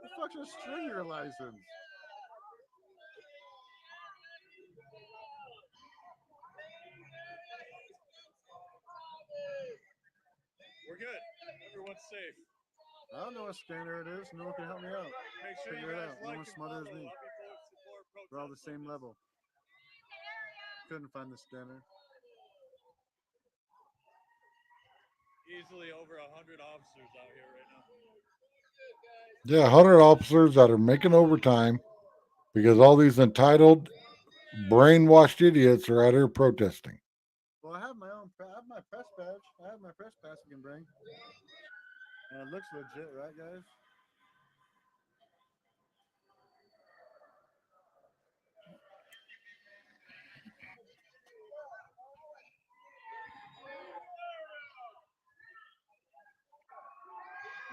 The fuck's a stringer license? We're good. Everyone's safe. I don't know what scanner it is. No one can help me out. Make sure you Figure it guys out. No like one's and smarter follow. than me. Lobby folks support We're all the protesters. same level. Couldn't find the scanner. Easily over 100 officers out here right now. Yeah, 100 officers that are making overtime because all these entitled, brainwashed idiots are out here protesting. Well, I have my own. I have my press badge. I have my press pass I can bring. And it looks legit, right, guys?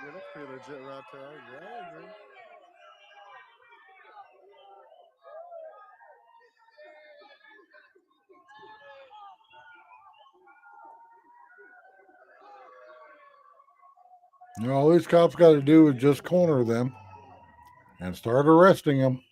Yeah, that's pretty legit right there. I agree. You know, all these cops got to do is just corner them and start arresting them.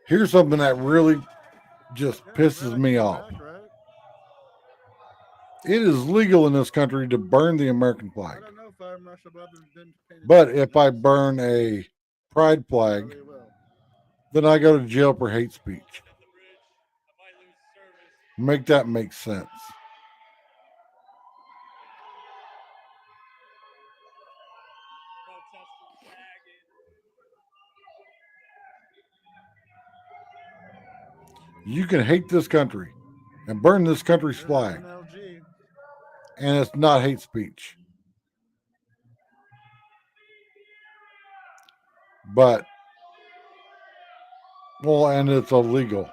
Here's something that really just pisses me off. Back, right? It is legal in this country to burn the American I flag. don't know Fire Marshal Bob didn't pay any But attention if to I this. burn a pride flag, Really will. then I go to jail for hate speech. Make that make sense. You can hate this country and burn this country's There's flag, NLG. and it's not hate speech. But, well, and it's illegal.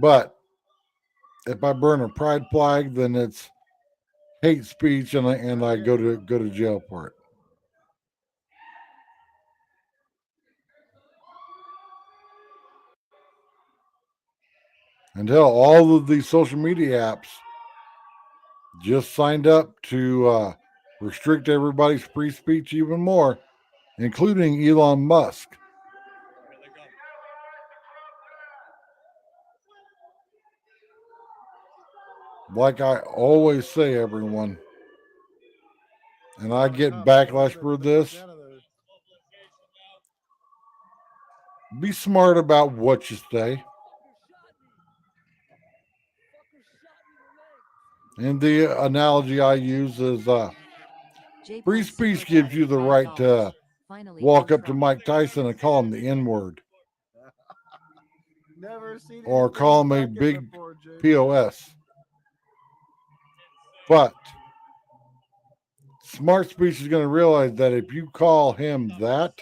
But if I burn a pride flag, then it's hate speech, and I go to jail for it. And hell, all of these social media apps just signed up to restrict everybody's free speech even more, including Elon Musk. Like I always say, everyone, and I get backlash for this. Be smart about what you say. And the analogy I use is free speech gives you the right to walk up to Mike Tyson and call him the N-word. Never seen Or anything call him a like it big before, Jay. POS. But smart speech is going to realize that if you call him that,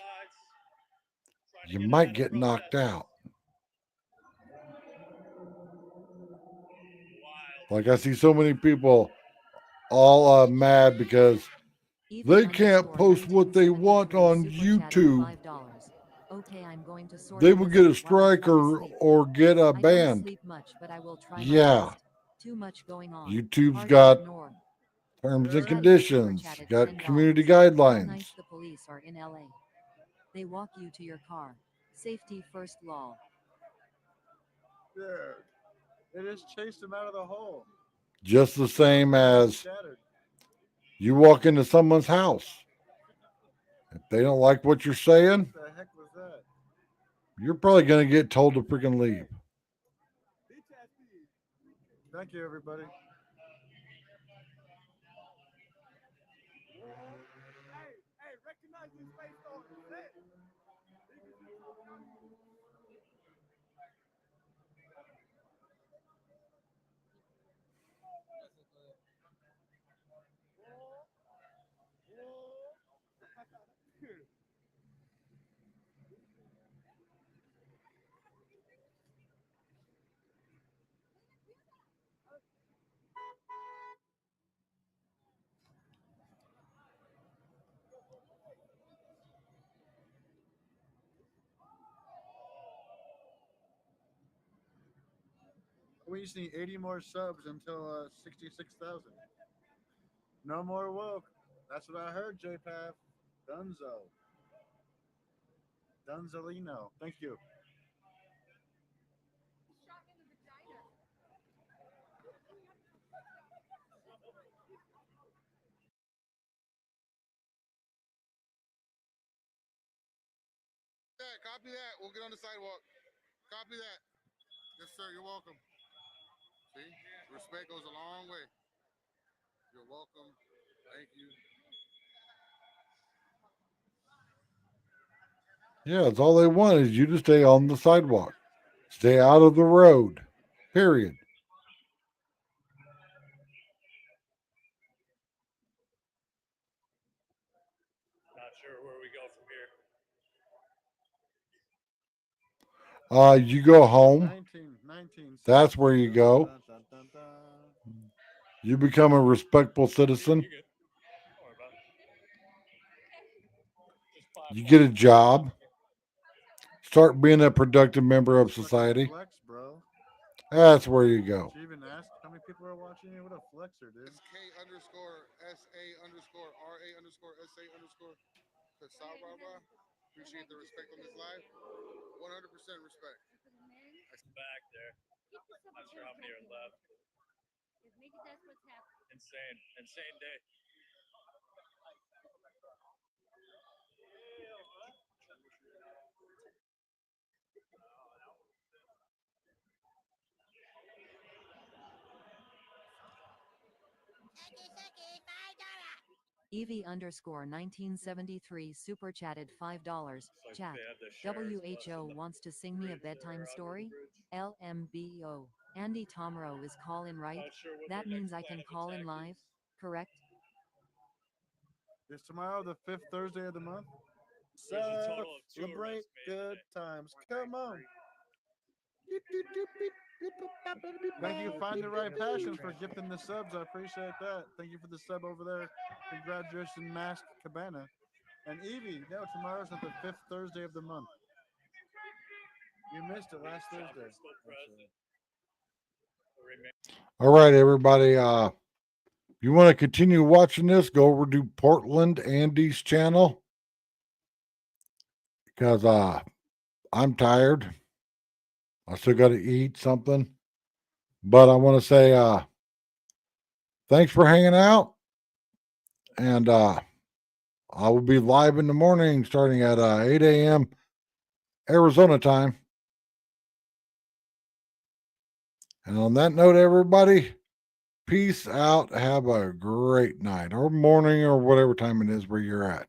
you might get knocked out. Like I see so many people all mad because they can't post what they want on YouTube. Okay, I'm going to sort They of will listen get a while I strike try to sleep. or get I don't banned. sleep much, but I will try my Yeah. best. Too much going on. YouTube's Hard to got ignore. terms and Chatty super conditions, chatted got $10. community How guidelines. nice the police are in LA. They walk you to your car. Safety first law. Dude, they just chased him out of the hole. Just the same as Scattered. you walk into someone's house. If they don't like what you're saying, What the heck was that? you're probably going to get told to freaking leave. Thank you, everybody. Hey, recognize this face though. We just need 80 more subs until 66,000. No more woke. That's what I heard, JPav. Dunzo. Dunzolino. Thank you. Copy that. We'll get on the sidewalk. Copy that. Yes, sir. You're welcome. See, respect goes a long way. You're welcome. Thank you. Yeah, it's all they want is you to stay on the sidewalk. Stay out of the road. Period. Not sure where we go from here. You go home. 19. That's where you go. Dun, dun, dun, dun. You become a respectful citizen. You're good. Don't worry about it. Just 5 You get a job. Start being a productive member of Fucking society. Flex, bro. That's where you go. She even asked how many people are watching you. What a flexer, dude. It's K_SA_RA_SA_ Kasababa. Appreciate the respect on this live. 100% respect. back there. Not sure how many are left. Insane day. Evie underscore 1973 super chatted $5. Chat. they have the sheriff's bus WHO in the wants to sing me a bedtime story? LMBO. Andy Tomro is call in right? Not sure what That their means next I can plan of call in attack live, correct? Is tomorrow the 5th Thursday of the month? There's a total of 2 Celebrate arrests made good today. times. Come on. Thank you, Find the Right Passion, for gifting the subs. I appreciate that. Thank you for the sub over there. Congratulations, Mask Cabana. And Evie, no, tomorrow's not the 5th Thursday of the month. You missed it last Thursday. Chopper's still present. All right, everybody. If you want to continue watching this, go over to Portland Andy's channel because I'm tired. I still got to eat something, but I want to say thanks for hanging out, and I will be live in the morning starting at 8 a.m. Arizona time. And on that note, everybody, peace out. Have a great night or morning or whatever time it is where you're at.